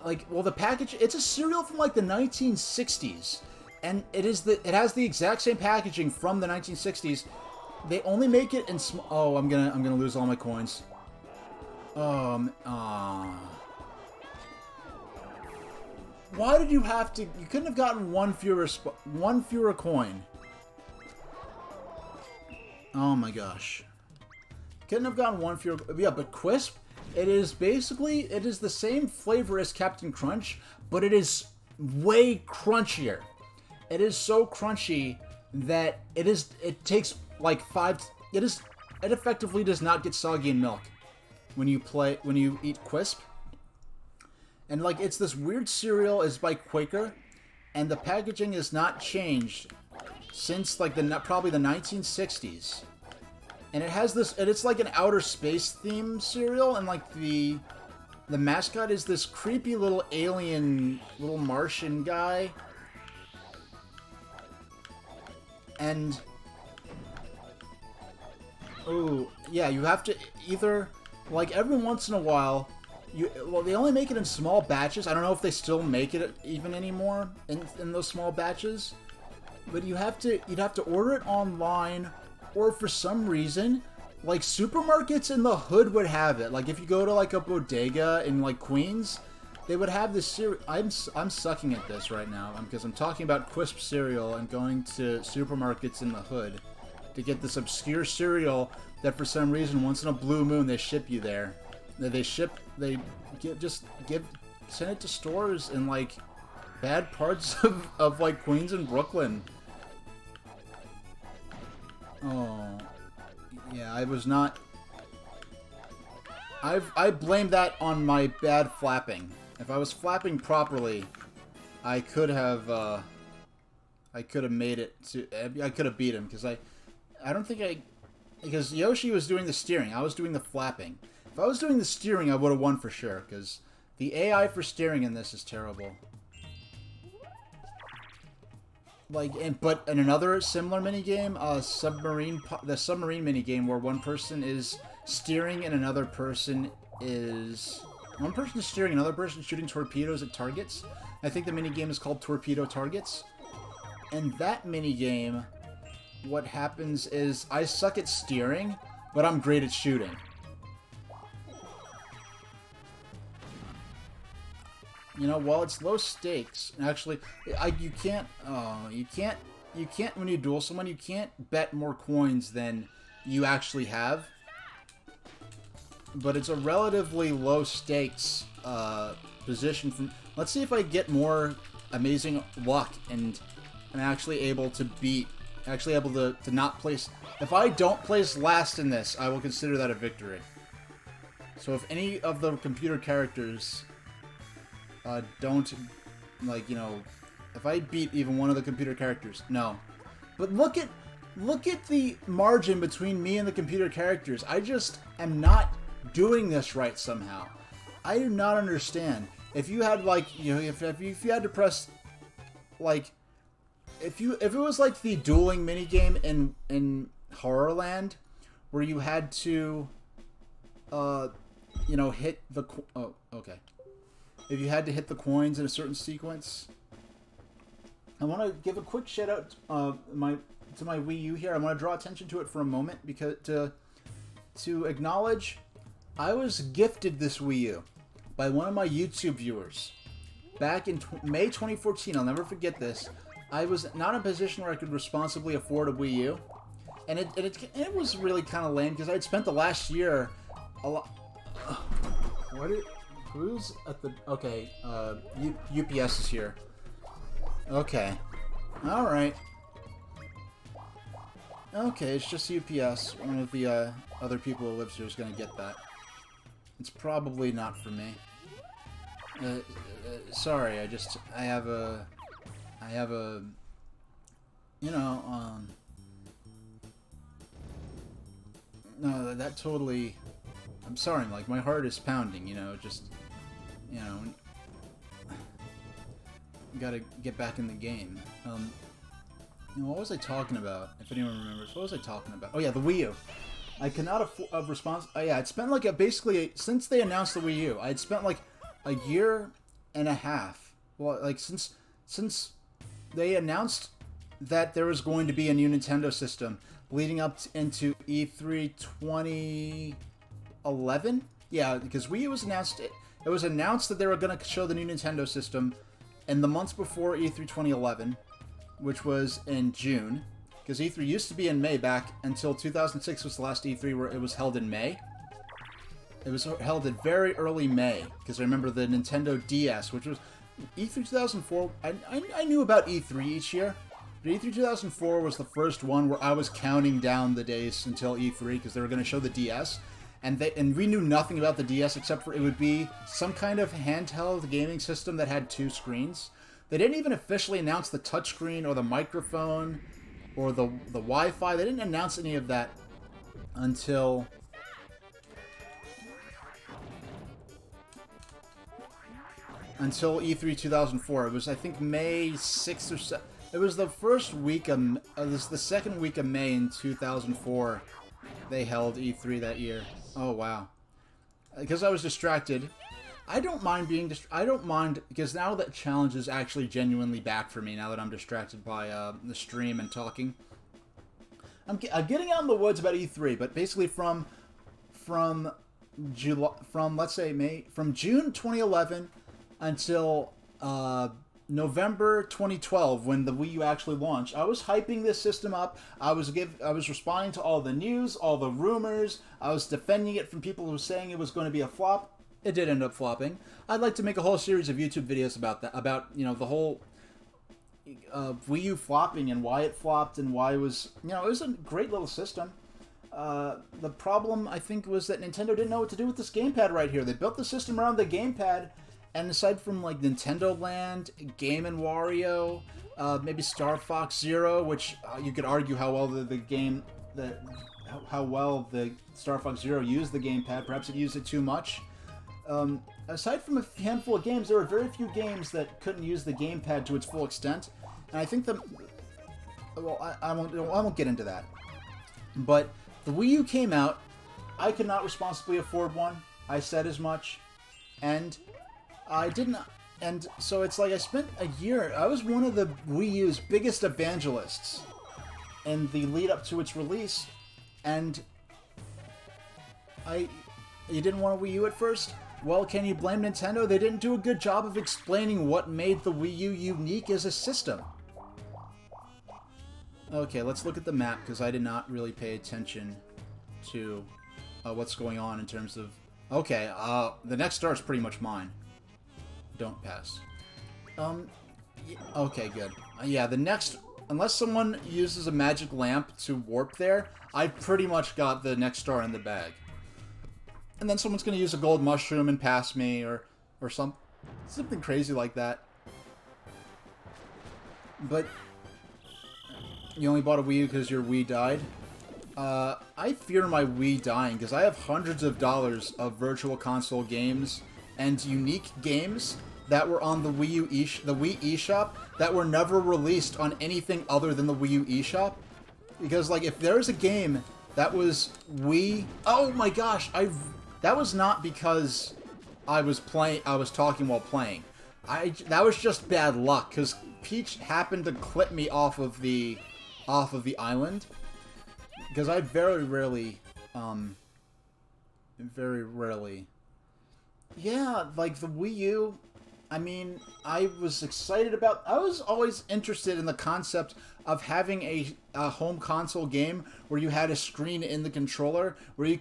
Speaker 1: the package, it's a cereal from like the 1960s, and it has the exact same packaging from the 1960s. They only make it in oh, I'm gonna lose all my coins. Why did you have to? You couldn't have gotten one fewer coin. Oh my gosh. Couldn't have gotten one fewer. Yeah, but Quisp, it is the same flavor as Captain Crunch, but it is way crunchier. It is so crunchy that it takes like it effectively does not get soggy in milk when you eat Quisp. And like, it's this weird cereal, is by Quaker, and the packaging is not changed since like probably the 1960s. And it has this, and it's like an outer space theme cereal, and like the mascot is this creepy little alien, little Martian guy. And oh yeah, you have to either, like, every once in a while, they only make it in small batches. I don't know if they still make it even anymore in those small batches. But you'd have to order it online, or for some reason, like, supermarkets in the hood would have it. Like, if you go to like a bodega in like Queens, they would have this cereal. I'm sucking at this right now because I'm talking about Quisp cereal and going to supermarkets in the hood to get this obscure cereal that for some reason once in a blue moon they ship you there. Send it to stores in like bad parts of like Queens and Brooklyn. Oh, yeah, I was not. I blame that on my bad flapping. If I was flapping properly, I could have made it to. I could have beat him because Yoshi was doing the steering. I was doing the flapping. If I was doing the steering, I would have won for sure, because the AI for steering in this is terrible. Like, but in another similar minigame, the submarine minigame, where one person is steering and another person is steering, another person shooting torpedoes at targets. I think the minigame is called Torpedo Targets. And that minigame, what happens is I suck at steering, but I'm great at shooting. You know, while it's low stakes, actually, you can't when you duel someone, you can't bet more coins than you actually have. But it's a relatively low stakes position. Let's see if I get more amazing luck and I'm actually able to not place. If I don't place last in this, I will consider that a victory. So if any of the computer characters don't, like, you know, if I beat even one of the computer characters, no. But look at the margin between me and the computer characters. I just am not doing this right somehow. I do not understand. If you had, like, you know, if you had to press, like, if it was like the dueling minigame in Horrorland, where you had to, you know, hit the, oh, okay. If you had to hit the coins in a certain sequence. I want to give a quick shout out to my Wii U here. I want to draw attention to it for a moment because to acknowledge I was gifted this Wii U by one of my YouTube viewers back in May 2014. I'll never forget this. I was not in a position where I could responsibly afford a Wii U, and it was really kind of lame because I'd spent the last year a lot. Who's at the... Okay, UPS is here. Okay. Alright. Okay, it's just UPS. One of the other people who lives here is going to get that. It's probably not for me. Sorry, I have a, you know, no, that totally, I'm sorry, like, my heart is pounding, you know, just, you know, gotta get back in the game. You know, what was I talking about? If anyone remembers, what was I talking about? Oh yeah, the Wii U. I cannot have response. Oh yeah, I'd spent like since they announced the Wii U, I'd spent like a year and a half. Well, like since they announced that there was going to be a new Nintendo system leading up into E3 2011. Yeah, because Wii U was announced. It was announced that they were going to show the new Nintendo system in the months before E3 2011, which was in June. Because E3 used to be in May back until 2006 was the last E3 where it was held in May. It was held in very early May, because I remember the Nintendo DS, which was E3 2004. I knew about E3 each year, but E3 2004 was the first one where I was counting down the days until E3, because they were going to show the DS. And we knew nothing about the DS except for it would be some kind of handheld gaming system that had 2 screens. They didn't even officially announce the touchscreen or the microphone or the Wi-Fi. They didn't announce any of that until E3 2004. It was, I think, May 6th or 7th. It was the first week of, this the second week of May in 2004. They held E3 that year. Oh wow! Because I was distracted. I don't mind being I don't mind, because now that challenge is actually genuinely back for me. Now that I'm distracted by the stream and talking, I'm getting out in the woods about E3. But basically, from July, let's say May, from June 2011 until November 2012, when the Wii U actually launched, I was hyping this system up. I was responding to all the news, all the rumors. I was defending it from people who were saying it was going to be a flop. It did end up flopping. I'd like to make a whole series of YouTube videos about that, about, you know, the whole Wii U flopping and why it flopped and why it was, you know, it was a great little system. The problem, I think, was that Nintendo didn't know what to do with this gamepad right here. They built the system around the gamepad, and aside from, like, Nintendo Land, Game & Wario, maybe Star Fox Zero, which you could argue how well how well the Star Fox Zero used the gamepad. Perhaps it used it too much. Aside from a handful of games, there were very few games that couldn't use the gamepad to its full extent. And I think well, I won't get into that. But the Wii U came out. I could not responsibly afford one. I said as much. And I didn't. And so it's like I spent a year. I was one of the Wii U's biggest evangelists in the lead up to its release. And you didn't want a Wii U at first? Well, can you blame Nintendo? They didn't do a good job of explaining what made the Wii U unique as a system. Okay, let's look at the map, because I did not really pay attention to what's going on in terms of... Okay, the next star is pretty much mine. Don't pass. Okay, good. Yeah, the next... Unless someone uses a magic lamp to warp there, I pretty much got the next star in the bag. And then someone's going to use a gold mushroom and pass me, or something crazy like that. But you only bought a Wii U because your Wii died? I fear my Wii dying, because I have hundreds of dollars of Virtual Console games and unique games that were on the Wii eShop that were never released on anything other than the Wii U eShop. Because, like, if there's a game that was Wii... Oh my gosh, that was not because I was talking while playing. That was just bad luck, because Peach happened to clip me off of the island. Because I very rarely, yeah, like the Wii U, I mean, I was always interested in the concept of having a home console game where you had a screen in the controller, where you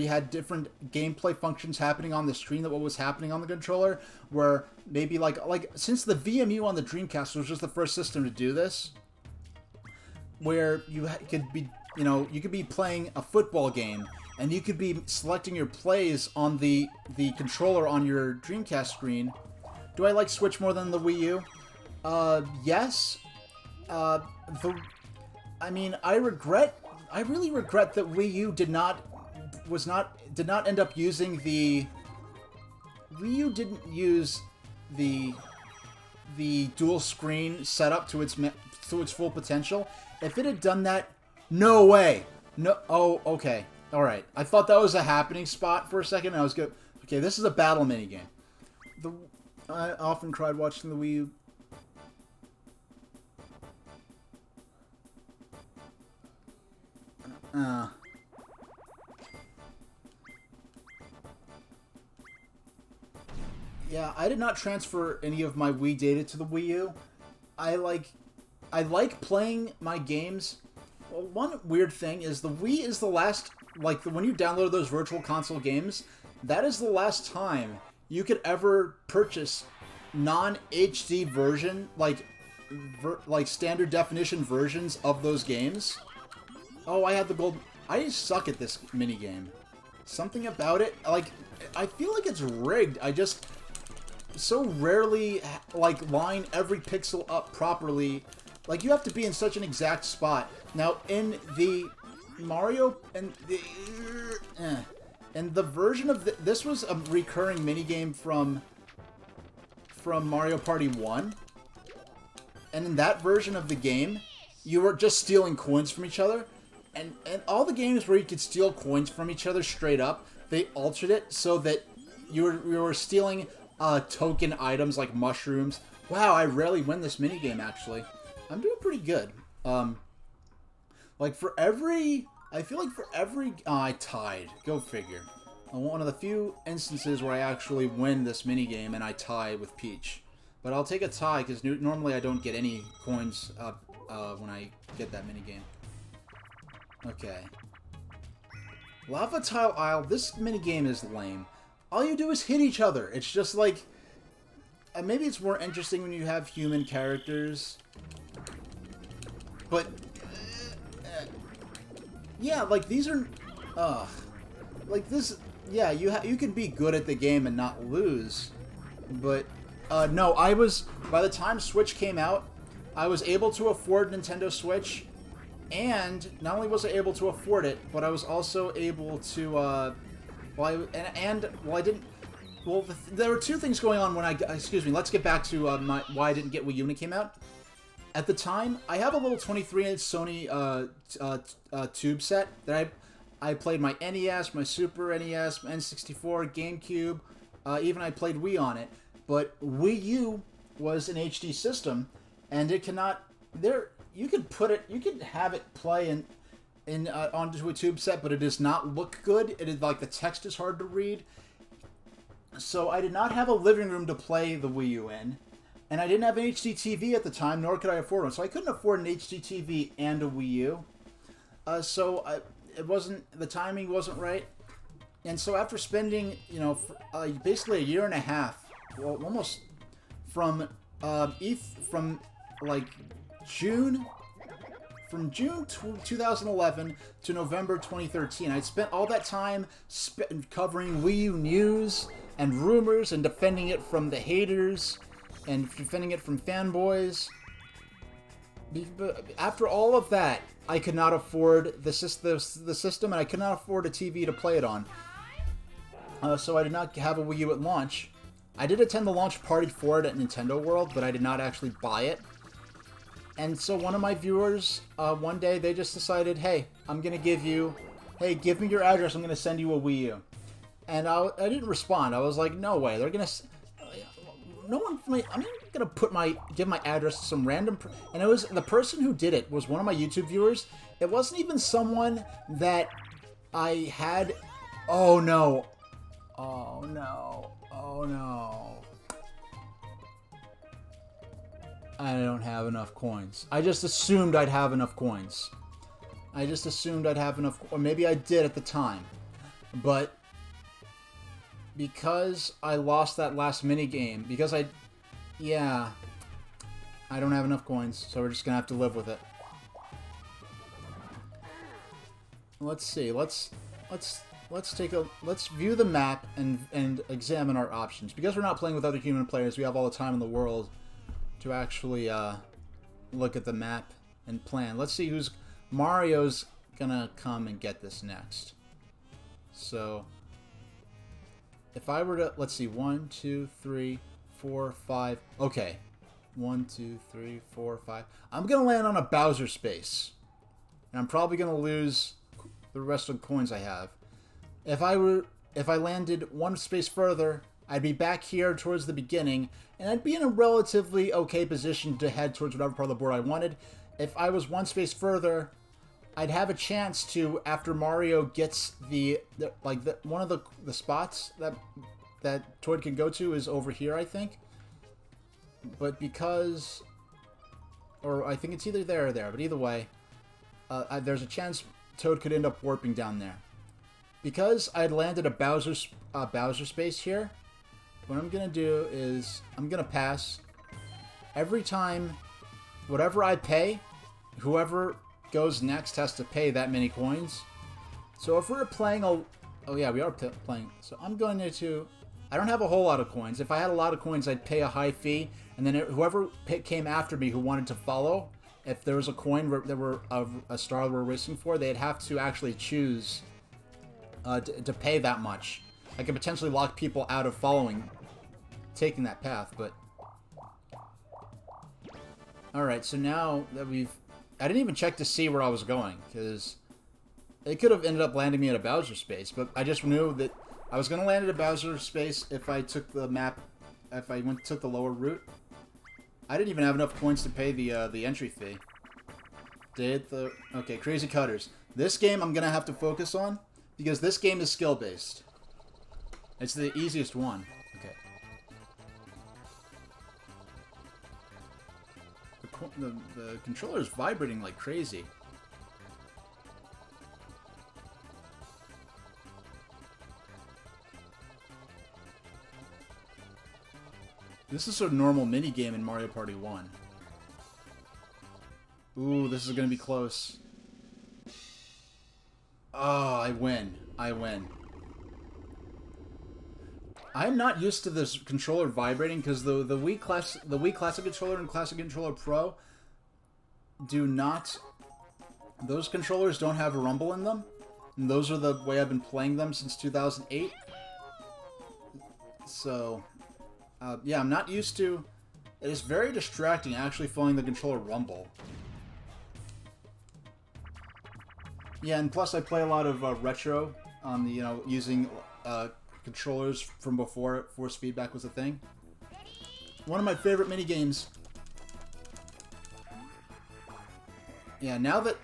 Speaker 1: had different gameplay functions happening on the screen than what was happening on the controller, where maybe like since the VMU on the Dreamcast was just the first system to do this, where you could be playing a football game and you could be selecting your plays on the controller on your Dreamcast screen. Do I like Switch more than the Wii U? Yes. I mean, I really regret that Wii U did not end up using the... Wii U didn't use the dual screen setup to its full potential. If it had done that, no way. No. Oh, okay. All right. I thought that was a happening spot for a second. And I was good. Okay, this is a battle minigame. I often cried watching the Wii U. Yeah, I did not transfer any of my Wii data to the Wii U. I like playing my games. Well, one weird thing is the Wii is the last, like, when you download those Virtual Console games, that is the last time you could ever purchase non-HD version, like standard definition versions of those games. Oh, I had the gold. I suck at this minigame. Something about it, like, I feel like it's rigged. I just so rarely, like, line every pixel up properly. Like, you have to be in such an exact spot. Now, in the Mario, and the version of this was a recurring minigame from Mario Party 1. And in that version of the game, you were just stealing coins from each other. And all the games where you could steal coins from each other straight up, they altered it so that you were stealing token items like mushrooms. Wow, I rarely win this minigame, actually. I'm doing pretty good. Like, for every... I feel like for every... I tied. Go figure. One of the few instances where I actually win this minigame and I tie with Peach. But I'll take a tie, because normally I don't get any coins when I get that minigame. Okay. Lava Tile Isle. This minigame is lame. All you do is hit each other. It's just like... maybe it's more interesting when you have human characters. But... yeah, like, these are... like, this... yeah, you can be good at the game and not lose. But... no, I was... by the time Switch came out, I was able to afford Nintendo Switch. And not only was I able to afford it, but I was also able to, I didn't... well, there were two things going on when excuse me, let's get back to why I didn't get Wii U when it came out. At the time, I have a little 23-inch Sony tube set that I played my NES, my Super NES, my N64, GameCube, even I played Wii on it. But Wii U was an HD system, and it cannot... you could have it play onto a tube set, but it does not look good. It is like the text is hard to read. So I did not have a living room to play the Wii U in, and I didn't have an HD TV at the time, nor could I afford one. So I couldn't afford an HD TV and a Wii U. The timing wasn't right. And so after spending, basically a year and a half, well, almost from June 2011 to November 2013. I'd spent all that time covering Wii U news and rumors and defending it from the haters and defending it from fanboys. After all of that, I could not afford the system, and I could not afford a TV to play it on. So I did not have a Wii U at launch. I did attend the launch party for it at Nintendo World, but I did not actually buy it. And so one of my viewers, one day, they just decided, hey, give me your address, I'm going to send you a Wii U. And I didn't respond. I was like, no way, they're going to... I'm not going to give my address to some random... And it was, the person who did it was one of my YouTube viewers. It wasn't even someone that I had... Oh, no. Oh, no. Oh, no. I don't have enough coins. I just assumed I'd have enough coins. Or maybe I did at the time. But because I lost that last minigame, I don't have enough coins, so we're just gonna have to live with it. Let's see, let's let's view the map and examine our options. Because we're not playing with other human players, we have all the time in the world to actually look at the map and plan. Let's see who's Mario's gonna come and get this next. So if I were to, let's see, 1, 2, 3, 4, 5. Okay, 1, 2, 3, 4, 5. I'm gonna land on a Bowser space, and I'm probably gonna lose the rest of the coins I have. If I landed one space further, I'd be back here towards the beginning, and I'd be in a relatively okay position to head towards whatever part of the board I wanted. If I was one space further, I'd have a chance to, after Mario gets one of the spots that Toad can go to is over here, I think. But because, or I think it's either there or there, but either way, there's a chance Toad could end up warping down there. Because I'd landed a Bowser space here, what I'm gonna do is I'm gonna pass. Every time, whatever I pay, whoever goes next has to pay that many coins. So if we're playing oh yeah, we are playing. So I'm going to. I don't have a whole lot of coins. If I had a lot of coins, I'd pay a high fee, and then whoever came after me who wanted to follow, if there was a coin that were a star that we're racing for, they'd have to actually choose to pay that much. I could potentially lock people out of taking that path, but... Alright, so now that I didn't even check to see where I was going, because it could have ended up landing me at a Bowser space, but I just knew that I was going to land at a Bowser space if I took the map, if I took the lower route. I didn't even have enough coins to pay the entry fee. Okay, Crazy Cutters. This game I'm going to have to focus on, because this game is skill-based. It's the easiest one. Okay. The controller is vibrating like crazy. This is a normal mini-game in Mario Party 1. Ooh, this is going to be close. Oh, I win. I win. I'm not used to this controller vibrating because the Wii Classic Controller and Classic Controller Pro do not... Those controllers don't have a rumble in them. And those are the way I've been playing them since 2008. So... yeah, I'm not used to... It is very distracting actually feeling the controller rumble. Yeah, and plus I play a lot of retro on the, using controllers from before force feedback was a thing. One of my favorite minigames. Yeah, now that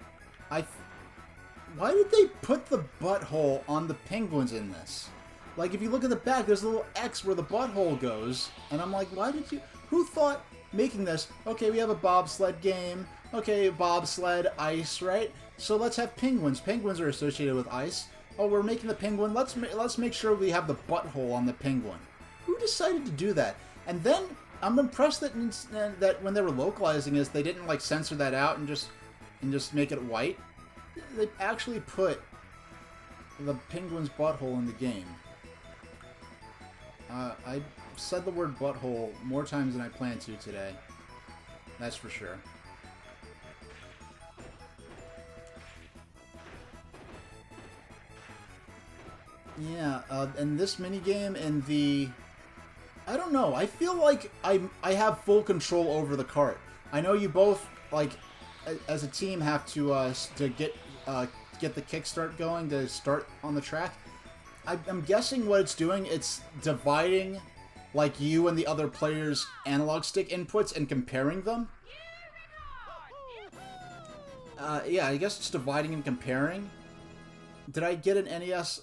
Speaker 1: why did they put the butthole on the penguins in this? Like, if you look at the back, there's a little X where the butthole goes. And I'm like, why did you... Who thought making this... Okay, we have a bobsled game. Okay, bobsled, ice, right? So let's have penguins. Penguins are associated with ice. Oh, we're making the penguin. Let's make sure we have the butthole on the penguin. Who decided to do that? And then, I'm impressed that when they were localizing this, they didn't, like, censor that out and just make it white. They actually put the penguin's butthole in the game. I said the word butthole more times than I planned to today. That's for sure. Yeah, and this minigame and the... I don't know, I feel like I have full control over the cart. I know you both, like, as a team have to get the kickstart going, to start on the track. I'm guessing what it's doing, it's dividing, like, you and the other players' analog stick inputs and comparing them. Yeah, I guess it's dividing and comparing. Did I get an NES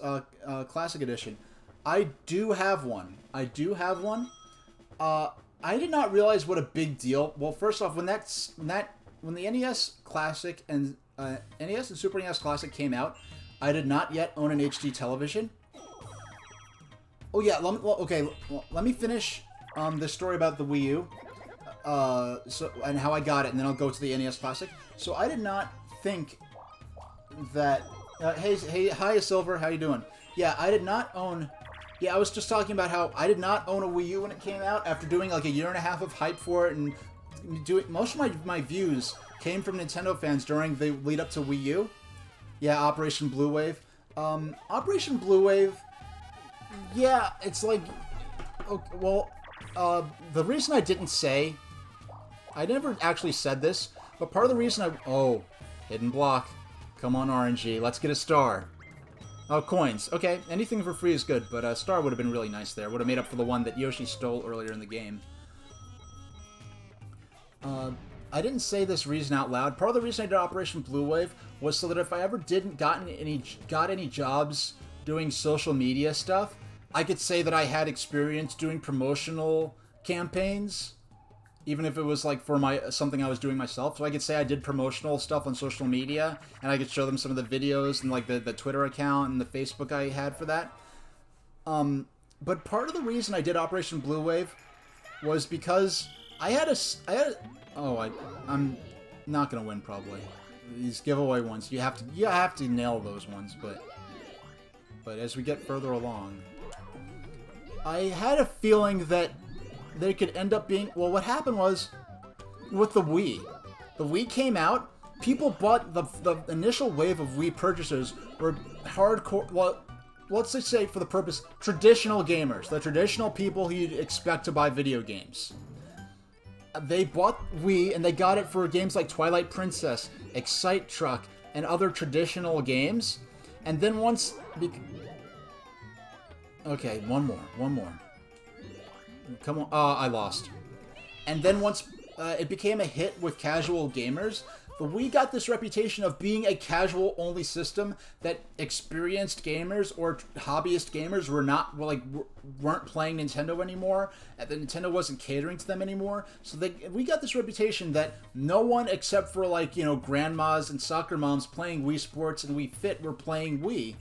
Speaker 1: Classic Edition? I do have one. I did not realize what a big deal. Well, first off, when the NES Classic and NES and Super NES Classic came out, I did not yet own an HD television. Oh yeah, let me finish the story about the Wii U, and how I got it, and then I'll go to the NES Classic. So I did not think that. Hey, hi Silver, how you doing? Yeah, I did not own... Yeah, I was just talking about how I did not own a Wii U when it came out after doing like a year and a half of hype for it, and most of my views came from Nintendo fans during the lead up to Wii U. Yeah, Operation Blue Wave. Operation Blue Wave, yeah, it's like... Okay, well, the reason I didn't say... I never actually said this, but part of the reason I... Oh, hidden block. Come on, RNG. Let's get a star. Oh, coins. Okay, anything for free is good, but a star would have been really nice there. Would have made up for the one that Yoshi stole earlier in the game. I didn't say this reason out loud. Part of the reason I did Operation Blue Wave was so that if I ever got any jobs doing social media stuff, I could say that I had experience doing promotional campaigns, even if it was like for something I was doing myself. So I could say I did promotional stuff on social media, and I could show them some of the videos and like the Twitter account and the Facebook I had for that. But part of the reason I did Operation Blue Wave was because I'm not gonna win probably. These giveaway ones, you have to nail those ones, but as we get further along, I had a feeling that they could end up being... Well, what happened was, with the Wii. The Wii came out, people bought... The initial wave of Wii purchasers were hardcore... Well, let's just say, for the purpose, traditional gamers. The traditional people who you'd expect to buy video games. They bought Wii, and they got it for games like Twilight Princess, Excite Truck, and other traditional games. And then once... Okay, one more. Come on. I lost. And then once it became a hit with casual gamers, the Wii got this reputation of being a casual-only system that experienced gamers or hobbyist gamers weren't playing Nintendo anymore, and that Nintendo wasn't catering to them anymore. So we got this reputation that no one except for grandmas and soccer moms playing Wii Sports and Wii Fit were playing Wii.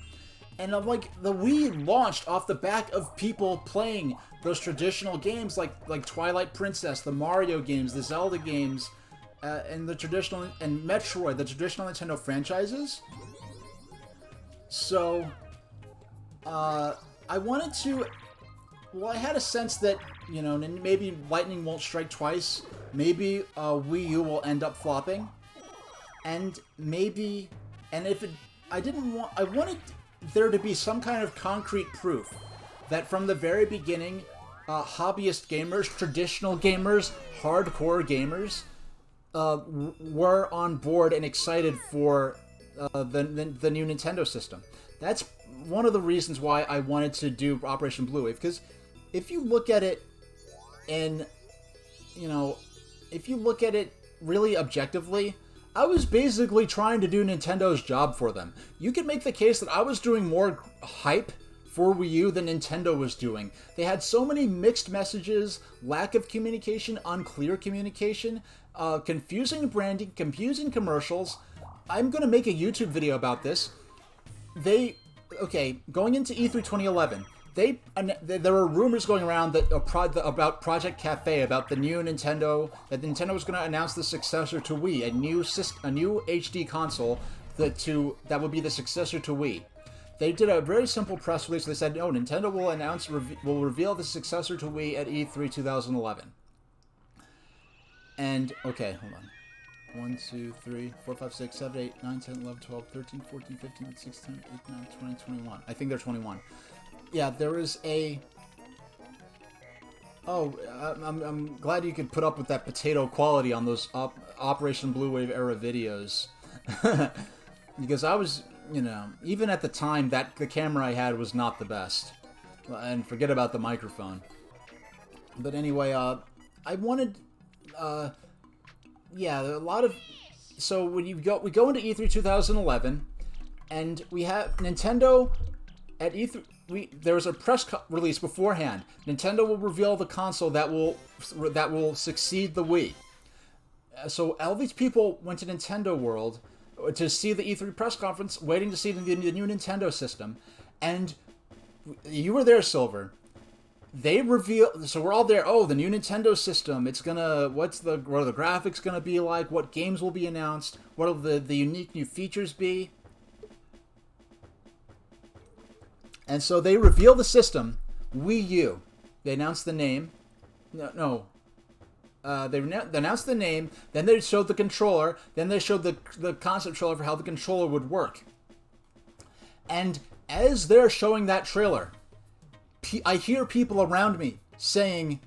Speaker 1: And the Wii launched off the back of people playing those traditional games like Twilight Princess, the Mario games, the Zelda games, and Metroid, the traditional Nintendo franchises. So, I wanted to... Well, I had a sense that, maybe lightning won't strike twice. Maybe Wii U will end up flopping. And maybe... And if it... I wanted there to be some kind of concrete proof that from the very beginning, hobbyist gamers, traditional gamers, hardcore gamers, were on board and excited for the new Nintendo system. That's one of the reasons why I wanted to do Operation Blue Wave, because if you look at it really objectively, I was basically trying to do Nintendo's job for them. You could make the case that I was doing more hype for Wii U than Nintendo was doing. They had so many mixed messages, lack of communication, unclear communication, confusing branding, confusing commercials. I'm going to make a YouTube video about this. Going into E3 2011, there were rumors going around that about Project Cafe, about the new Nintendo, that Nintendo was going to announce the successor to Wii, a new HD console that would be the successor to Wii. They did a very simple press release. They said, "No, Nintendo will reveal the successor to Wii at E3 2011." And okay, hold on. 1, 2, 3, 4, 5, 6, 7, 8, 9, 10, 11, 12, 13, 14, 15, 16, 18, 19, 20, 21. I think they're 21. Yeah, there is a... Oh, I'm glad you could put up with that potato quality on those Operation Blue Wave era videos. Because I was, even at the time, the camera I had was not the best. And forget about the microphone. But anyway, I wanted... yeah, a lot of... So when we go into E3 2011, and we have Nintendo at E3... There was a press release beforehand. Nintendo will reveal the console that will succeed the Wii. So all these people went to Nintendo World to see the E3 press conference, waiting to see the new Nintendo system. And you were there, Silver. They reveal, so we're all there. Oh, the new Nintendo system. It's gonna. What are the graphics gonna be like? What games will be announced? What will the unique new features be? And so they reveal the system, Wii U. They announced the name. They announced the name, then they showed the controller, then they showed the concept trailer for how the controller would work. And as they're showing that trailer, I hear people around me saying,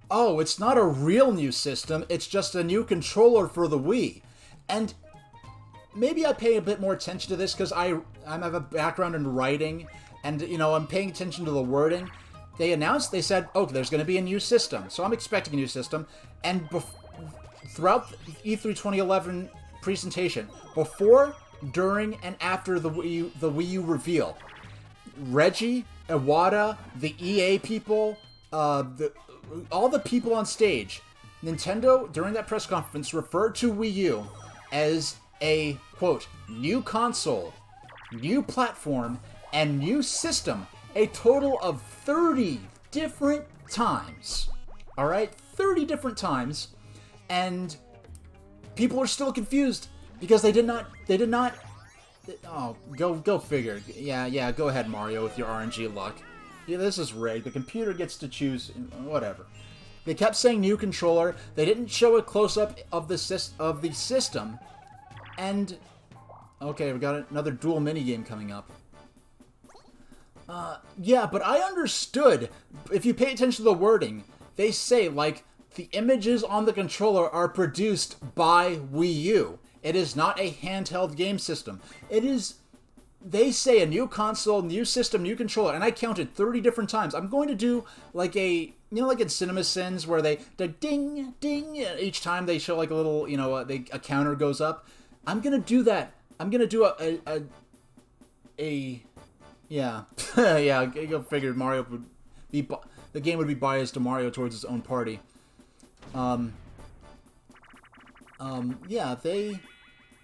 Speaker 1: oh, it's not a real new system, it's just a new controller for the Wii. And maybe I pay a bit more attention to this because I have a background in writing, and, you know, I'm paying attention to the wording. They said, oh, there's going to be a new system. So I'm expecting a new system. And throughout the E3 2011 presentation, before, during, and after the Wii U reveal, Reggie, Iwata, the EA people, all the people on stage, Nintendo, during that press conference, referred to Wii U as a, quote, new console, new platform, and new system, a total of 30 different times. Alright? 30 different times. And people are still confused because they did not, oh, go figure. Yeah, go ahead, Mario, with your RNG luck. Yeah, this is rigged. The computer gets to choose, whatever. They kept saying new controller. They didn't show a close-up of the system. And, okay, we got another dual minigame coming up. Yeah, but I understood. If you pay attention to the wording, they say, like, the images on the controller are produced by Wii U. It is not a handheld game system. It is, they say, a new console, new system, new controller, and I counted 30 different times. I'm going to do, like a, you know, like in CinemaSins, where they ding, ding, each time they show, like, a little, you know, a counter goes up. I'm going to do that. I'm going to do yeah. Yeah, go figure Mario would be, the game would be biased to Mario towards its own party. Yeah,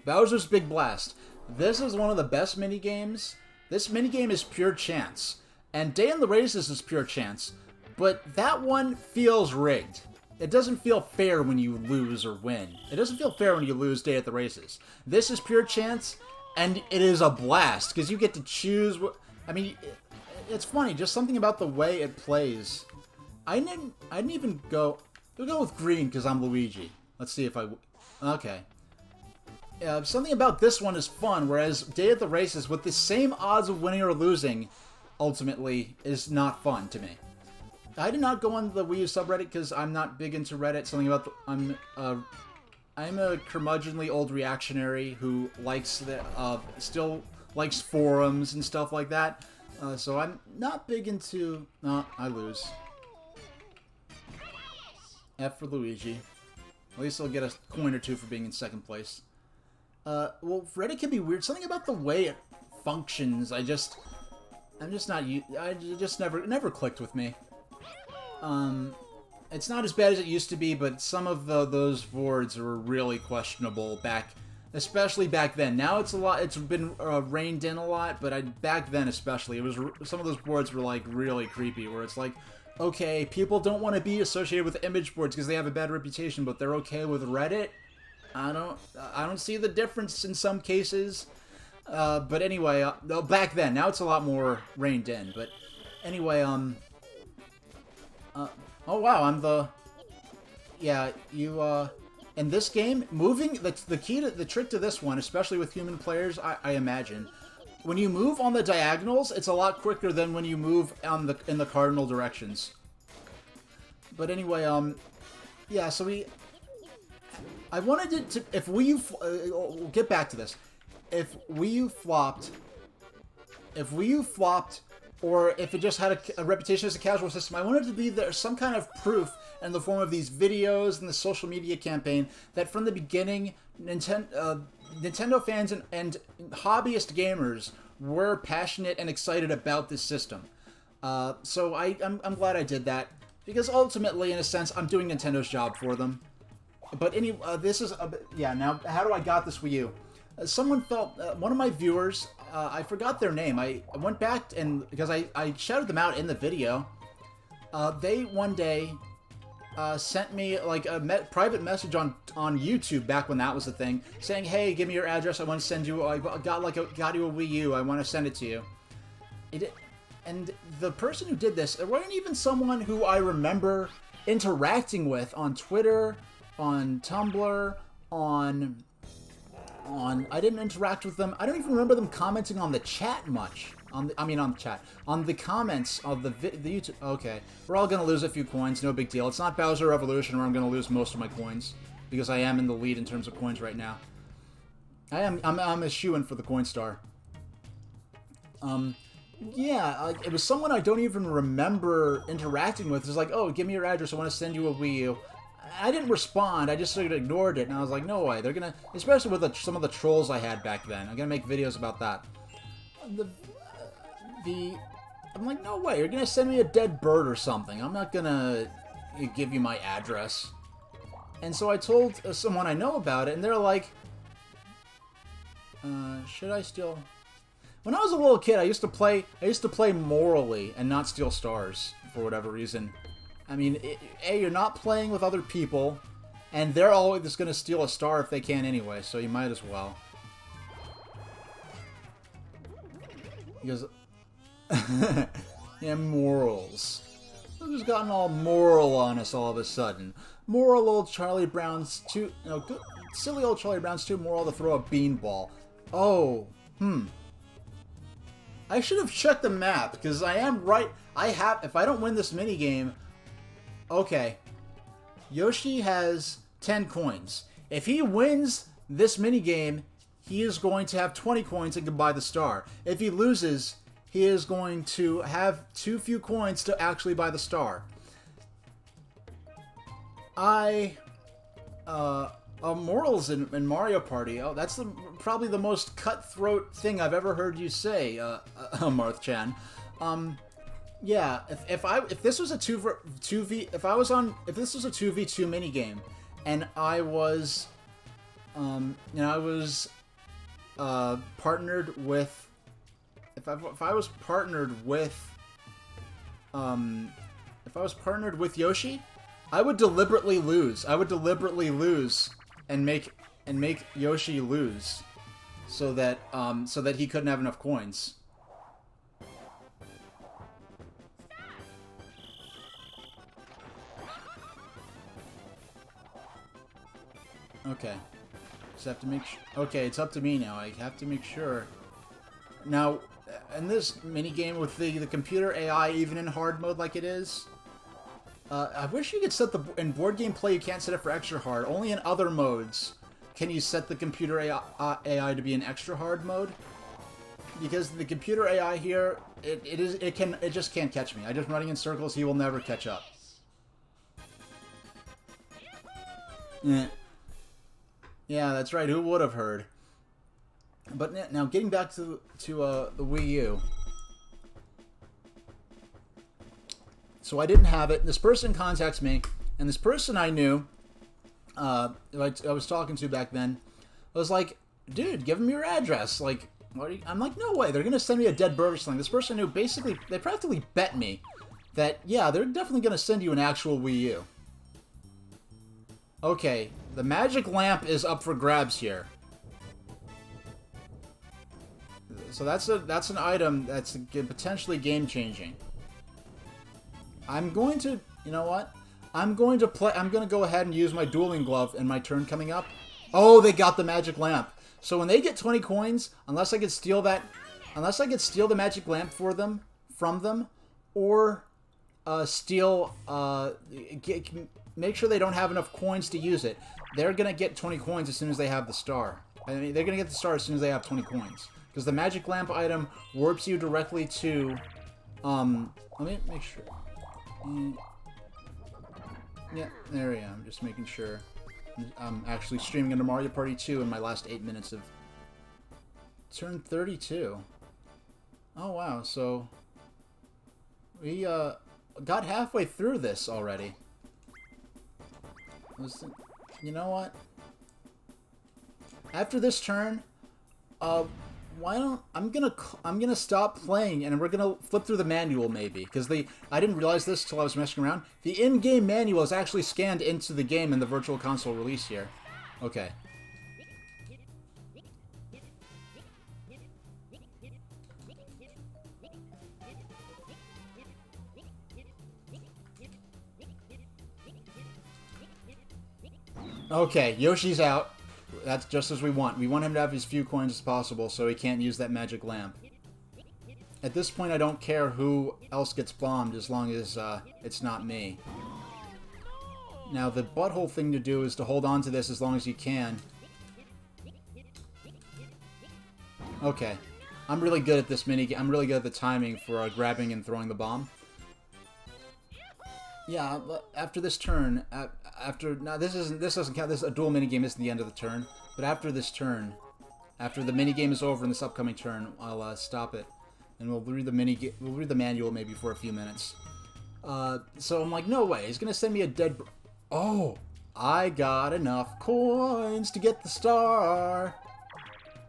Speaker 1: Bowser's Big Blast. This is one of the best minigames. This minigame is pure chance. And Day in the Races is pure chance. But that one feels rigged. It doesn't feel fair when you lose or win. It doesn't feel fair when you lose Day at the Races. This is pure chance, and it is a blast, because you get to choose what... I mean, it's funny, just something about the way it plays. I didn't even go... We'll go with green, because I'm Luigi. Let's see if I... Okay. Something about this one is fun, whereas Day at the Races, with the same odds of winning or losing, ultimately, is not fun to me. I did not go on the Wii U subreddit, because I'm not big into Reddit. Something about... I'm a curmudgeonly old reactionary who likes still likes forums and stuff like that. So I'm not big into... No, I lose. F for Luigi. At least I'll get a coin or two for being in second place. Well, Reddit can be weird. Something about the way it functions, I'm just not... I just never clicked with me. It's not as bad as it used to be, but some of those boards were really questionable especially back then. Now it's a lot. It's been reined in a lot, but back then especially, some of those boards were like really creepy. Where it's like, okay, people don't want to be associated with image boards because they have a bad reputation, but they're okay with Reddit. I don't see the difference in some cases. But anyway, back then. Now it's a lot more reined in. But anyway, oh wow, I'm the... Yeah, you, in this game, moving, the trick to this one, especially with human players, I imagine, when you move on the diagonals, it's a lot quicker than when you move in the cardinal directions. But anyway, yeah, so I wanted it to, if Wii U, we'll get back to this, if Wii U flopped, or if it just had a reputation as a casual system, I wanted to be there some kind of proof in the form of these videos and the social media campaign that from the beginning, Nintendo fans and hobbyist gamers were passionate and excited about this system. So I'm glad I did that, because ultimately, in a sense, I'm doing Nintendo's job for them. But this is, yeah, now, how do I got this Wii U? Someone felt, one of my viewers, I forgot their name. I went back and, because I shouted them out in the video, they one day sent me like a private message on YouTube back when that was a thing, saying, "Hey, give me your address. I want to send you. I got you a Wii U. I want to send it to you." And the person who did this, it wasn't even someone who I remember interacting with on Twitter, on Tumblr, on I didn't interact with them. I don't even remember them commenting on the chat much. On the comments of the YouTube. Okay, we're all gonna lose a few coins. No big deal. It's not Bowser Revolution where I'm gonna lose most of my coins because I am in the lead in terms of coins right now. I'm a shoo-in for the coin star. Yeah, it was someone I don't even remember interacting with. It's like, oh, give me your address. I want to send you a Wii U. I didn't respond. I just sort of ignored it, and I was like, no way. They're gonna, especially with some of the trolls I had back then. I'm gonna make videos about that. I'm like, no way. You're gonna send me a dead bird or something. I'm not gonna give you my address. And so I told someone I know about it, and they're like, should I steal? When I was a little kid, I used to play morally and not steal stars for whatever reason. I mean, you're not playing with other people, and they're always going to steal a star if they can anyway, so you might as well. Because, yeah, morals. Who's gotten all moral on us all of a sudden? Moral old Charlie Brown's too, silly old Charlie Brown's too moral to throw a beanball. Oh, I should have checked the map, because I am right. If I don't win this minigame, okay. Yoshi has 10 coins. If he wins this minigame, he is going to have 20 coins and can buy the star. If he loses, he is going to have too few coins to actually buy the star. Morals in Mario Party. Oh, that's probably the most cutthroat thing I've ever heard you say, Marth-chan. Yeah, if this was a 2v2 minigame, and I was, partnered with, if I was partnered with Yoshi, I would deliberately lose. I would deliberately lose and make Yoshi lose, so that he couldn't have enough coins. Okay. Just have to make sure. Okay, it's up to me now. I have to make sure. Now, in this minigame with the computer AI, even in hard mode like it is, I wish you could set in board game play you can't set it for extra hard. Only in other modes can you set the computer AI to be in extra hard mode. Because the computer AI here, it just can't catch me. I'm just running in circles. He will never catch up. Yeah, that's right. Who would have heard? But now, getting back to the Wii U. So I didn't have it. This person contacts me, and this person I knew, I was talking to back then, I was like, dude, give him your address. Like, I'm like, no way. They're going to send me a dead bird or something. This person knew, basically, they practically bet me that, yeah, they're definitely going to send you an actual Wii U. Okay, the magic lamp is up for grabs here. So that's an item that's potentially game-changing. I'm going to, you know what? I'm going to go ahead and use my dueling glove in my turn coming up. Oh, they got the magic lamp. So when they get 20 coins, unless I could steal the magic lamp from them, or make sure they don't have enough coins to use it, they're gonna get 20 coins as soon as they have the star. I mean, they're gonna get the star as soon as they have 20 coins, because the magic lamp item warps you directly to. Let me make sure. Yeah, there we am. Just making sure. I'm actually streaming into Mario Party 2 in my last 8 minutes of turn 32. Oh wow, so we got halfway through this already. You know what? After this turn, I'm gonna stop playing, and we're gonna flip through the manual maybe, because I didn't realize this till I was messing around. The in-game manual is actually scanned into the game in the Virtual Console release here. Okay. Okay, Yoshi's out. That's just as we want. We want him to have as few coins as possible so he can't use that magic lamp. At this point, I don't care who else gets bombed as long as it's not me. Now, the butthole thing to do is to hold on to this as long as you can. Okay. I'm really good at this minigame. I'm really good at the timing for grabbing and throwing the bomb. Yeah, after this turn, now this doesn't count. This is a dual minigame. This is the end of the turn. But after this turn, after the minigame is over in this upcoming turn, I'll stop it, and we'll read the manual maybe for a few minutes. So I'm like, no way, he's gonna send me a dead. Oh, I got enough coins to get the star.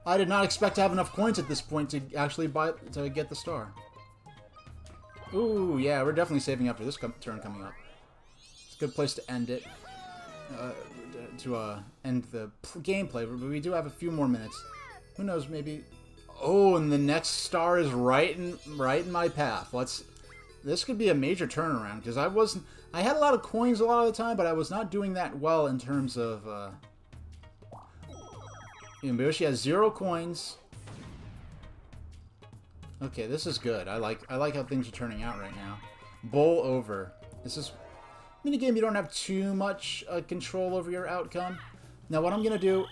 Speaker 1: I did not expect to have enough coins at this point to actually get the star. Ooh, yeah, we're definitely saving up for this turn coming up. It's a good place to end it. End the gameplay, but we do have a few more minutes. Who knows, maybe... Oh, and the next star is right in my path. This could be a major turnaround, because I had a lot of coins a lot of the time, but I was not doing that well in terms of... Yoshi has 0 coins. Okay, this is good. I like how things are turning out right now. Bowl over. This is minigame. You don't have too much control over your outcome. Now, what I'm gonna do,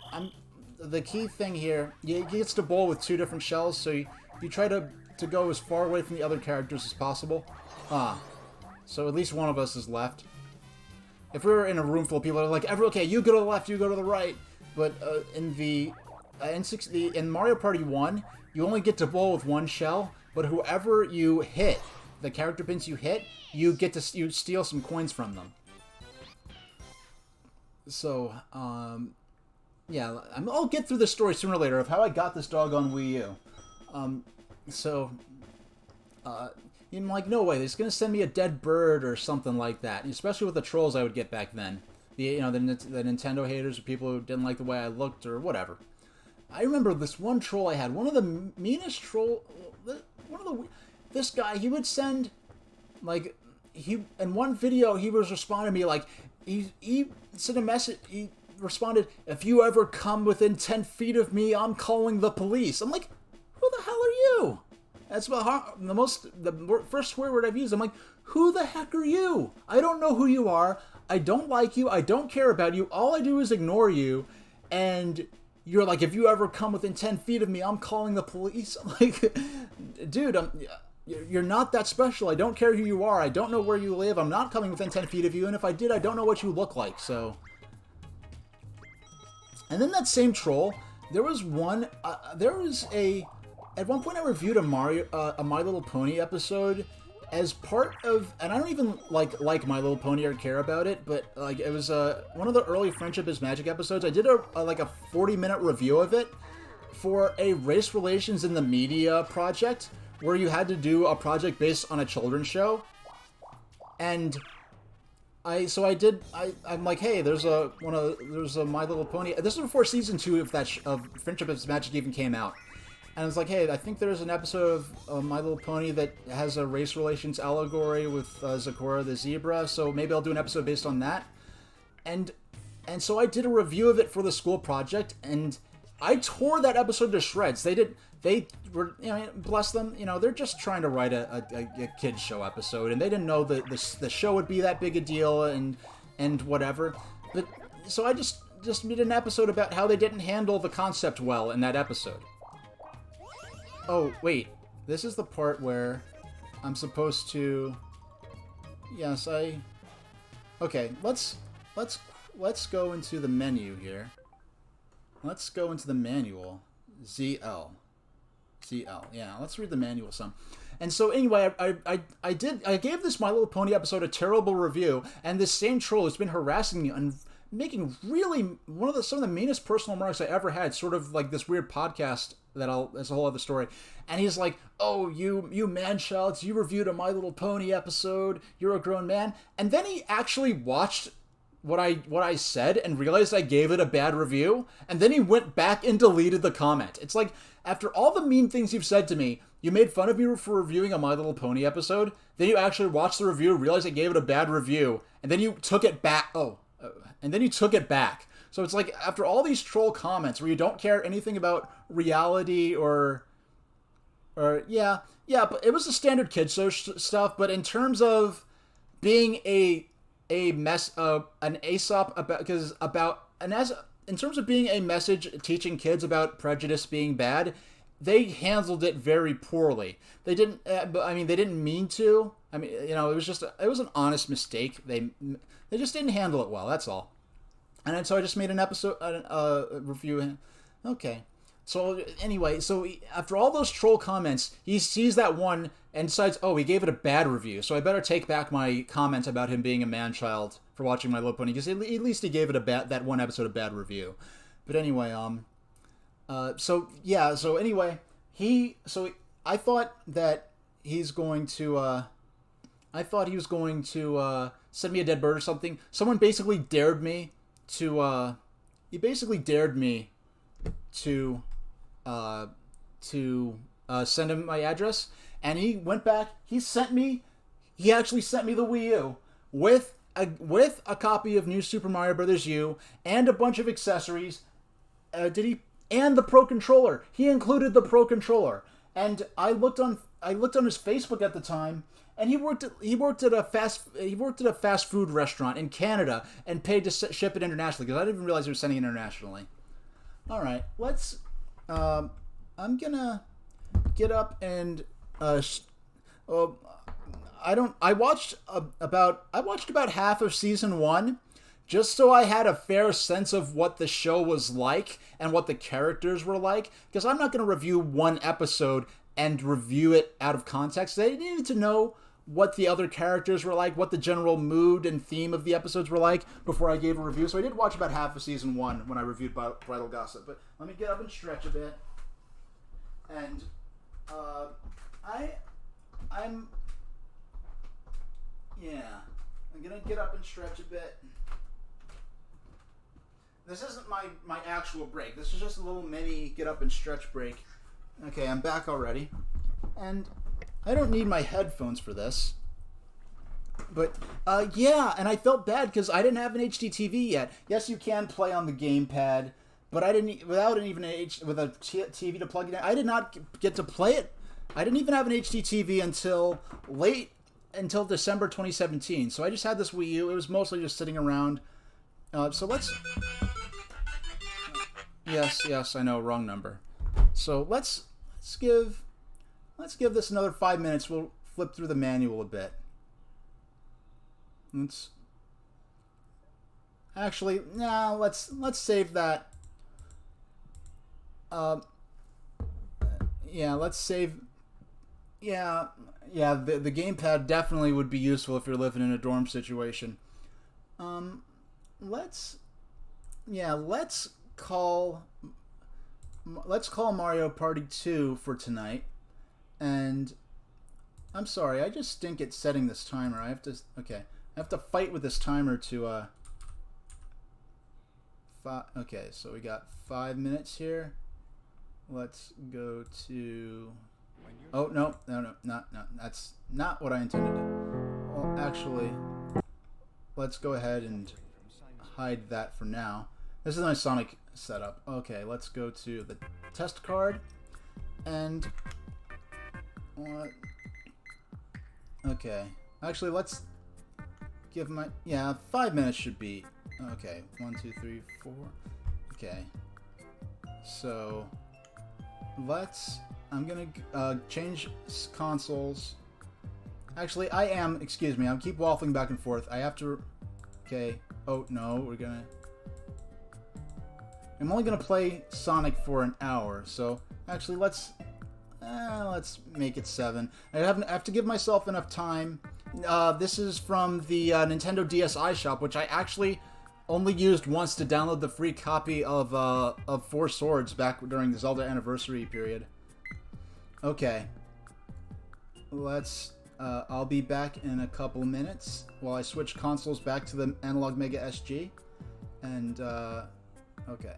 Speaker 1: the key thing here. He gets to bowl with 2 different shells, so you try to go as far away from the other characters as possible. So at least one of us is left. If we were in a room full of people, are like, okay, you go to the left, you go to the right. But in Mario Party 1, you only get to bowl with 1 shell, but whoever you hit, the character pins you hit, you steal some coins from them. So, yeah, I'll get through the story sooner or later of how I got this dog on Wii U. You're like, no way, he's gonna send me a dead bird or something like that. Especially with the trolls I would get back then. The Nintendo haters or people who didn't like the way I looked or whatever. I remember this one troll I had. One of the meanest troll... This guy, he would send... Like, in one video, he was responding to me like... He sent a message... He responded, if you ever come within 10 feet of me, I'm calling the police. I'm like, who the hell are you? That's the first swear word I've used. I'm like, who the heck are you? I don't know who you are. I don't like you. I don't care about you. All I do is ignore you. And you're like, if you ever come within 10 feet of me, I'm calling the police. I'm like, dude, you're not that special. I don't care who you are. I don't know where you live. I'm not coming within 10 feet of you. And if I did, I don't know what you look like. So. And then that same troll, there was one, at one point I reviewed a My Little Pony episode as part of, and I don't even like My Little Pony or care about it, but like it was one of the early Friendship is Magic episodes. I did a 40-minute review of it for a race relations in the media project where you had to do a project based on a children's show. And I'm like, hey, there's a My Little Pony. This is before season 2 of Friendship is Magic even came out. And I was like, hey, I think there's an episode of My Little Pony that has a race relations allegory with Sakura the zebra, so maybe I'll do an episode based on that. And so I did a review of it for the school project, and I tore that episode to shreds. They were, bless them, they're just trying to write a kid's show episode, and they didn't know that the show would be that big a deal and whatever. But so I just made an episode about how they didn't handle the concept well in that episode. Oh, wait. This is the part where I'm supposed to... Yes, Okay, let's go into the menu here. Let's go into the manual. ZL. Yeah, let's read the manual some. And so anyway, I gave this My Little Pony episode a terrible review, and this same troll has been harassing me and making really some of the meanest personal remarks I ever had, sort of like this weird podcast that's a whole other story. And he's like, oh, you man-childs, you reviewed a My Little Pony episode, you're a grown man. And then he actually watched what I said and realized I gave it a bad review, and then he went back and deleted the comment. It's like, after all the mean things you've said to me, you made fun of me for reviewing a My Little Pony episode, then you actually watched the review, realized I gave it a bad review, and then you took it back. And then you took it back. So it's like, after all these troll comments where you don't care anything about reality or yeah, but it was the standard kid show stuff. But in terms of being an Aesop in terms of being a message teaching kids about prejudice being bad, they handled it very poorly. They didn't. They didn't mean to. I mean, it was an honest mistake. They just didn't handle it well. That's all. And then, so I just made an episode, review. Okay. So anyway, after all those troll comments, he sees that one and decides, oh, he gave it a bad review. So I better take back my comment about him being a man-child for watching My Little Pony, because at least he gave it that one episode a bad review. But anyway, I thought that he's going to, I thought he was going to send me a dead bird or something. Someone basically dared me to, send him my address, and he went back. He actually sent me the Wii U with a copy of New Super Mario Bros. U and a bunch of accessories. And the Pro Controller. He included the Pro Controller. And I looked on his Facebook at the time, and he worked at a fast food restaurant in Canada and paid to ship it internationally, because I didn't even realize he was sending it internationally. All right, let's. I'm gonna get up and. I watched about half of season 1, just so I had a fair sense of what the show was like and what the characters were like, because I'm not gonna review one episode and review it out of context. They needed to know what the other characters were like, what the general mood and theme of the episodes were like before I gave a review. So I did watch about half of season 1 when I reviewed Bridal Gossip. But let me get up and stretch a bit. And I'm gonna get up and stretch a bit. This isn't my actual break. This is just a little mini get up and stretch break. Okay, I'm back already. And I don't need my headphones for this. But, and I felt bad because I didn't have an HD TV yet. Yes, you can play on the gamepad, but I didn't, with a TV to plug it in, I did not get to play it. I didn't even have an HD TV until December 2017. So I just had this Wii U. It was mostly just sitting around. So let's... Yes, I know, wrong number. So let's give this another 5 minutes. We'll flip through the manual a bit. Let's save that. Let's save. The gamepad definitely would be useful if you're living in a dorm situation. Let's call Mario Party 2 for tonight. And I'm sorry, I just stink at setting this timer. I have to fight with this timer to okay, so we got 5 minutes here. Let's go to... Oh, no, that's not what I intended to... Well, actually, let's go ahead and hide that for now. This is my Sonic setup. Okay, let's go to the test card. And... okay. Actually, let's give my... 5 minutes should be... Okay, 1, 2, 3, 4... Okay. So... I'm gonna change consoles. Actually, excuse me, I keep waffling back and forth. I have to... Okay. Oh, no, I'm only gonna play Sonic for an hour, so... Actually, let's make it 7. I have to give myself enough time. This is from the Nintendo DSi shop, which I actually only used once to download the free copy of Four Swords back during the Zelda anniversary period. Okay. I'll be back in a couple minutes while I switch consoles back to the Analog Mega SG. And, okay.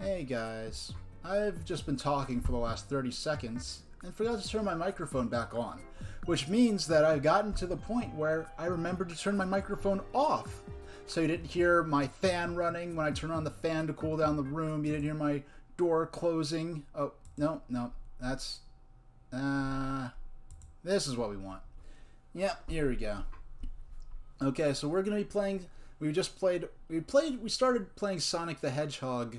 Speaker 1: Hey guys, I've just been talking for the last 30 seconds and forgot to turn my microphone back on, which means that I've gotten to the point where I remembered to turn my microphone off. So you didn't hear my fan running when I turn on the fan to cool down the room. You didn't hear my door closing. Oh, no, that's... this is what we want. Yep, here we go. Okay, so we're going to be playing... We started playing Sonic the Hedgehog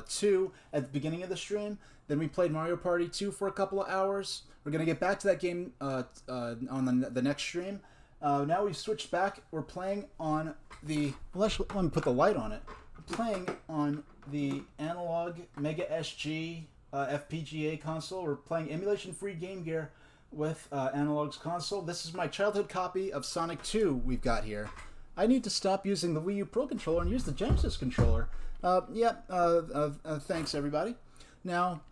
Speaker 1: 2 at the beginning of the stream. Then we played Mario Party 2 for a couple of hours. We're going to get back to that game on the next stream. Now we've switched back. We're playing on the... Well, actually, let me put the light on it. We're playing on the analog Mega SG FPGA console. We're playing emulation-free Game Gear with Analog's console. This is my childhood copy of Sonic 2 we've got here. I need to stop using the Wii U Pro Controller and use the Genesis controller. Thanks, everybody. Now,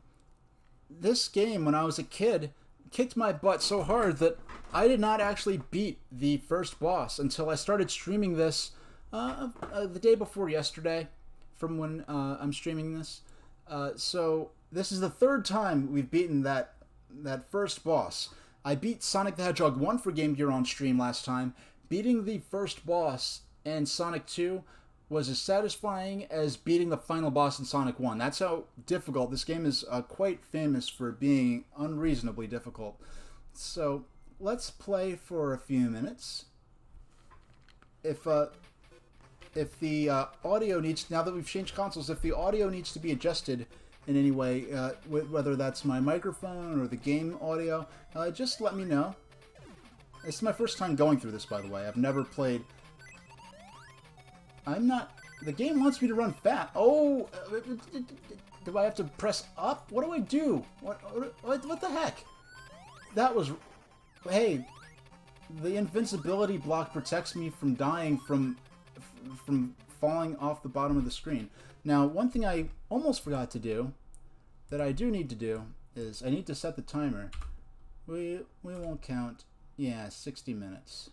Speaker 1: this game, when I was a kid, kicked my butt so hard that I did not actually beat the first boss until I started streaming this the day before yesterday, from when I'm streaming this. So this is the third time we've beaten that first boss. I beat Sonic the Hedgehog 1 for Game Gear on stream last time. Beating the first boss in Sonic 2 was as satisfying as beating the final boss in Sonic 1. That's how difficult. This game is quite famous for being unreasonably difficult. So let's play for a few minutes. If the audio needs, now that we've changed consoles, if the audio needs to be adjusted in any way, whether that's my microphone or the game audio, just let me know. This is my first time going through this, by the way. I've never played... The game wants me to run fast. Oh! Do I have to press up? What do I do? What the heck? That was... Hey, the invincibility block protects me from dying from falling off the bottom of the screen. Now, one thing I almost forgot to do, that I do need to do, is I need to set the timer. We won't count... Yeah, 60 minutes.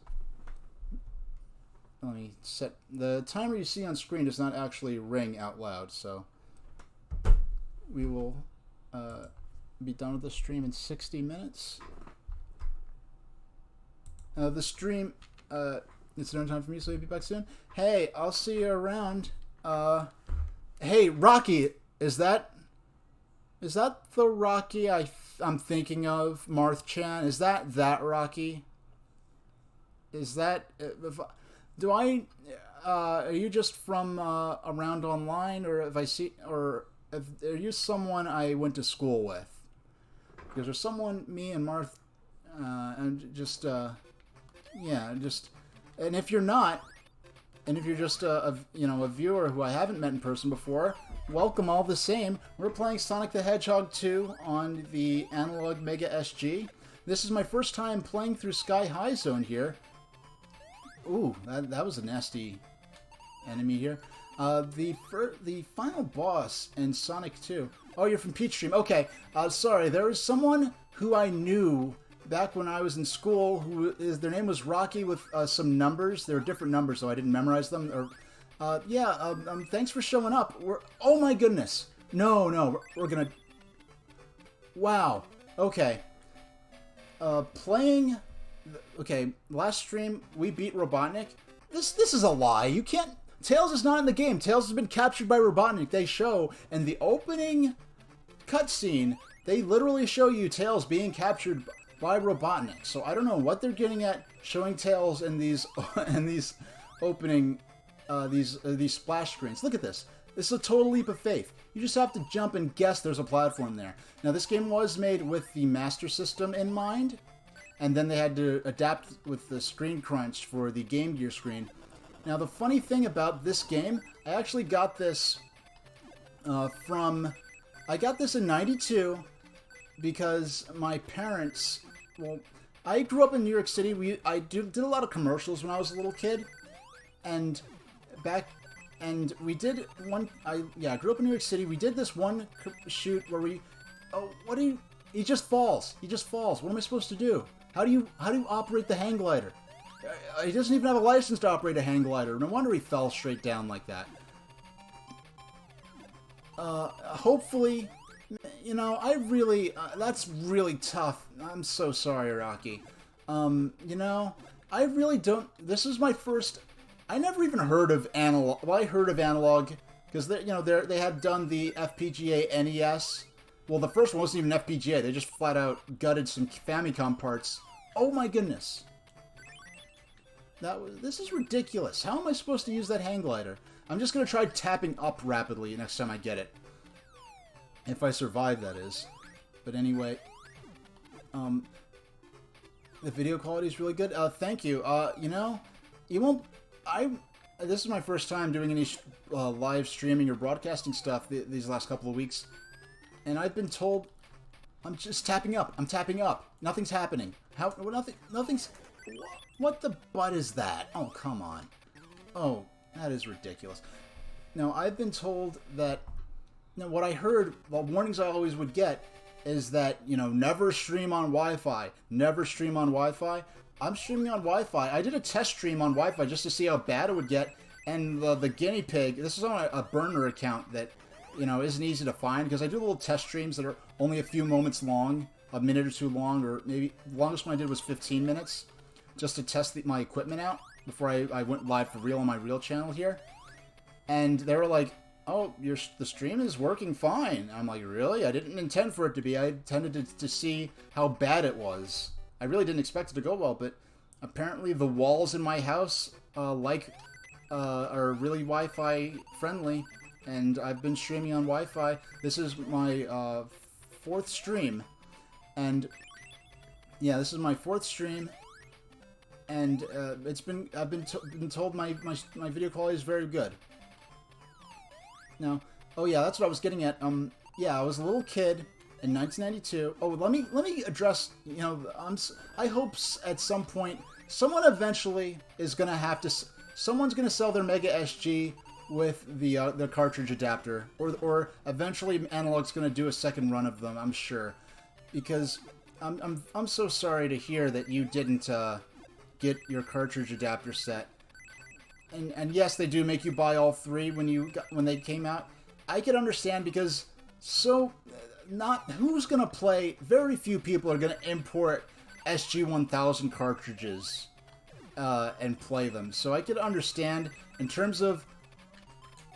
Speaker 1: Let me set... The timer you see on screen does not actually ring out loud, so... We will be done with the stream in 60 minutes. The stream... it's no time for me, so you'll be back soon. Hey, I'll see you around. Hey, Rocky, is that the Rocky I'm thinking of, Marth Chan? Is that Rocky? Is that... are you just from around online, or are you someone I went to school with? Because there's someone, me and Marth, and just, and if you're not, and if you're just a viewer who I haven't met in person before, welcome all the same. We're playing Sonic the Hedgehog 2 on the analog Mega SG. This is my first time playing through Sky High Zone here. Ooh, that was a nasty enemy here. The final boss in Sonic 2. Oh, you're from Peach Stream. Okay, sorry. There was someone who I knew back when I was in school their name was Rocky with some numbers. There were different numbers, so I didn't memorize them. Thanks for showing up. Oh my goodness. No, we're gonna... Wow. Okay. Okay, last stream, we beat Robotnik. This is a lie. You can't... Tails is not in the game. Tails has been captured by Robotnik. They show in the opening cutscene, they literally show you Tails being captured by Robotnik. So I don't know what they're getting at showing Tails in these opening these splash screens. Look at this. This is a total leap of faith. You just have to jump and guess there's a platform there. Now, this game was made with the Master System in mind, and then they had to adapt with the screen crunch for the Game Gear screen. Now, the funny thing about this game, I actually got this I got this in '92 because my parents... Well, I grew up in New York City. I did a lot of commercials when I was a little kid, and we did one... I grew up in New York City. We did this one shoot where we... Oh, he just falls. He just falls. What am I supposed to do? How do you operate the hang glider? He doesn't even have a license to operate a hang glider. No wonder he fell straight down like that. hopefully, you know, I really, that's really tough. I'm so sorry, Rocky. You know, I really don't, this is my first, I never even heard of Analog, well, I heard of Analog, because, you know, they had done the FPGA NES. Well, the first one wasn't even FPGA, they just flat out gutted some Famicom parts. Oh my goodness. This is ridiculous. How am I supposed to use that hang glider? I'm just going to try tapping up rapidly next time I get it. If I survive, that is. But anyway, the video quality is really good. Thank you. You know, you won't... This is my first time doing any live streaming or broadcasting stuff these last couple of weeks. And I've been told... I'm just tapping up. I'm tapping up. Nothing's happening. How? Nothing's... What the butt is that? Oh, come on. Oh, that is ridiculous. Now, I've been told that... Now, what I heard, the warnings I always would get, is that, you know, never stream on Wi-Fi. Never stream on Wi-Fi. I'm streaming on Wi-Fi. I did a test stream on Wi-Fi just to see how bad it would get. And the guinea pig, this is on a burner account that, you know, isn't easy to find. Because I do little test streams that are only a few moments long. A minute or two long. Or maybe the longest one I did was 15 minutes. Just to test my equipment out before I went live for real on my real channel here. And they were like, oh, the stream is working fine. I'm like, really? I didn't intend for it to be. I intended to see how bad it was. I really didn't expect it to go well, but apparently the walls in my house are really Wi-Fi friendly, and I've been streaming on Wi-Fi. This is my fourth stream, and yeah, this is my fourth stream. And I've been told my video quality is very good. Now, oh yeah, that's what I was getting at. Yeah, I was a little kid in 1992. Oh, let me address. You know, I hope at some point someone eventually is gonna have to. Someone's gonna sell their Mega SG with the cartridge adapter, or eventually Analog's gonna do a second run of them. I'm sure, because I'm so sorry to hear that you didn't. Get your cartridge adapter set, and yes, they do make you buy all three when they came out. I could understand, because who's gonna play? Very few people are gonna import SG-1000 cartridges and play them. So I could understand in terms of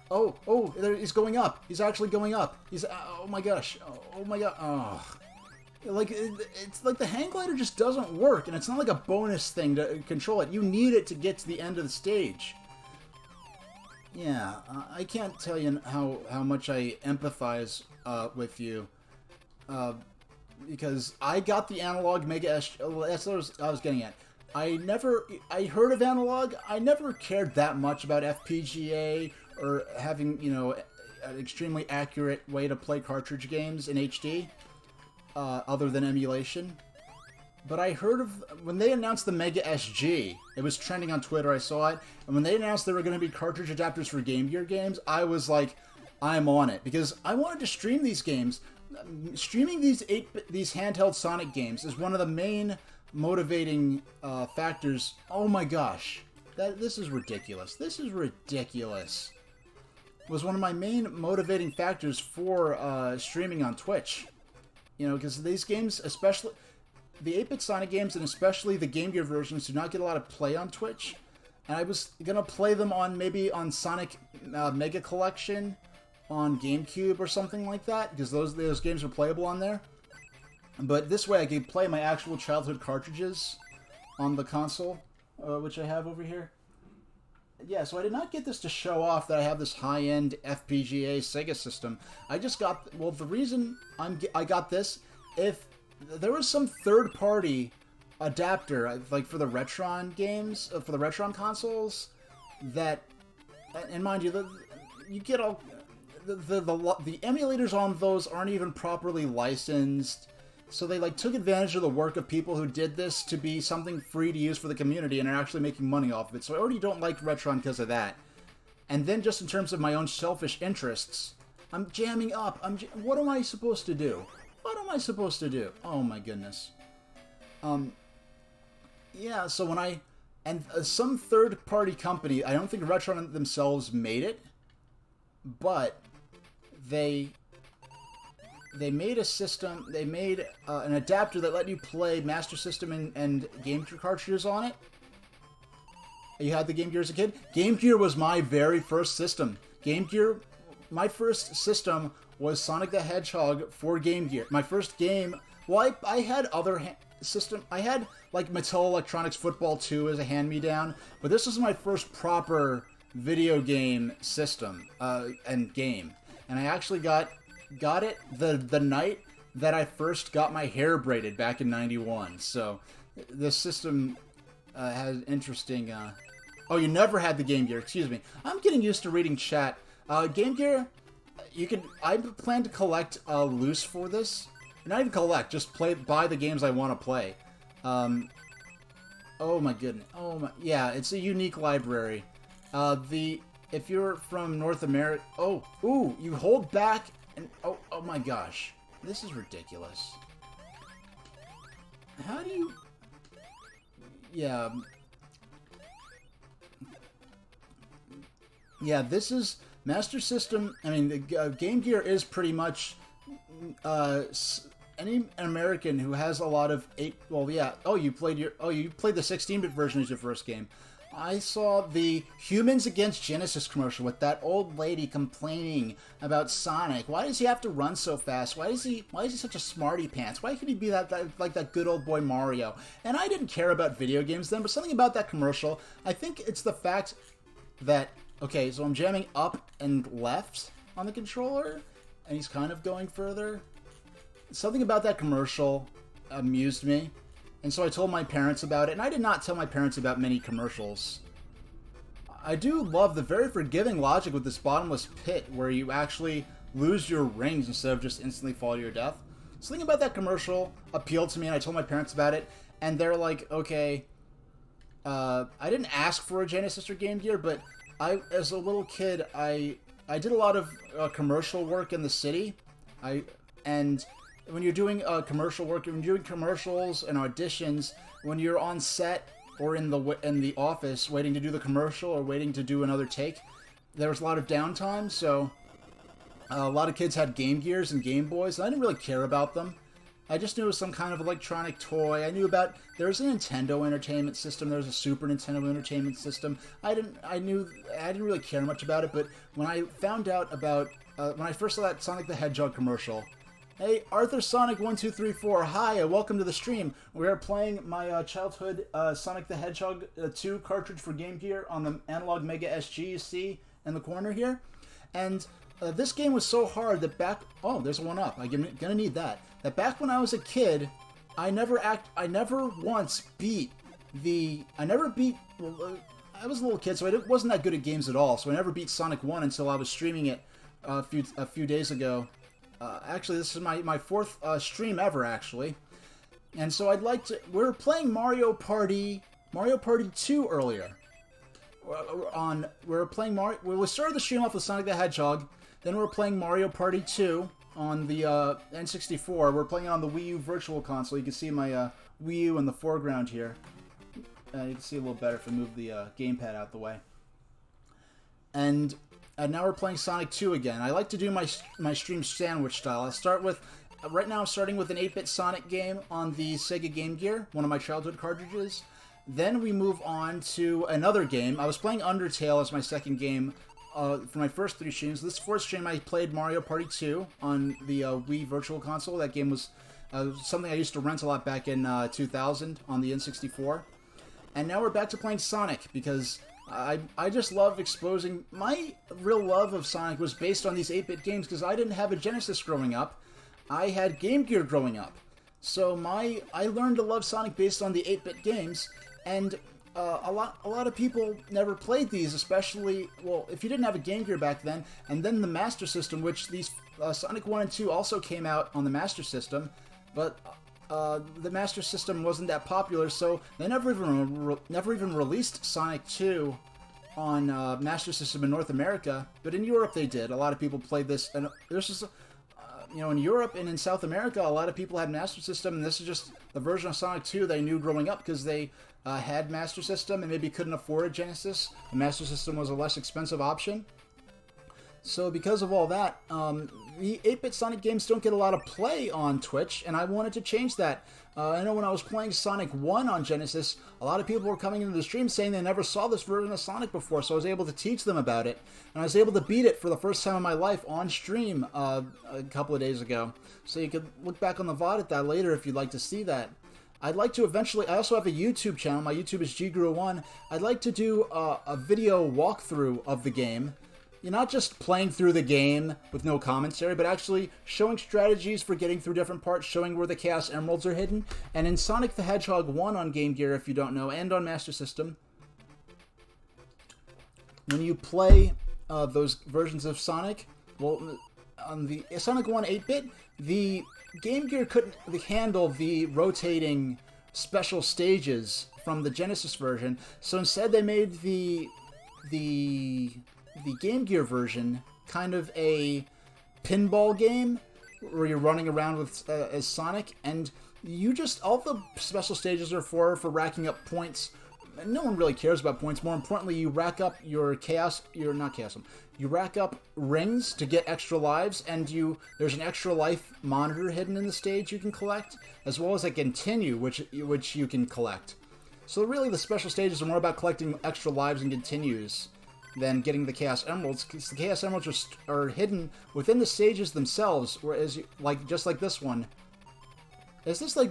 Speaker 1: he's going up. He's actually going up. He's oh my gosh. Oh my god. Oh. Like, it's like the hang glider just doesn't work, and it's not like a bonus thing to control it. You need it to get to the end of the stage. Yeah, I can't tell you how much I empathize with you, because I got the Analog Mega S. That's what I was getting at. I heard of Analog. I never cared that much about FPGA or having, you know, an extremely accurate way to play cartridge games in HD. Other than emulation. But I heard of, when they announced the Mega SG, it was trending on Twitter, I saw it, and when they announced there were going to be cartridge adapters for Game Gear games, I was like, I'm on it, because I wanted to stream these games. Streaming these handheld Sonic games is one of the main motivating factors. Oh my gosh, this is ridiculous. This is ridiculous. Was one of my main motivating factors for streaming on Twitch. You know, because these games, especially the 8-bit Sonic games, and especially the Game Gear versions, do not get a lot of play on Twitch. And I was going to play them maybe on Sonic Mega Collection on GameCube or something like that, because those games are playable on there. But this way I could play my actual childhood cartridges on the console, which I have over here. Yeah, so I did not get this to show off that I have this high-end FPGA Sega system. I just got... Well, the reason I got this, if there was some third-party adapter, like for the Retron games, for the Retron consoles, that... And mind you, you get all... The emulators on those aren't even properly licensed. So they took advantage of the work of people who did this to be something free to use for the community and are actually making money off of it. So I already don't like Retron because of that. And then just in terms of my own selfish interests, I'm jamming up. What am I supposed to do? What am I supposed to do? Oh my goodness. Yeah, so when some third-party company, I don't think Retron themselves made it, but they made a system, they made an adapter that let you play Master System and Game Gear cartridges on it. You had the Game Gear as a kid? Game Gear was my very first system. Game Gear, my first system was Sonic the Hedgehog for Game Gear. My first game, well, I had other system. I had, like, Mattel Electronics Football 2 as a hand-me-down, but this was my first proper video game system and game. And I actually got it the night that I first got my hair braided back in '91. So this system has interesting. Oh, you never had the Game Gear. Excuse me. I'm getting used to reading chat. Game Gear, you could. I plan to collect loose for this. Not even collect. Just buy the games I want to play. Oh my goodness. Oh my. Yeah, it's a unique library. If you're from North America. Oh, ooh, you hold back. And oh my gosh, this is ridiculous. How do you? Yeah, this is Master System. I mean, the Game Gear is pretty much any American who has a lot of 8. Well, yeah. Oh, you played the 16-bit version as your first game. I saw the Humans Against Genesis commercial with that old lady complaining about Sonic. Why does he have to run so fast? Why is he such a smarty pants? Why could he be like that good old boy Mario? And I didn't care about video games then, but something about that commercial, I think it's the fact that, okay, so I'm jamming up and left on the controller, and he's kind of going further. Something about that commercial amused me. And so I told my parents about it, and I did not tell my parents about many commercials. I do love the very forgiving logic with this bottomless pit, where you actually lose your rings instead of just instantly fall to your death. Something about that commercial appealed to me, and I told my parents about it, and they're like, okay, I didn't ask for a Genesis or Game Gear, but as a little kid, I did a lot of commercial work in the city, and when you're doing commercial work, when you're doing commercials and auditions, when you're on set or in the office waiting to do the commercial or waiting to do another take, there was a lot of downtime. So a lot of kids had Game Gears and Game Boys, and I didn't really care about them. I just knew it was some kind of electronic toy. I knew about there was a Nintendo Entertainment System, there was a Super Nintendo Entertainment System. I didn't really care much about it. But when I found out about when I first saw that Sonic the Hedgehog commercial. Hey, Arthur Sonic 1234, hi, welcome to the stream. We are playing my childhood Sonic the Hedgehog 2 cartridge for Game Gear on the Analog Mega SG you see in the corner here. And this game was so hard that oh, there's one up. I'm gonna need that. That back when I was a kid, I never once beat I was a little kid, so I wasn't that good at games at all. So I never beat Sonic 1 until I was streaming it a few days ago. Actually, this is my fourth stream ever, actually. And so I'd like to... We were playing Mario Party 2 earlier. We started the stream off with Sonic the Hedgehog. Then we were playing Mario Party 2 on the N64. We're playing it on the Wii U Virtual Console. You can see my Wii U in the foreground here. You can see a little better if I move the gamepad out the way. And now we're playing Sonic 2 again. I like to do my stream sandwich style. Right now I'm starting with an 8-bit Sonic game on the Sega Game Gear, one of my childhood cartridges. Then we move on to another game. I was playing Undertale as my second game for my first 3 streams. This fourth stream I played Mario Party 2 on the Wii Virtual Console. That game was something I used to rent a lot back in 2000 on the N64. And now we're back to playing Sonic because I just love exposing... My real love of Sonic was based on these 8-bit games because I didn't have a Genesis growing up. I had Game Gear growing up. So I learned to love Sonic based on the 8-bit games, and a lot of people never played these, especially, well, if you didn't have a Game Gear back then, and then the Master System, which these Sonic 1 and 2 also came out on the Master System, but the Master System wasn't that popular, so they never even released Sonic 2 on Master System in North America, but in Europe they did. A lot of people played this, and this is, in Europe and in South America, a lot of people had Master System, and this is just the version of Sonic 2 they knew growing up because they had Master System and maybe couldn't afford a Genesis. The Master System was a less expensive option. So because of all that, the 8-bit Sonic games don't get a lot of play on Twitch, and I wanted to change that. I know when I was playing Sonic 1 on Genesis, a lot of people were coming into the stream saying they never saw this version of Sonic before, so I was able to teach them about it. And I was able to beat it for the first time in my life on stream a couple of days ago. So you could look back on the VOD at that later if you'd like to see that. I'd like to eventually, I also have a YouTube channel, my YouTube is GGrew1. I'd like to do a video walkthrough of the game. You're not just playing through the game with no commentary, but actually showing strategies for getting through different parts, showing where the Chaos Emeralds are hidden. And in Sonic the Hedgehog 1 on Game Gear, if you don't know, and on Master System, when you play those versions of Sonic, well, on the Sonic 1 8-bit, the Game Gear couldn't handle the rotating special stages from the Genesis version, so instead they made the Game Gear version kind of a pinball game where you're running around with as Sonic, and you just, all the special stages are for racking up points. No one really cares about points. More importantly, you rack up your you rack up rings to get extra lives, and there's an extra life monitor hidden in the stage you can collect, as well as a continue, which you can collect. So really the special stages are more about collecting extra lives and continues than getting the Chaos Emeralds, because the Chaos Emeralds are hidden within the stages themselves, whereas, just like this one. Is this like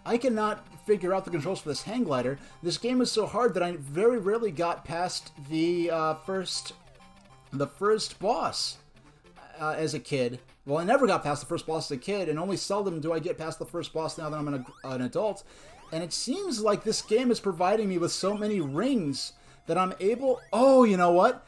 Speaker 1: I cannot figure out the controls for this hang glider. This game is so hard that I very rarely got past the first boss as a kid. Well, I never got past the first boss as a kid, and only seldom do I get past the first boss now that I'm an adult. And it seems like this game is providing me with so many rings that I'm able... Oh, you know what?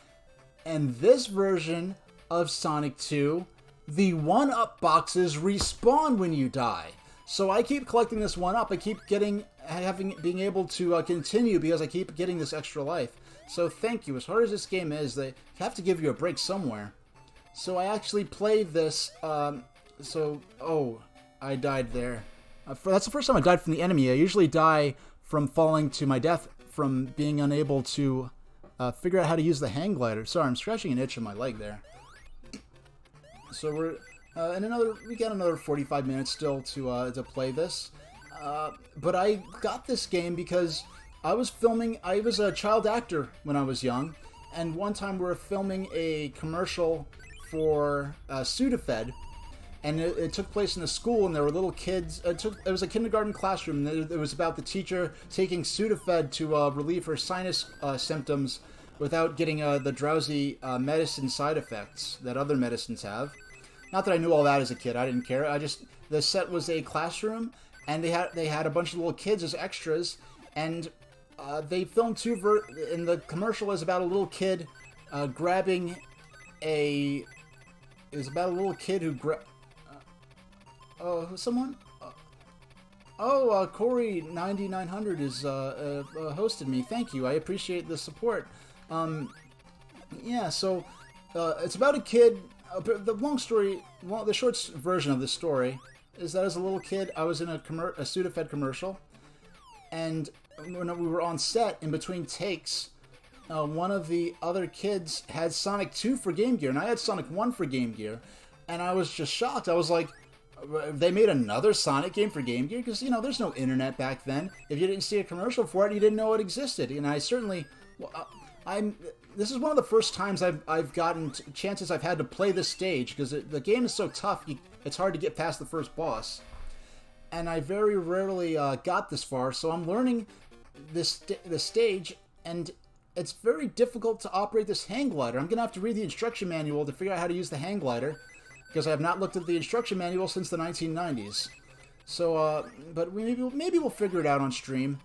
Speaker 1: And this version of Sonic 2, the 1-up boxes respawn when you die. So I keep collecting this 1-up. I keep being able to continue because I keep getting this extra life. So thank you. As hard as this game is, they have to give you a break somewhere. So I actually played this. I died there. That's the first time I died from the enemy. I usually die from falling to my death from being unable to figure out how to use the hang glider. Sorry, I'm scratching an itch on my leg there. So we're we got another 45 minutes still to play this. But I got this game because I was a child actor when I was young, and one time we were filming a commercial for Sudafed, and it took place in a school, and there were little kids. It was a kindergarten classroom, and it was about the teacher taking Sudafed to relieve her sinus symptoms without getting the drowsy medicine side effects that other medicines have. Not that I knew all that as a kid. I didn't care. The set was a classroom, and they had a bunch of little kids as extras, and they filmed and the commercial is about a little kid grabbing a... It was about a little kid who someone? Corey 9900 is hosted me. Thank you. I appreciate the support. Yeah, so it's about a kid. The short version of the story is that as a little kid, I was in a Sudafed commercial, and when we were on set, in between takes, one of the other kids had Sonic 2 for Game Gear, and I had Sonic 1 for Game Gear, and I was just shocked. I was like, they made another Sonic game for Game Gear? Because, there's no internet back then. If you didn't see a commercial for it, you didn't know it existed. And I certainly... This is one of the first times I've gotten chances I've had to play this stage, because the game is so tough, it's hard to get past the first boss. And I very rarely got this far, so I'm learning this stage, and it's very difficult to operate this hang glider. I'm going to have to read the instruction manual to figure out how to use the hang glider, because I have not looked at the instruction manual since the 1990s. So, but maybe we'll figure it out on stream.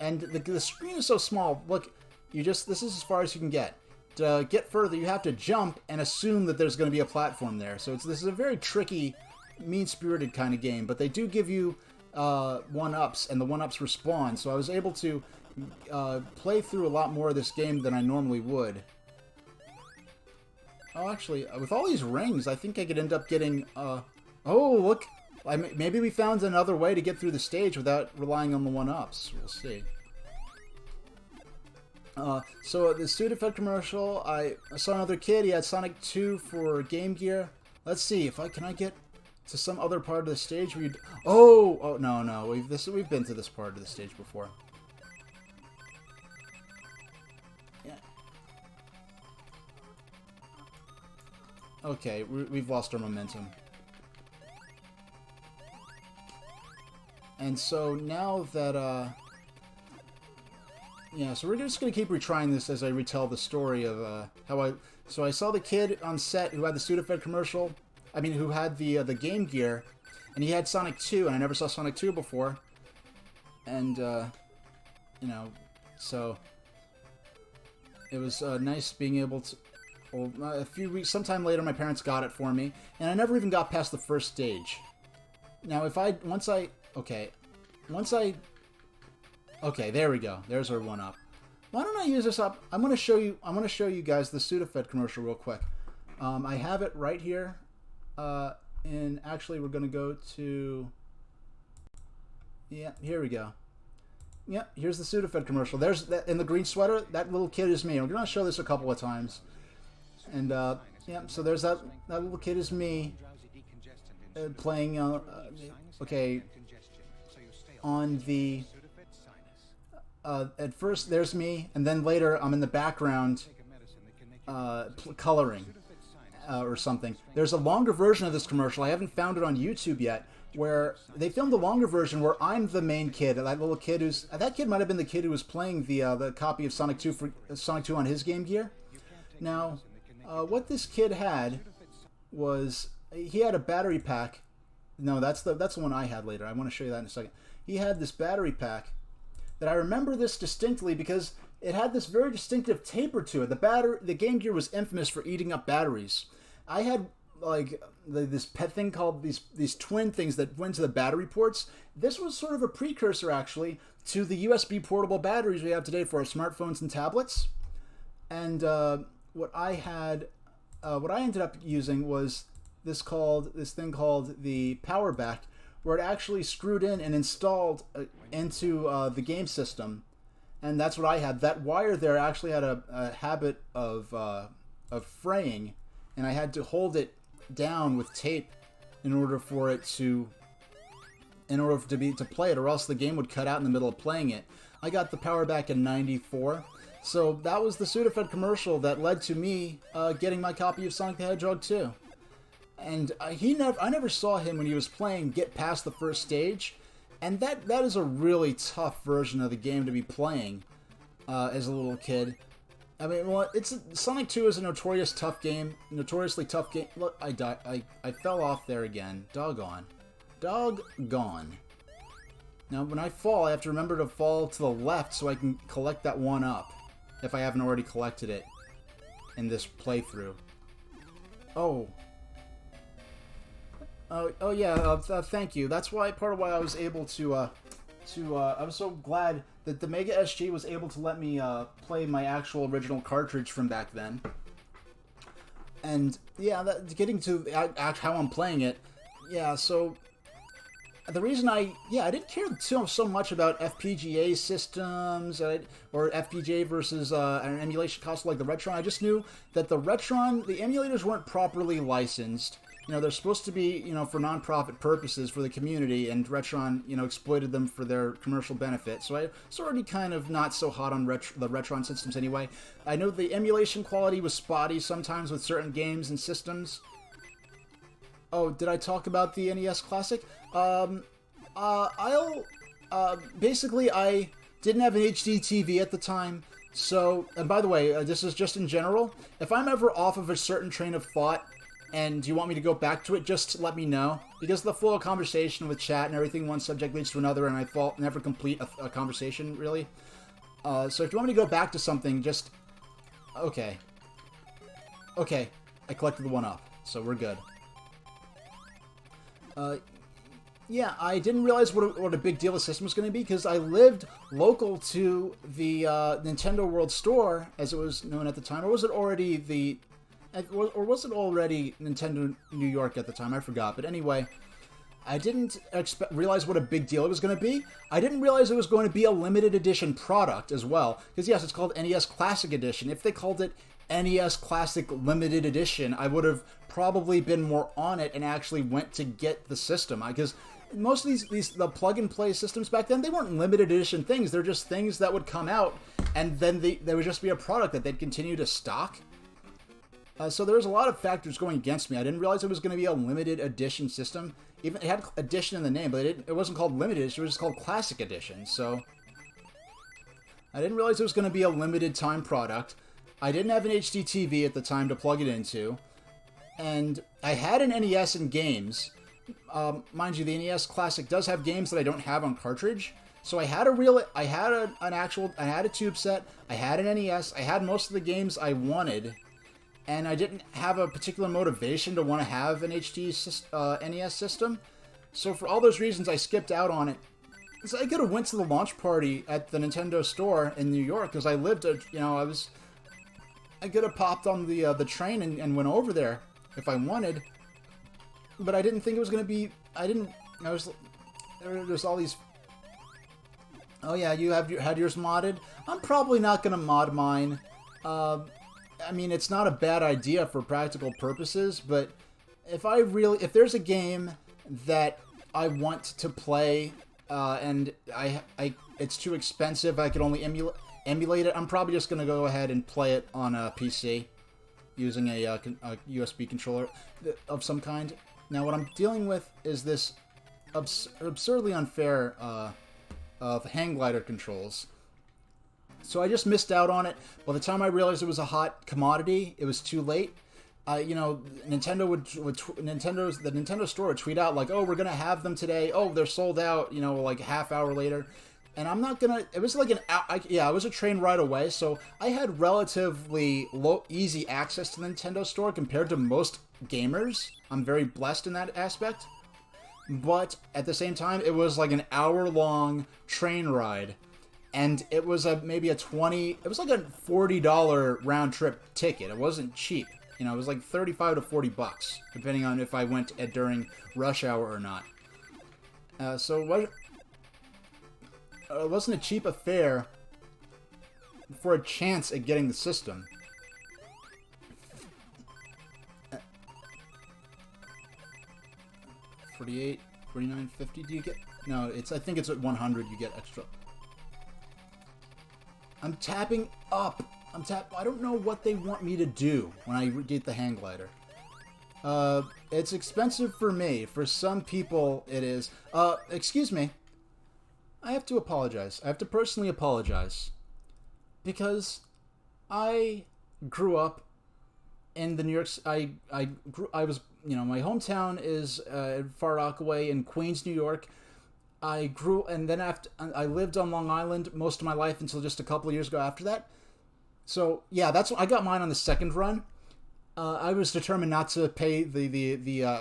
Speaker 1: And the screen is so small. Look, this is as far as you can get. To get further, you have to jump and assume that there's going to be a platform there. So this is a very tricky, mean-spirited kind of game. But they do give you 1-ups, and the 1-ups respawn. So I was able to play through a lot more of this game than I normally would. Oh, actually, with all these rings, I think I could end up getting... oh, look! Maybe we found another way to get through the stage without relying on the 1-ups. We'll see. So the Sudafed commercial, I saw another kid. He had Sonic 2 for Game Gear. Let's see if can I get to some other part of the stage where you... Oh no, we've been to this part of the stage before. Yeah. Okay, we've lost our momentum. And so now that yeah, so we're just gonna keep retrying this as I retell the story of how I saw the kid on set who had the Sudafed commercial. I mean, who had the Game Gear, and he had Sonic 2, and I never saw Sonic 2 before. And you know, so it was nice being able to. Well, a few weeks, sometime later, my parents got it for me, and I never even got past the first stage. Now, okay, there we go. There's our one up. Why don't I use this up? I'm gonna show you guys the Sudafed commercial real quick. I have it right here, and actually we're gonna go to. Yeah, here we go. Yep, here's the Sudafed commercial. There's that in the green sweater. That little kid is me. We're gonna show this a couple of times, and yeah. So there's that little kid is me playing. Okay, on the. At first, there's me, and then later I'm in the background coloring or something. There's a longer version of this commercial. I haven't found it on YouTube yet, where they filmed a longer version where I'm the main kid. That little kid that kid might have been the kid who was playing the copy of Sonic 2 for Sonic 2 on his Game Gear. Now, what this kid had was he had a battery pack. No, that's the one I had later. I want to show you that in a second. He had this battery pack. That I remember this distinctly because it had this very distinctive taper to it. The Game Gear was infamous for eating up batteries. I had like this pet thing called these twin things that went to the battery ports. This was sort of a precursor actually to the USB portable batteries we have today for our smartphones and tablets. And what I ended up using was this thing called the Power Back, where it actually screwed in and installed into the game system, and that's what I had. That wire there actually had a habit of fraying, and I had to hold it down with tape in order for it to play it, or else the game would cut out in the middle of playing it. I got the Power Back in '94, so that was the Sudafed commercial that led to me getting my copy of Sonic the Hedgehog 2. And I never saw him when he was playing get past the first stage, and that is a really tough version of the game to be playing as a little kid. I mean, well, Sonic 2 is a notoriously tough game. Look, I fell off there again. Doggone. Now, when I fall, I have to remember to fall to the left so I can collect that one up, if I haven't already collected it in this playthrough. Oh. Oh yeah, thank you. That's part of why I was able to, I was so glad that the Mega SG was able to let me play my actual original cartridge from back then. And yeah, getting to how I'm playing it, yeah, so the reason I didn't care so much about FPGA systems or FPGA versus an emulation console like the Retron. I just knew that the emulators weren't properly licensed. You know, they're supposed to be, for non-profit purposes for the community, and Retron, exploited them for their commercial benefit. So I was already kind of not so hot on the Retron systems anyway. I know the emulation quality was spotty sometimes with certain games and systems. Oh, did I talk about the NES Classic? Basically, I didn't have an HD TV at the time. So, and by the way, this is just in general. If I'm ever off of a certain train of thought, and you want me to go back to it, just let me know. Because the flow of conversation with chat and everything, one subject leads to another, and I never complete a conversation, really. So if you want me to go back to something, just... Okay. Okay, I collected the one up, so we're good. Yeah, I didn't realize what a big deal the system was going to be, because I lived local to the Nintendo World Store, as it was known at the time. Or was it already Nintendo New York at the time? I forgot. But anyway, I didn't realize what a big deal it was going to be. I didn't realize it was going to be a limited edition product as well. Because yes, it's called NES Classic Edition. If they called it NES Classic Limited Edition, I would have probably been more on it and actually went to get the system. Because most of the plug-and-play systems back then, they weren't limited edition things. They're just things that would come out, and then there would just be a product that they'd continue to stock. So there was a lot of factors going against me. I didn't realize it was going to be a limited edition system. Even it had edition in the name, but it wasn't called limited edition. It was just called Classic Edition. So I didn't realize it was going to be a limited time product. I didn't have an HD TV at the time to plug it into, and I had an NES and games. Mind you, the NES Classic does have games that I don't have on cartridge. So I had a tube set. I had an NES. I had most of the games I wanted. And I didn't have a particular motivation to want to have an HD NES system. So for all those reasons, I skipped out on it. So I could have went to the launch party at the Nintendo store in New York, because I lived, I could have popped on the train and went over there if I wanted. But I didn't think it was going to be, there's all these, oh yeah, you had yours modded? I'm probably not going to mod mine. I mean, it's not a bad idea for practical purposes, but if there's a game that I want to play, and it's too expensive, I could only emulate it, I'm probably just going to go ahead and play it on a PC using a USB controller of some kind. Now, what I'm dealing with is this absurdly unfair of hang glider controls. So I just missed out on it. By the time I realized it was a hot commodity, it was too late. Nintendo the Nintendo store would tweet out like, "Oh, we're gonna have them today. Oh, they're sold out." Like a half hour later, and I'm not gonna. It was like it was a train ride away. So I had relatively easy access to the Nintendo store compared to most gamers. I'm very blessed in that aspect. But at the same time, it was like an hour-long train ride. And it was maybe a $40 round-trip ticket. It wasn't cheap. It was like $35 to $40, depending on if I went during rush hour or not. So it wasn't a cheap affair for a chance at getting the system. $48, $49, $50, do you get? No, I think it's at 100 you get extra. I'm tapping up. I don't know what they want me to do when I get the hang glider. It's expensive for me. For some people, it is. Excuse me. I have to apologize. I have to personally apologize. Because I grew up in the New York... my hometown is Far Rockaway in Queens, New York. And then I lived on Long Island most of my life until just a couple of years ago after that. So yeah, I got mine on the second run. I was determined not to pay the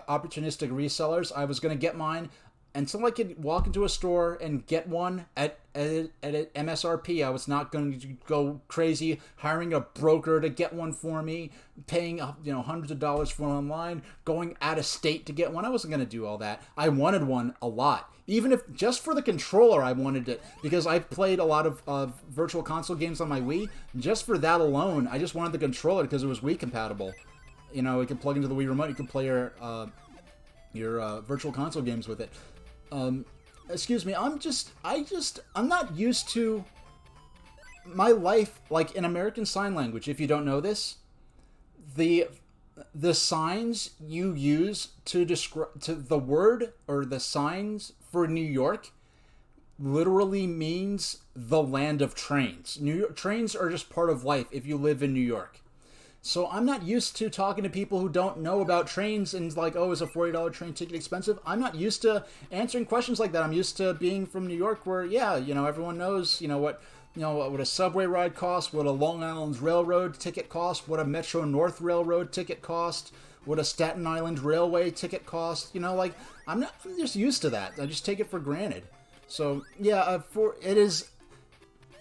Speaker 1: opportunistic resellers. I was going to get mine until I could walk into a store and get one at MSRP. I was not going to go crazy hiring a broker to get one for me, paying hundreds of dollars for one online, going out of state to get one. I wasn't going to do all that. I wanted one a lot. Even if just for the controller, I wanted it, because I played a lot of virtual console games on my Wii. Just for that alone, I just wanted the controller because it was Wii compatible. It could plug into the Wii remote. You could play your virtual console games with it. Excuse me. I'm not used to my life like in American Sign Language. If you don't know this, the signs you use to describe the word or the signs for New York literally means the land of trains. Trains are just part of life if you live in New York. So I'm not used to talking to people who don't know about trains and like, oh, is a $40 train ticket expensive? I'm not used to answering questions like that. I'm used to being from New York where, yeah, everyone knows, what a subway ride costs, what a Long Island Railroad ticket costs, what a Metro North Railroad ticket costs, what a Staten Island Railway ticket costs. I'm just used to that. I just take it for granted. So yeah,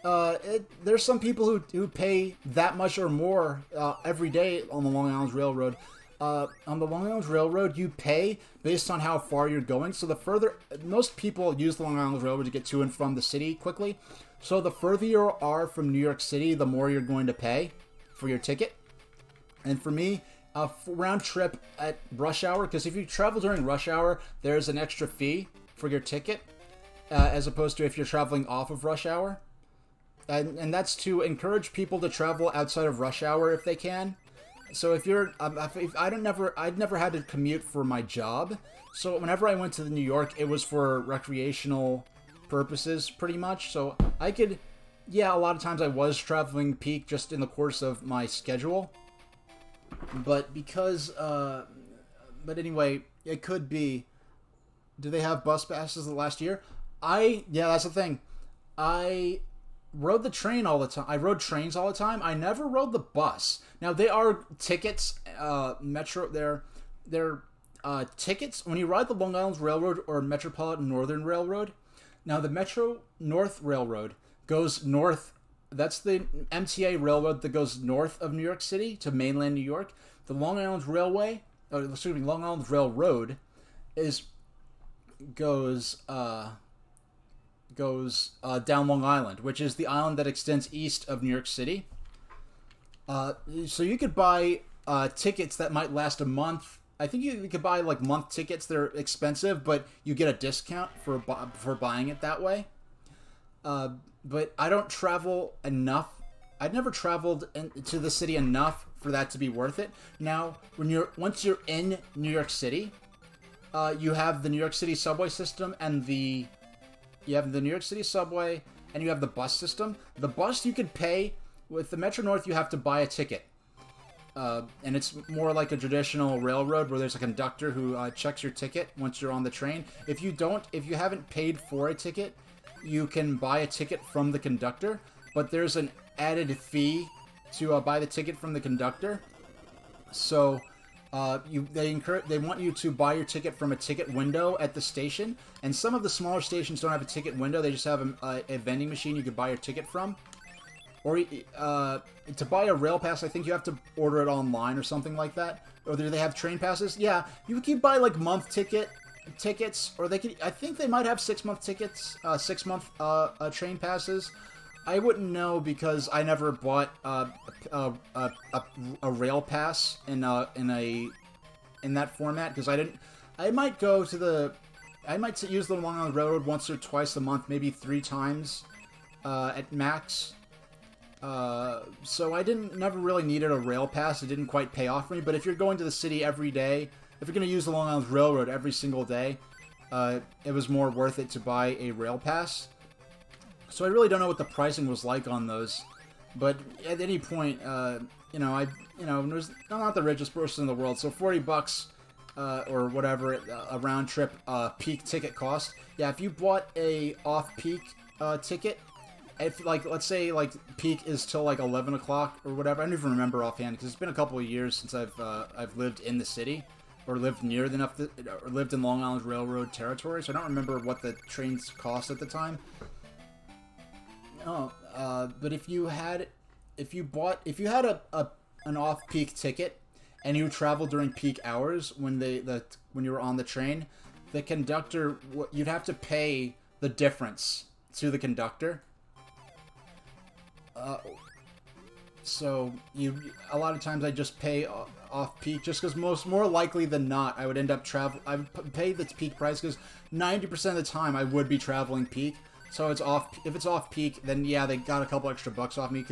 Speaker 1: there's some people who pay that much or more every day on the Long Island Railroad. on the Long Island Railroad, you pay based on how far you're going. So the further, most people use the Long Island Railroad to get to and from the city quickly. So the further you are from New York City, the more you're going to pay for your ticket. And for me, round trip at rush hour, because if you travel during rush hour, there's an extra fee for your ticket, as opposed to if you're traveling off of rush hour. And that's to encourage people to travel outside of rush hour if they can. So if you're, I'd never had to commute for my job. So whenever I went to New York, it was for recreational purposes, pretty much. So I could, yeah, a lot of times I was traveling peak just in the course of my schedule. But because, but anyway, it could be. Do they have bus passes the last year? Yeah, that's the thing. I rode the train all the time. I rode trains all the time. I never rode the bus. Now, they are tickets, Metro, they're tickets. When you ride the Long Island Railroad or Metropolitan Northern Railroad, now the Metro North Railroad goes north. That's the MTA railroad that goes north of New York City to mainland New York. The Long Island Railway, Long Island Railroad goes down Long Island, which is the island that extends east of New York City. So you could buy tickets that might last a month. I think you could buy like month tickets. They're expensive, but you get a discount for buying it that way. But I don't travel enough. I've never traveled to the city enough for that to be worth it. Now, once you're in New York City, you have the New York City subway system and you have the New York City subway and you have the bus system. The bus you could pay. With the Metro North, you have to buy a ticket. And it's more like a traditional railroad where there's a conductor who checks your ticket once you're on the train. If you haven't paid for a ticket, you can buy a ticket from the conductor, but there's an added fee to buy the ticket from the conductor. So they want you to buy your ticket from a ticket window at the station, and some of the smaller stations don't have a ticket window. They just have a vending machine you could buy your ticket from. Or to buy a rail pass, I think you have to order it online or something like that. Or do they have train passes? Yeah, you could buy like month tickets, or I think they might have 6-month tickets, 6-month train passes. I wouldn't know because I never bought a rail pass in that format because I might use the Long Island Railroad once or twice a month, maybe 3 times at max. So I never really needed a rail pass. It didn't quite pay off for me. But if you're going to the city every day, if you're going to use the Long Island Railroad every single day, it was more worth it to buy a rail pass. So I really don't know what the pricing was like on those. But at any point, I'm not the richest person in the world, so $40 or whatever a round trip peak ticket cost. Yeah, if you bought a off-peak ticket. If, let's say, peak is till, 11 o'clock or whatever. I don't even remember offhand, because it's been a couple of years since I've lived in the city, or lived or lived in Long Island Railroad territory, so I don't remember what the trains cost at the time. But if you had an off-peak ticket, and you traveled during peak hours when you were on the train, the conductor, you'd have to pay the difference to the conductor. So a lot of times I just pay off peak just because more likely than not I would end up I would pay the peak price because 90% of the time I would be traveling peak. So if it's off peak, then yeah, they got a couple extra bucks off me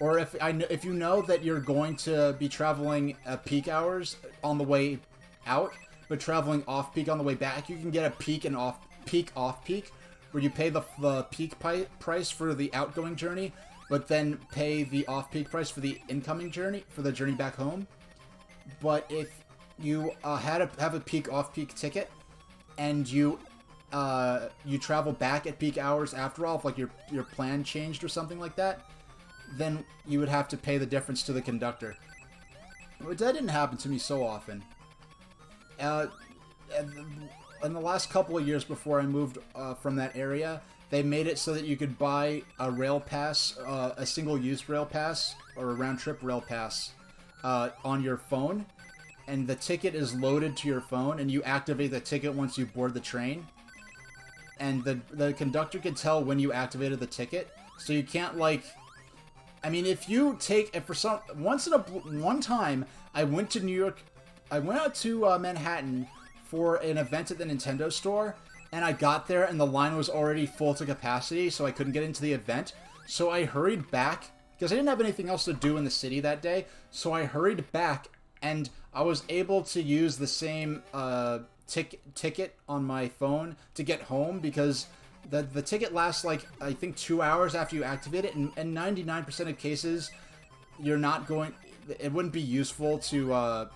Speaker 1: or if you know that you're going to be traveling at peak hours on the way out, but traveling off peak on the way back, you can get a peak and off peak, where you pay the peak price for the outgoing journey, but then pay the off-peak price for the incoming journey, for the journey back home. But if you have a peak off-peak ticket, and you travel back at peak hours after all, if your plan changed or something like that, then you would have to pay the difference to the conductor. But that didn't happen to me so often. In the last couple of years before I moved from that area, they made it so that you could buy a rail pass, a single-use rail pass, or a round-trip rail pass on your phone. and the ticket is loaded to your phone, and you activate the ticket once you board the train. And the conductor can tell when you activated the ticket, so you can't, like... I mean, if for some... One time, I went to New York... I went out to Manhattan for an event at the Nintendo store, and I got there, and the line was already full to capacity, so I couldn't get into the event. So I hurried back, because I didn't have anything else to do in the city that day, so I hurried back, and I was able to use the same ticket on my phone to get home, because the ticket lasts, like, I think 2 hours after you activate it, and 99% of cases, you're not going... It wouldn't be useful to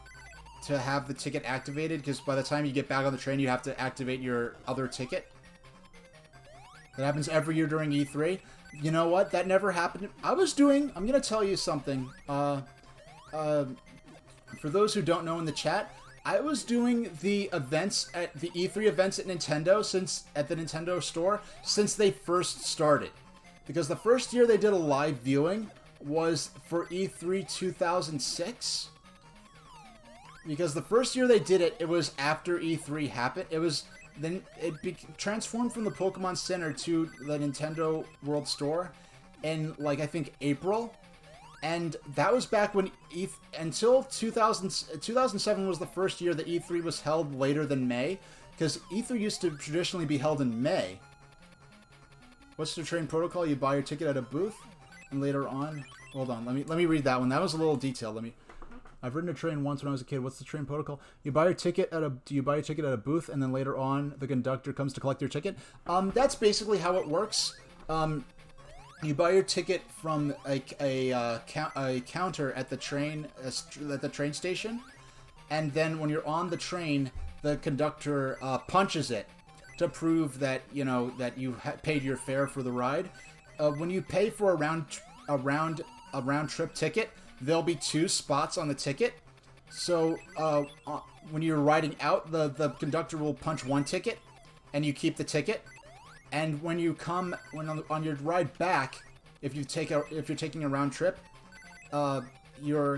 Speaker 1: have the ticket activated, because by the time you get back on the train, you have to activate your other ticket. That happens every year during E3. You know what? That never happened. I'm going to tell you something. For those who don't know in the chat, I was doing the events at the E3 events at Nintendo at the Nintendo store since they first started. Because the first year they did a live viewing was for E3 2006. Because the first year they did it, it was after E3 happened. Then it transformed from the Pokemon Center to the Nintendo World Store in, like, I think April. And that was back when until 2007 was the first year that E3 was held later than May, because E3 used to traditionally be held in May. What's the train protocol? You buy your ticket at a booth, and later on... Hold on, let me read that one. That was a little detailed. I've ridden a train once when I was a kid. What's the train protocol? You buy your ticket at a booth, and then later on, the conductor comes to collect your ticket. That's basically how it works. You buy your ticket from a counter at the train station, and then when you're on the train, the conductor punches it to prove that that you paid your fare for the ride. When you pay for a round trip ticket, there'll be 2 spots on the ticket. So when you're riding out, the conductor will punch 1 ticket, and you keep the ticket. And when on your ride back, if you're taking a round trip, the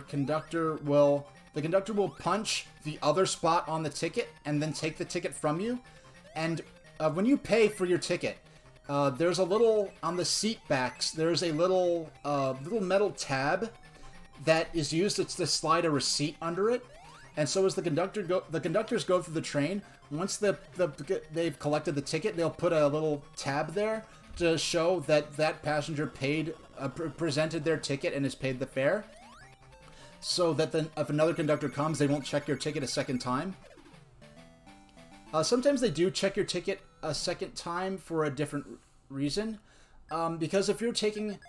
Speaker 1: conductor will punch the other spot on the ticket and then take the ticket from you. And when you pay for your ticket, there's a little on the seat backs. There's a little metal tab that is used to slide a receipt under it. And so as the conductors go through the train, once they've collected the ticket, they'll put a little tab there to show that passenger presented their ticket and has paid the fare. So that then if another conductor comes, they won't check your ticket a second time. Sometimes they do check your ticket a second time for a different reason. Because if you're taking,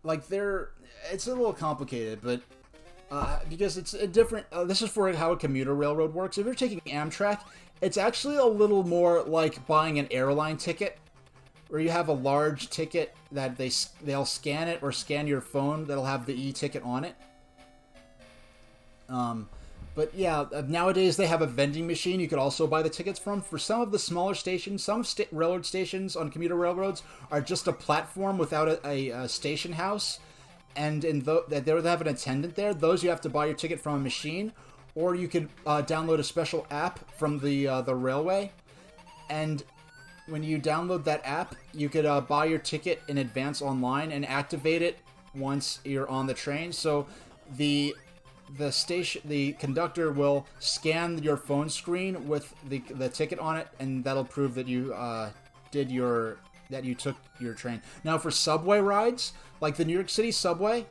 Speaker 1: it's a little complicated, but because it's a different... this is for how a commuter railroad works. If you're taking Amtrak, it's actually a little more like buying an airline ticket, where you have a large ticket that they'll scan it, or scan your phone that'll have the e-ticket on it. But yeah, nowadays they have a vending machine you could also buy the tickets from. For some of the smaller stations, some railroad stations on commuter railroads are just a platform without a station house. And they have an attendant there. Those you have to buy your ticket from a machine. Or you could download a special app from the railway. And when you download that app, you could buy your ticket in advance online and activate it once you're on the train. So the conductor will scan your phone screen with the ticket on it, and that'll prove that you took your train. Now, for subway rides, like the New York City subway,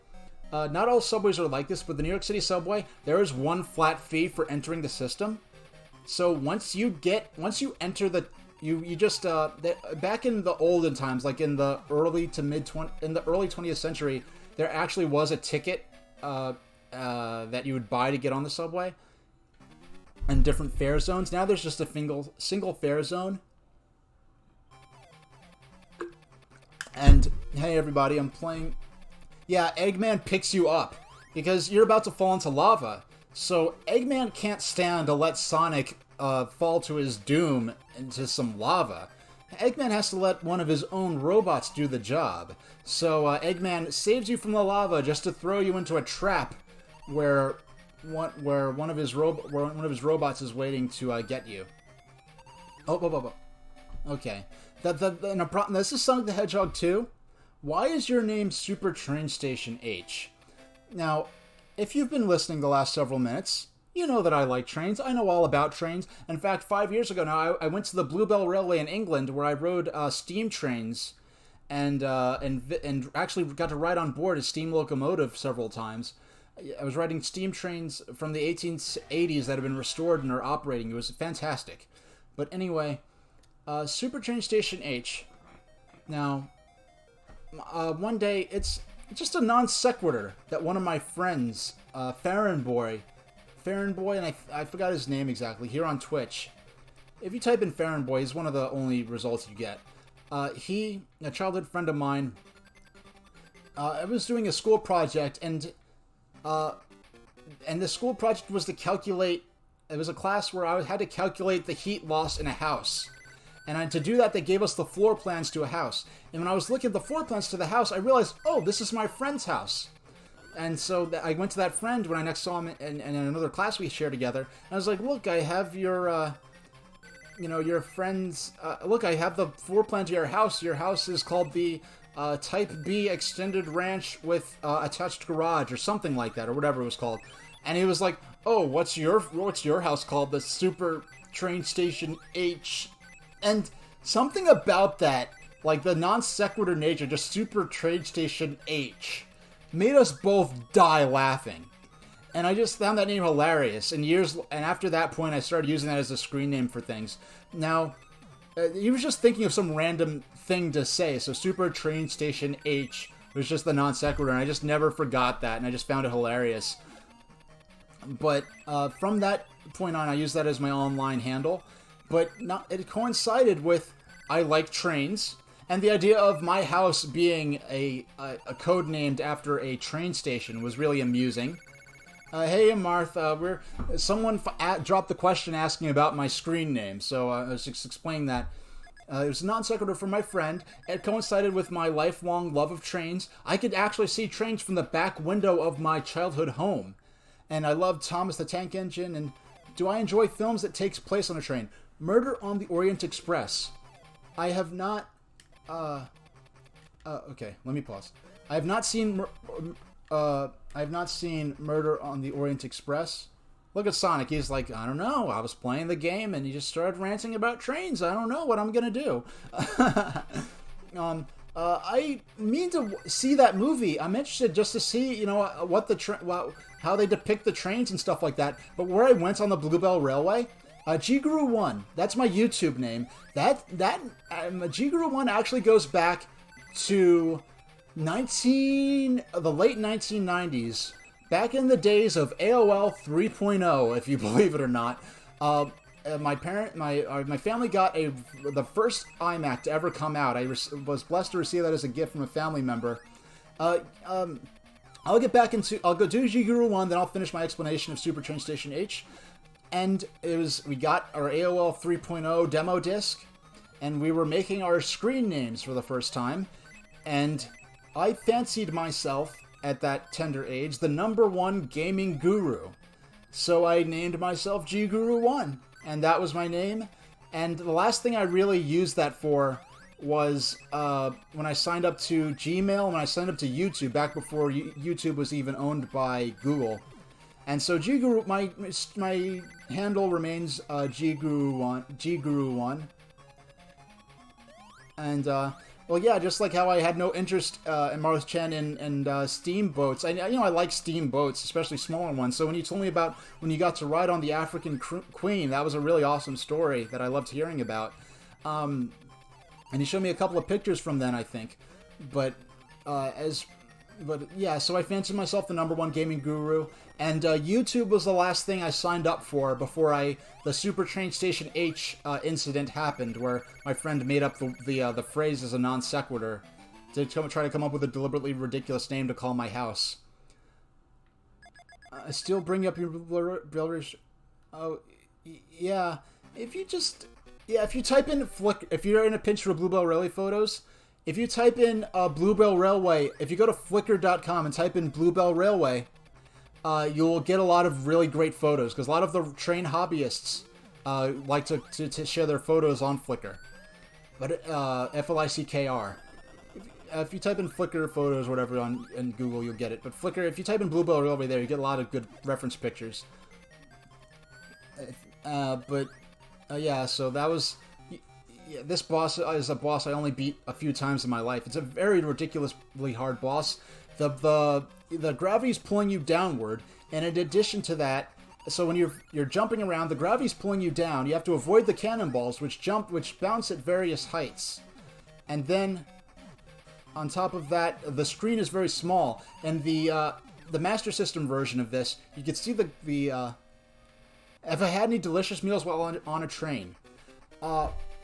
Speaker 1: not all subways are like this, but the New York City subway, there is one flat fee for entering the system. So once you enter back in the olden times, like in the early 20th century, there actually was a ticket that you would buy to get on the subway, and different fare zones. Now there's just a single fare zone. And hey everybody, I'm playing... Yeah, Eggman picks you up, because you're about to fall into lava. So Eggman can't stand to let Sonic fall to his doom into some lava. Eggman has to let one of his own robots do the job. So Eggman saves you from the lava just to throw you into a trap where one of his robots is waiting to get you. Oh. Okay. This is Sonic the Hedgehog 2. Why is your name Super Train Station H? Now, if you've been listening the last several minutes, you know that I like trains. I know all about trains. In fact, 5 years ago now, I went to the Bluebell Railway in England where I rode steam trains and actually got to ride on board a steam locomotive several times. I was riding steam trains from the 1880s that have been restored and are operating. It was fantastic. But anyway, Super Train Station H. Now, one day, it's just a non sequitur that one of my friends, Farron Boy, and I forgot his name exactly, here on Twitch. If you type in Farron Boy, he's one of the only results you get. He, a childhood friend of mine, I was doing a school project, and the school project was to calculate, it was a class where I had to calculate the heat loss in a house. And to do that, they gave us the floor plans to a house. And when I was looking at the floor plans to the house, I realized, oh, this is my friend's house. And so I went to that friend when I next saw him in another class we shared together. And I was like, look, I have your friend's, look, I have the floor plan to your house. Your house is called the Type B Extended Ranch with attached garage or something like that, or whatever it was called. And he was like, oh, what's your house called? The Super Train Station H. And something about that, like the non sequitur nature, just Super Train Station H, made us both die laughing. And I just found that name hilarious. And after that point, I started using that as a screen name for things. Now, he was just thinking of some random thing to say. So Super Train Station H was just the non sequitur, and I just never forgot that, and I just found it hilarious. But from that point on, I used that as my online handle. But it coincided with I like trains, and the idea of my house being a code named after a train station was really amusing. Hey, Martha, someone dropped the question asking about my screen name, so I was just explaining that. It was a non sequitur from my friend. It coincided with my lifelong love of trains. I could actually see trains from the back window of my childhood home. And I loved Thomas the Tank Engine, and do I enjoy films that takes place on a train? Murder on the Orient Express. I have not... okay, let me pause. I have not seen Murder on the Orient Express. Look at Sonic. He's like, I don't know. I was playing the game and he just started ranting about trains. I don't know what I'm gonna do. I mean to see that movie. I'm interested just to see, what how they depict the trains and stuff like that. But where I went on the Bluebell Railway, G-Guru1, that's my YouTube name. G-Guru1 actually goes back to the late 1990s, back in the days of AOL 3.0, if you believe it or not. My family got the first iMac to ever come out. I was blessed to receive that as a gift from a family member. I'll go do G-Guru1, then I'll finish my explanation of Super Train Station H. And we got our AOL 3.0 demo disc, and we were making our screen names for the first time, and I fancied myself, at that tender age, the #1 gaming guru. So I named myself G-Guru1, and that was my name. And the last thing I really used that for was when I signed up to Gmail, when I signed up to YouTube, back before YouTube was even owned by Google. And so my handle remains G-Guru1. And, well, yeah, just like how I had no interest in Marth Chen and steamboats. I like steamboats, especially smaller ones. So when you told me about when you got to ride on the African Queen, that was a really awesome story that I loved hearing about. And you showed me a couple of pictures from then, I think. But yeah, so I fancied myself the #1 gaming guru, and YouTube was the last thing I signed up for before the Super Train Station H incident happened, where my friend made up the phrase as a non sequitur to try to come up with a deliberately ridiculous name to call my house. I still bring up your builders. Oh, yeah. If you type in if you're in a pinch for Bluebell Railway photos. If you type in Bluebell Railway, if you go to Flickr.com and type in Bluebell Railway, you'll get a lot of really great photos, because a lot of the train hobbyists like to share their photos on Flickr. But Flickr. If you type in Flickr photos or whatever in Google, you'll get it. But Flickr, if you type in Bluebell Railway there, you get a lot of good reference pictures. Yeah, so that was... Yeah, this boss is a boss I only beat a few times in my life. It's a very ridiculously hard boss. The gravity's pulling you downward, and in addition to that, so when you're jumping around, the gravity's pulling you down. You have to avoid the cannonballs, which bounce at various heights. And then, on top of that, the screen is very small. And the Master System version of this, you can see the if I had any delicious meals while on a train.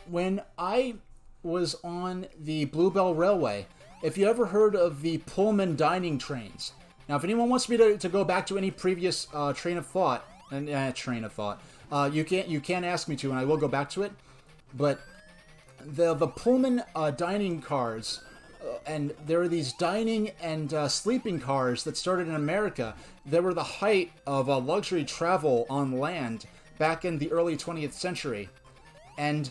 Speaker 1: When I was on the Bluebell Railway, if you ever heard of the Pullman dining trains. Now, if anyone wants me to go back to any previous train of thought, you can ask me to, and I will go back to it. But the Pullman dining cars, and there are these dining and sleeping cars that started in America. They were the height of luxury travel on land back in the early 20th century. And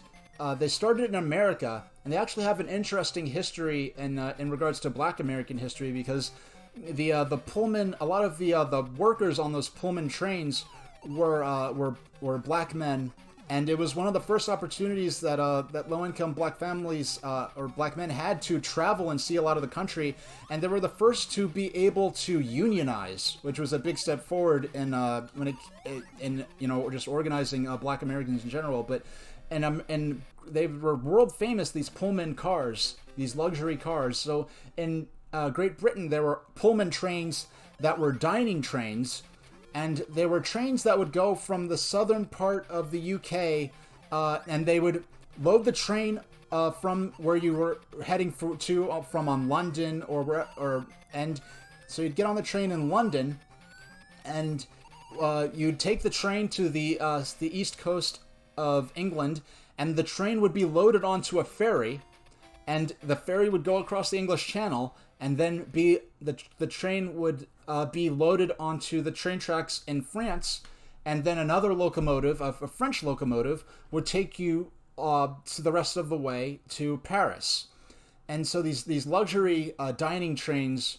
Speaker 1: they started in America, and they actually have an interesting history in regards to Black American history, because the Pullman, a lot of the workers on those Pullman trains were black men, and it was one of the first opportunities that low-income black families or black men had to travel and see a lot of the country, and they were the first to be able to unionize, which was a big step forward in just organizing Black Americans in general. But and they were world famous, these Pullman cars, these luxury cars. So in Great Britain, there were Pullman trains that were dining trains, and they were trains that would go from the southern part of the UK, and they would load the train from where you were heading from on London and so you'd get on the train in London, and you'd take the train to the east coast of England, and the train would be loaded onto a ferry, and the ferry would go across the English Channel, and then the train would be loaded onto the train tracks in France, and then another locomotive, a French locomotive, would take you to the rest of the way to Paris. And so these luxury dining trains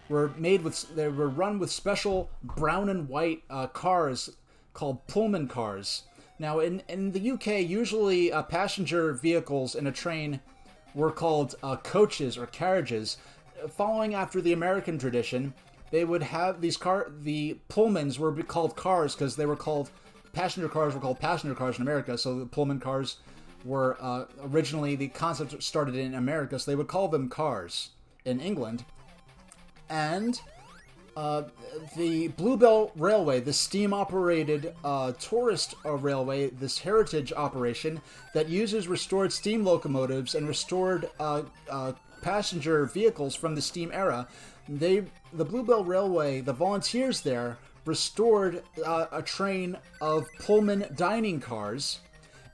Speaker 1: were run with special brown and white cars called Pullman cars. Now, in the UK, usually passenger vehicles in a train were called coaches or carriages. Following after the American tradition, they would have the Pullmans were called cars because they were called, passenger cars were called passenger cars in America, so the Pullman cars were originally, the concept started in America, so they would call them cars in England. And the Bluebell Railway, the steam-operated tourist railway, this heritage operation that uses restored steam locomotives and restored passenger vehicles from the steam era, the Bluebell Railway, the volunteers there, restored a train of Pullman dining cars,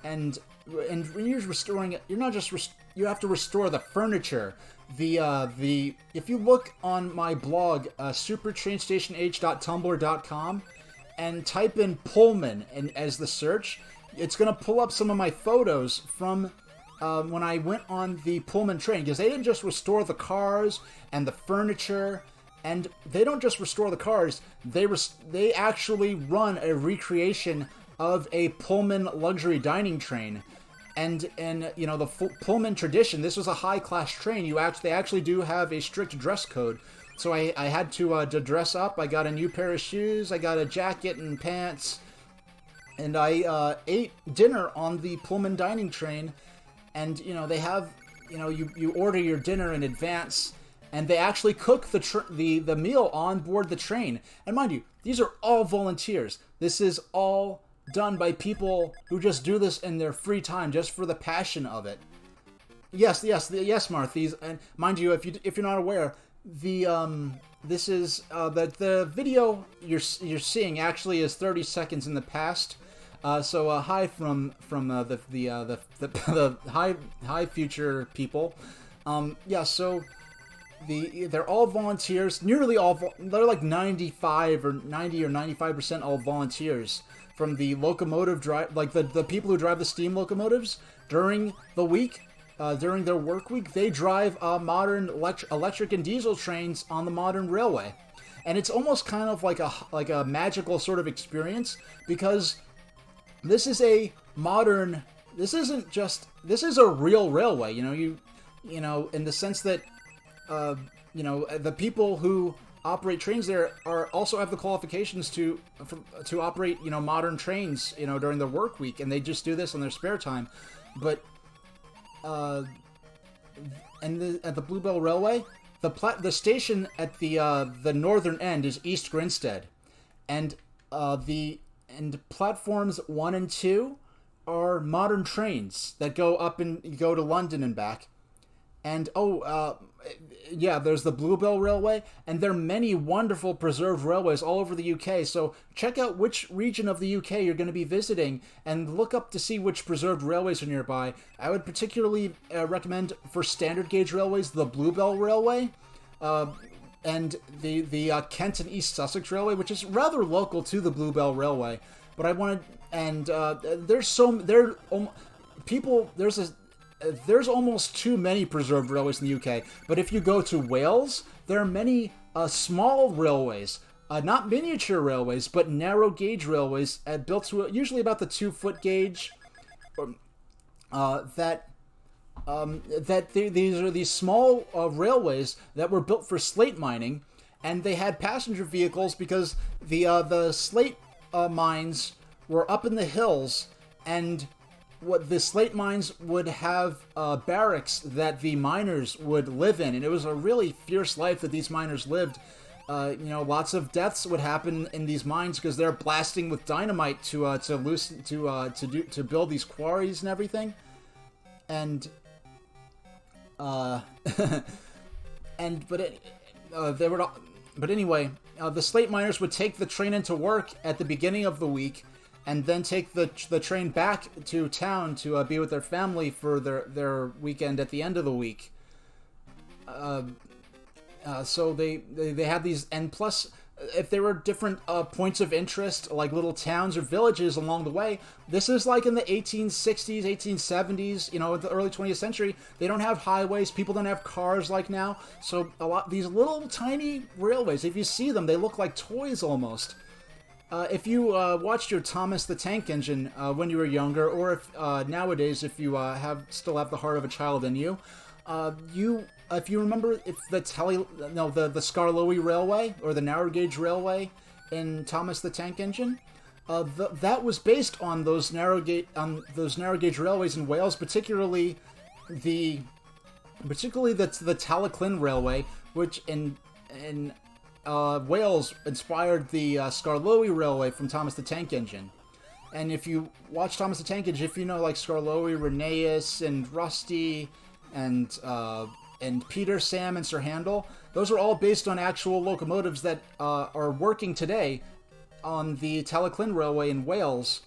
Speaker 1: and when you're restoring it, you're not just you have to restore the furniture. If you look on my blog, supertrainstationh.tumblr.com, and type in Pullman as the search, it's going to pull up some of my photos from when I went on the Pullman train, because they didn't just restore the cars and the furniture, and they don't just restore the cars, they actually run a recreation of a Pullman luxury dining train. And the Pullman tradition, this was a high-class train. They actually do have a strict dress code. So I had to dress up. I got a new pair of shoes. I got a jacket and pants. And I ate dinner on the Pullman dining train. And, they have, you order your dinner in advance. And they actually cook the meal on board the train. And mind you, these are all volunteers. This is all done by people who just do this in their free time, just for the passion of it. Yes, Marthes. And mind you, if you're not aware, this is the video you're seeing actually is 30 seconds in the past. So hi from the high future people. So they're all volunteers. Nearly all. They're like 95 or 95% all volunteers from the locomotive drive. Like the people who drive the steam locomotives during the week, during their work week, they drive modern electric and diesel trains on the modern railway, and it's almost kind of like a magical sort of experience, because this is a modern. This is a real railway. You know, in the sense that. The people who operate trains there also have the qualifications to operate, modern trains, during their work week, and they just do this in their spare time. But, at the Bluebell Railway, the station at the northern end is East Grinstead, and platforms 1 and 2 are modern trains that go to London and back. And, there's the Bluebell Railway, and there are many wonderful preserved railways all over the UK, so check out which region of the UK you're going to be visiting, and look up to see which preserved railways are nearby. I would particularly recommend, for standard gauge railways, the Bluebell Railway, and the Kent and East Sussex Railway, which is rather local to the Bluebell Railway. But I wanted, and there's almost too many preserved railways in the UK, but if you go to Wales, there are many small railways, not miniature railways, but narrow gauge railways, built to usually about the 2-foot gauge. These are these small railways that were built for slate mining, and they had passenger vehicles because the slate mines were up in the hills, and what the slate mines would have barracks that the miners would live in, and it was a really fierce life that these miners lived. Lots of deaths would happen in these mines because they're blasting with dynamite to build these quarries and everything, and anyway, the slate miners would take the train into work at the beginning of the week, and then take the train back to town to be with their family for their weekend at the end of the week. So they had these, and plus, if there were different points of interest, like little towns or villages along the way, this is like in the 1860s, 1870s, the early 20th century. They don't have highways, people don't have cars like now, so these little tiny railways, if you see them, they look like toys almost. If you watched your Thomas the Tank Engine when you were younger, or if nowadays, if you still have the heart of a child in you, if you remember, if the Skarloey Railway or the narrow gauge railway in Thomas the Tank Engine, that was based on those narrow gauge railways in Wales, particularly the Talaclyn Railway, which in Wales inspired the Skarloey Railway from Thomas the Tank Engine. And if you watch Thomas the Tank Engine, if you know like Skarloey, Rheneas, and Rusty, and Peter, Sam, and Sir Handel, those are all based on actual locomotives that are working today on the Talaclyn Railway in Wales.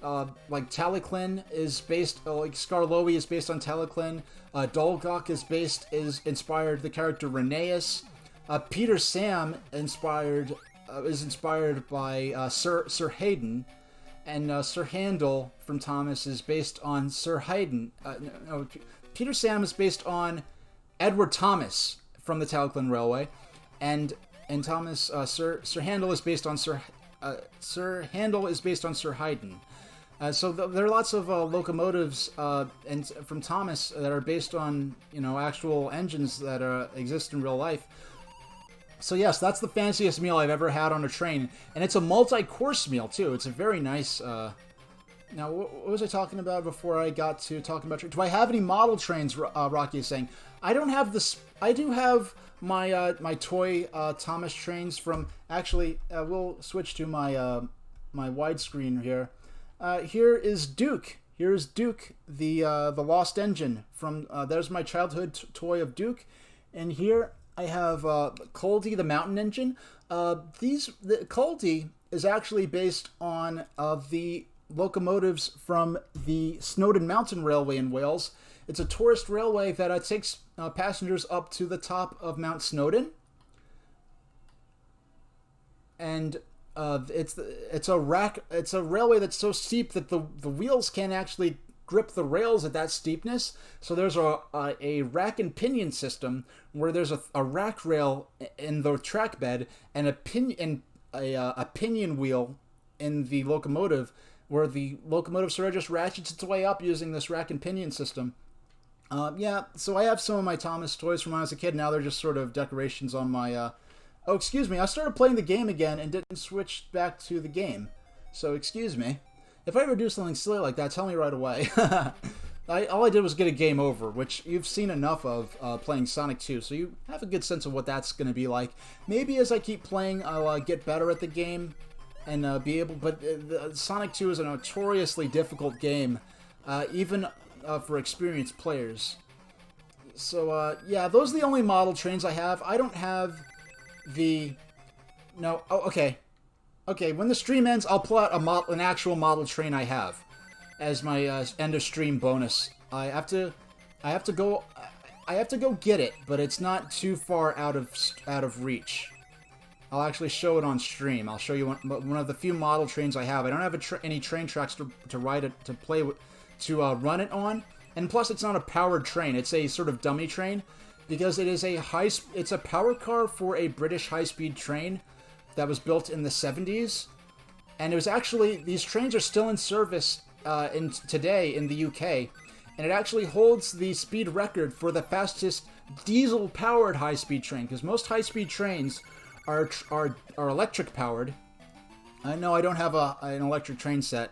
Speaker 1: Like Talaclyn is based, like Skarloey is based on Talaclyn. Dolgok is inspired the character Rheneas. Peter Sam is inspired by Sir Hayden, and Sir Handel from Thomas is based on Sir Hayden. Peter Sam is based on Edward Thomas from the Talaclyn Railway, and Thomas Sir Handel is based on Sir Hayden. So there are lots of locomotives and from Thomas that are based on actual engines that exist in real life. So yes, that's the fanciest meal I've ever had on a train, and it's a multi-course meal too. It's a very nice. Now, what was I talking about before I got to talking about trains? Do I have any model trains? Rocky is saying. I don't have this. I do have my my toy Thomas trains from. Actually, we'll switch to my my widescreen here. Here is Duke. Here's Duke, the Lost Engine from. There's my childhood toy of Duke, and here I have Coldy, the Mountain Engine. The Coldy is actually based on the locomotives from the Snowdon Mountain Railway in Wales. It's a tourist railway that takes passengers up to the top of Mount Snowdon. And it's a railway that's so steep that the wheels can't actually grip the rails at that steepness. So there's a rack and pinion system where there's a rack rail in the track bed and a pinion wheel in the locomotive, where the locomotive sort of just ratchets its way up using this rack and pinion system. Yeah, so I have some of my Thomas toys from when I was a kid. Now they're just sort of decorations on my... Oh, excuse me, I started playing the game again and didn't switch back to the game. So, excuse me. If I ever do something silly like that, tell me right away. All I did was get a game over, which you've seen enough of playing Sonic 2, so you have a good sense of what that's going to be like. Maybe as I keep playing, I'll get better at the game and be able... But Sonic 2 is a notoriously difficult game, even for experienced players. So, yeah, those are the only model trains I have. I don't have... No. Oh, okay. Okay, when the stream ends, I'll pull out an actual model train I have as my end of stream bonus. I have to go get it, but it's not too far out of reach. I'll actually show it on stream. I'll show you one of the few model trains I have. I don't have any train tracks to ride it, to play with, to run it on, and plus it's not a powered train. It's a sort of dummy train. Because it is it's a power car for a British high-speed train that was built in the 70s. And it was actually, these trains are still in service today in the UK. And it actually holds the speed record for the fastest diesel-powered high-speed train. Because most high-speed trains are electric-powered. I know I don't have an electric train set.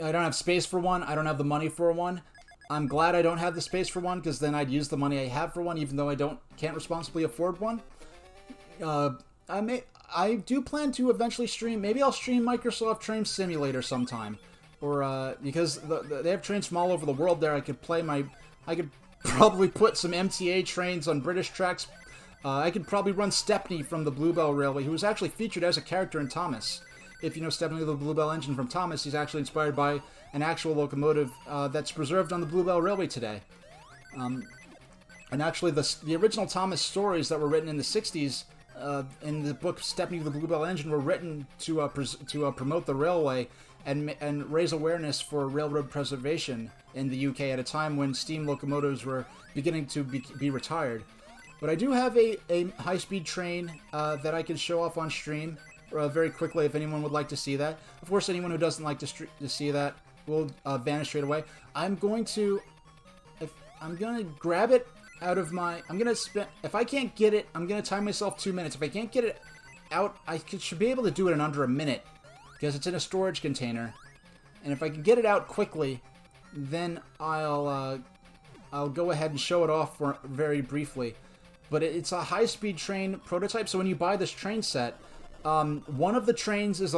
Speaker 1: I don't have space for one. I don't have the money for one. I'm glad I don't have the space for one, because then I'd use the money I have for one, even though I can't responsibly afford one. I do plan to eventually stream. Maybe I'll stream Microsoft Train Simulator sometime, or because they have trains from all over the world there. I could probably put some MTA trains on British tracks. I could probably run Stepney from the Bluebell Railway, who was actually featured as a character in Thomas. If you know Stepney the Bluebell engine from Thomas, he's actually inspired by an actual locomotive that's preserved on the Bluebell Railway today. And actually, the original Thomas stories that were written in the 60s in the book Stepney the Bluebell Engine were written to promote the railway and raise awareness for railroad preservation in the UK at a time when steam locomotives were beginning to be retired. But I do have a high-speed train that I can show off on stream very quickly if anyone would like to see that. Of course, anyone who doesn't like to see that will vanish straight away. I'm going to grab it out of my... if I can't get it, I'm going to time myself 2 minutes. If I can't get it out, should be able to do it in under a minute, because it's in a storage container. And if I can get it out quickly, then I'll go ahead and show it off very briefly. But it's a high-speed train prototype, so when you buy this train set, one of the trains is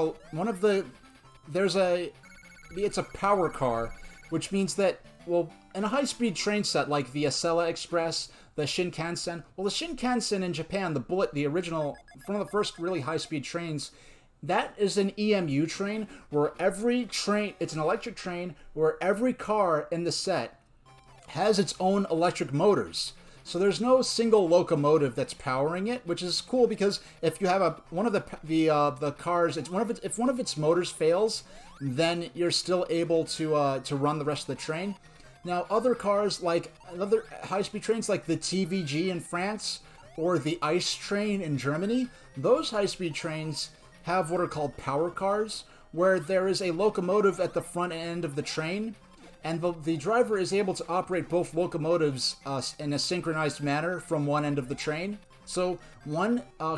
Speaker 1: it's a power car, which means that, well, in a high-speed train set like the Acela Express, the Shinkansen, well, the Shinkansen in Japan, the Bullet, the original, one of the first really high-speed trains, that is an EMU train where it's an electric train where every car in the set has its own electric motors. So there's no single locomotive that's powering it, which is cool because if you have one of the cars, if one of its motors fails, then you're still able to run the rest of the train. Now, other cars other high-speed trains like the TVG in France or the ICE train in Germany, those high-speed trains have what are called power cars, where there is a locomotive at the front end of the train. And the driver is able to operate both locomotives in a synchronized manner from one end of the train. So one power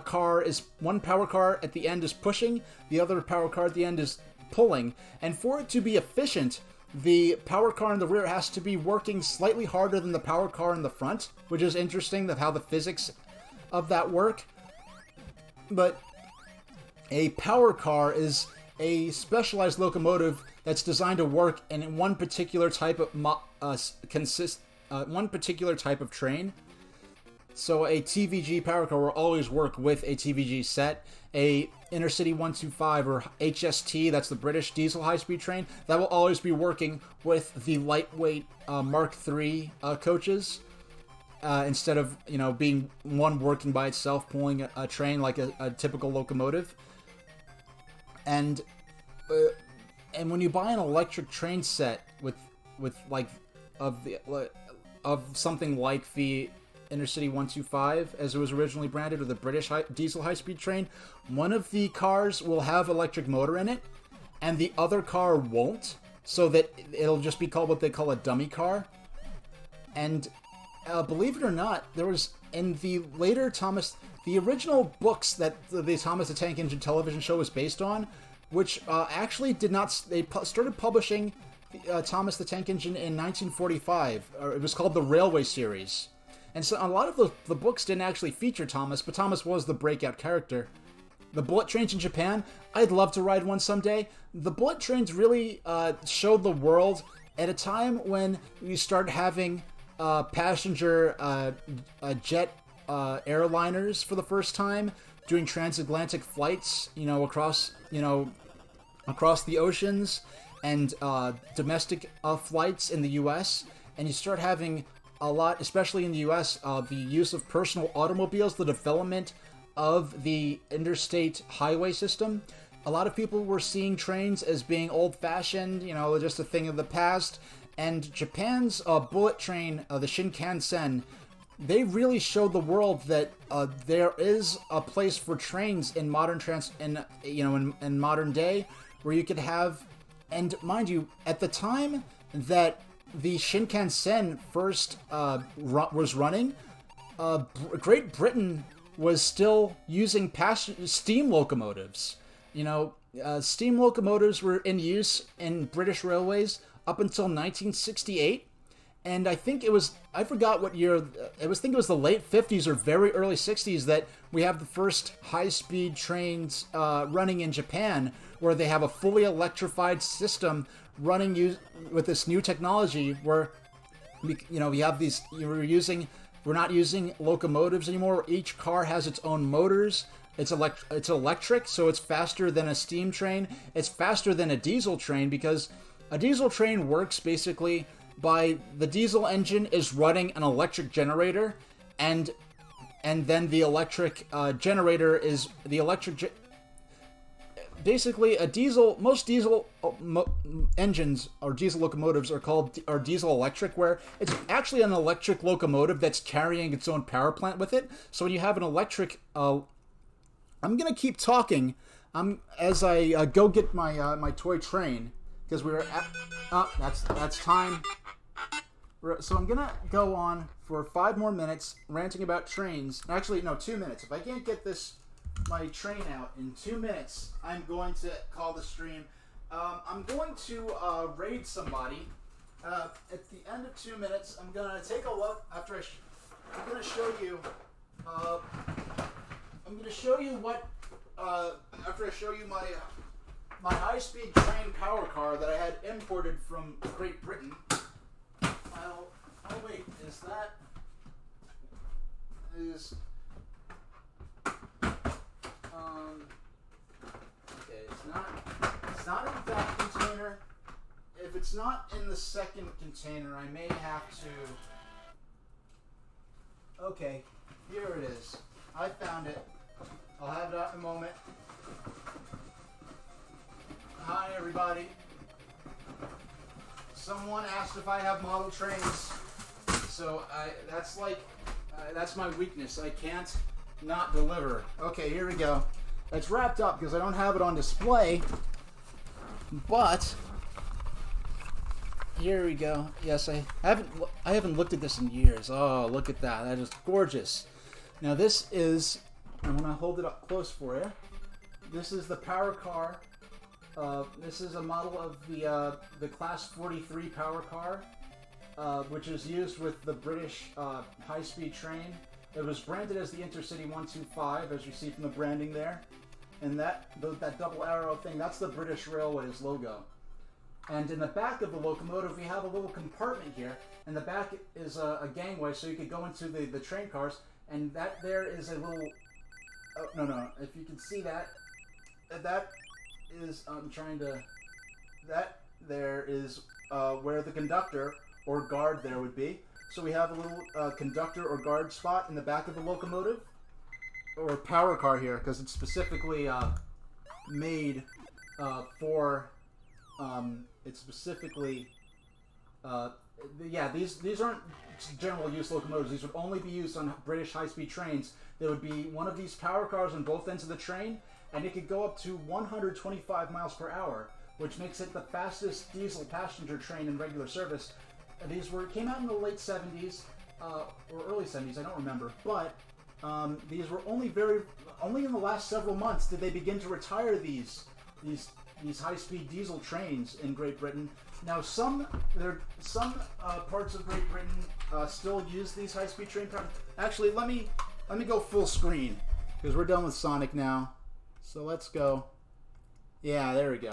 Speaker 1: car at the end is pushing, the other power car at the end is pulling. And for it to be efficient, the power car in the rear has to be working slightly harder than the power car in the front, which is interesting of how the physics of that work. But a power car is a specialized locomotive that's designed to work in one particular type of one particular type of train. So a TVG power car will always work with a TVG set. A Intercity 125 or HST, that's the British diesel high-speed train, that will always be working with the lightweight Mark III coaches. Instead of, being one working by itself, pulling a train like a typical locomotive. And when you buy an electric train set with like of something like the Intercity 125, as it was originally branded, or the British diesel high-speed train, one of the cars will have electric motor in it, and the other car won't, so that it'll just be called what they call a dummy car. And believe it or not, there was, in the later the original books that the Thomas the Tank Engine television show was based on, which actually did not, they started publishing Thomas the Tank Engine in 1945. It was called the Railway Series. And so a lot of the books didn't actually feature Thomas, but Thomas was the breakout character. The bullet trains in Japan, I'd love to ride one someday. The bullet trains really showed the world at a time when you start having passenger jet airliners for the first time, doing transatlantic flights, across the oceans, and domestic flights in the U.S., and you start having a lot, especially in the U.S., the use of personal automobiles, the development of the interstate highway system. A lot of people were seeing trains as being old-fashioned, just a thing of the past. And Japan's bullet train, the Shinkansen, they really showed the world that there is a place for trains in modern in modern day, where you could have, and mind you, at the time that the Shinkansen first was running, Great Britain was still using steam locomotives. Steam locomotives were in use in British railways up until 1968, and I think it was, I forgot what year, I think it was the late 50s or very early 60s that we have the first high-speed trains running in Japan, where they have a fully electrified system running with this new technology where, we have these, we're not using locomotives anymore. Each car has its own motors. It's electric, so it's faster than a steam train. It's faster than a diesel train, because a diesel train works basically by the diesel engine is running an electric generator, and then the electric generator is the electric. Basically, most diesel engines or diesel locomotives are diesel electric, where it's actually an electric locomotive that's carrying its own power plant with it. So when you have an electric, I'm gonna keep talking as I go get my toy train, because we were at that's time. So I'm gonna go on for 5 more minutes ranting about trains. Actually, no, 2 minutes. If I can't get my train out in 2 minutes, I'm going to call the stream. I'm going to raid somebody. At the end of 2 minutes, I'm gonna take a look after I'm gonna show you. I'm gonna show you what. After I show you my high-speed train power car that I had imported from Great Britain. Oh wait, okay, it's not in that container. If it's not in the second container, I may have to. Okay, here it is. I found it. I'll have it out in a moment. Hi, everybody. Someone asked if I have model trains, so that's my weakness. I can't not deliver. Okay, here we go. It's wrapped up because I don't have it on display, but here we go. Yes, I haven't looked at this in years. Oh, look at that. That is gorgeous. Now this is, I want to hold it up close for you. This is the power car. This is a model of the Class 43 power car, which is used with the British high-speed train. It was branded as the Intercity 125, as you see from the branding there. And that double arrow thing, that's the British Railways logo. And in the back of the locomotive, we have a little compartment here. And the back is a gangway, so you could go into the train cars. And that there is a little... Oh, no. If you can see that, that is... I'm trying to... That there is where the conductor or guard there would be. So we have a little conductor or guard spot in the back of the locomotive. Or power car here, because it's specifically made for... it's specifically... yeah, these aren't general use locomotives. These would only be used on British high-speed trains. There would be one of these power cars on both ends of the train, and it could go up to 125 miles per hour, which makes it the fastest diesel passenger train in regular service. These came out in the late 70s, or early 70s, I don't remember, but these were only in the last several months did they begin to retire these high-speed diesel trains in Great Britain. Now, some parts of Great Britain still use these high-speed train cars. Actually, let me go full screen because we're done with Sonic now. So let's go. Yeah, there we go.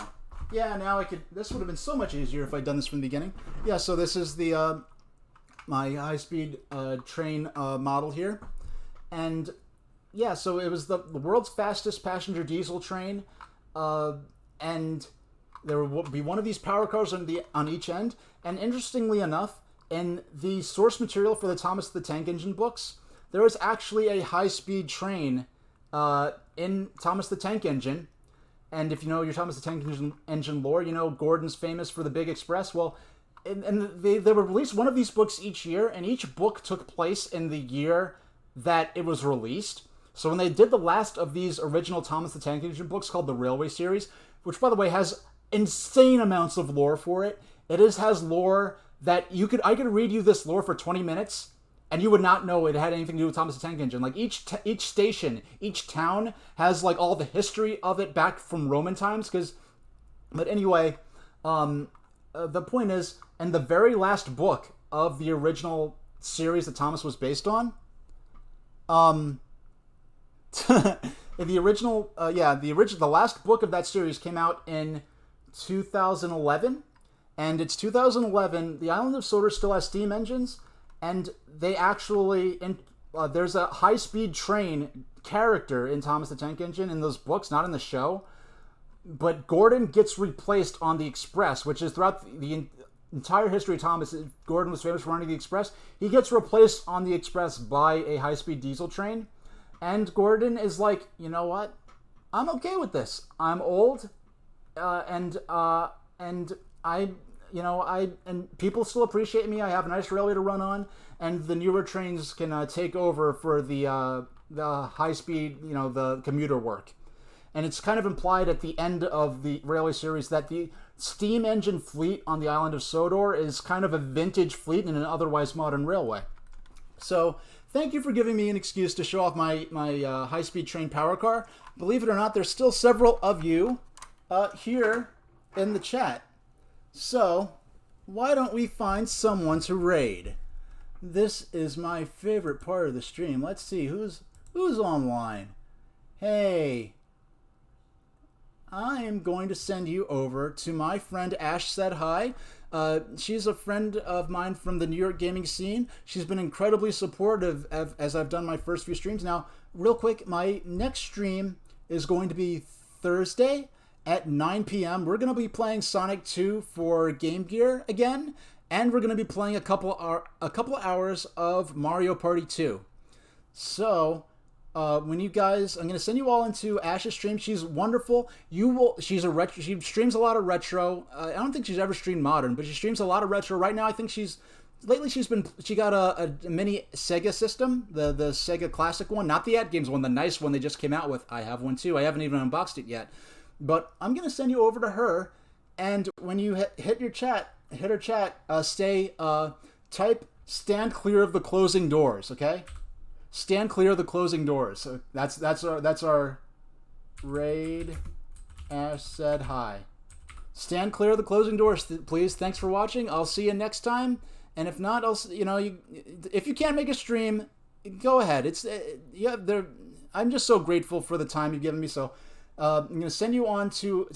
Speaker 1: Yeah, now I could. This would have been so much easier if I'd done this from the beginning. Yeah, so this is the my high-speed train model here, and yeah, so it was the world's fastest passenger diesel train, and there would be one of these power cars on each end. And interestingly enough, in the source material for the Thomas the Tank Engine books, there is actually a high-speed train in Thomas the Tank Engine. And if you know your Thomas the Tank Engine lore, you know Gordon's famous for the Big Express. Well, and they would release one of these books each year, and each book took place in the year that it was released. So when they did the last of these original Thomas the Tank Engine books called the Railway Series, which, by the way, has insane amounts of lore for it. It has lore that I could read you this lore for 20 minutes, and you would not know it had anything to do with Thomas the Tank Engine. Like, each station, each town has, like, all the history of it back from Roman times, but anyway, the point is, in the very last book of the original series that Thomas was based on, the last book of that series came out in 2011, and it's 2011. The island of Sodor still has steam engines, and they actually there's a high-speed train character in Thomas the Tank Engine in those books, not in the show. But Gordon gets replaced on the Express, which is throughout the entire history of Thomas. Gordon was famous for running the Express. He gets replaced on the Express by a high-speed diesel train, and Gordon is like, you know what? I'm okay with this. I'm old. And people still appreciate me. I have a nice railway to run on, and the newer trains can take over for the high speed, the commuter work. And it's kind of implied at the end of the railway series that the steam engine fleet on the island of Sodor is kind of a vintage fleet in an otherwise modern railway. So thank you for giving me an excuse to show off my high speed train power car. Believe it or not, there's still several of you here in the chat. So, why don't we find someone to raid? This is my favorite part of the stream. Let's see who's online. Hey, I am going to send you over to my friend Ash Said Hi. She's a friend of mine from the New York gaming scene. She's been incredibly supportive as I've done my first few streams. Now, real quick, my next stream is going to be Thursday at 9 p.m. We're going to be playing Sonic 2 for Game Gear again, and we're going to be playing a couple hours of Mario Party 2. So, when you guys, I'm going to send you all into Ash's stream. She's wonderful. She streams a lot of retro. I don't think she's ever streamed modern, but she streams a lot of retro. Right now, I think she got a mini Sega system, the Sega Classic one, not the Ad Games one, the nice one they just came out with. I have one too. I haven't even unboxed it yet. But I'm going to send you over to her, and when you hit her chat, type "stand clear of the closing doors," okay? Stand clear of the closing doors. So that's our raid. Ash Said Hi. Stand clear of the closing doors, please. Thanks for watching. I'll see you next time. And if not, if you can't make a stream, go ahead. I'm just so grateful for the time you've given me. So I'm going to send you on to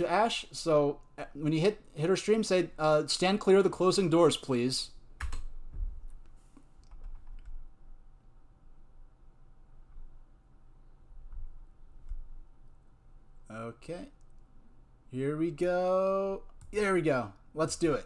Speaker 1: Ash. So when you hit her stream, say "stand clear of the closing doors, please." Okay. Here we go. There we go. Let's do it.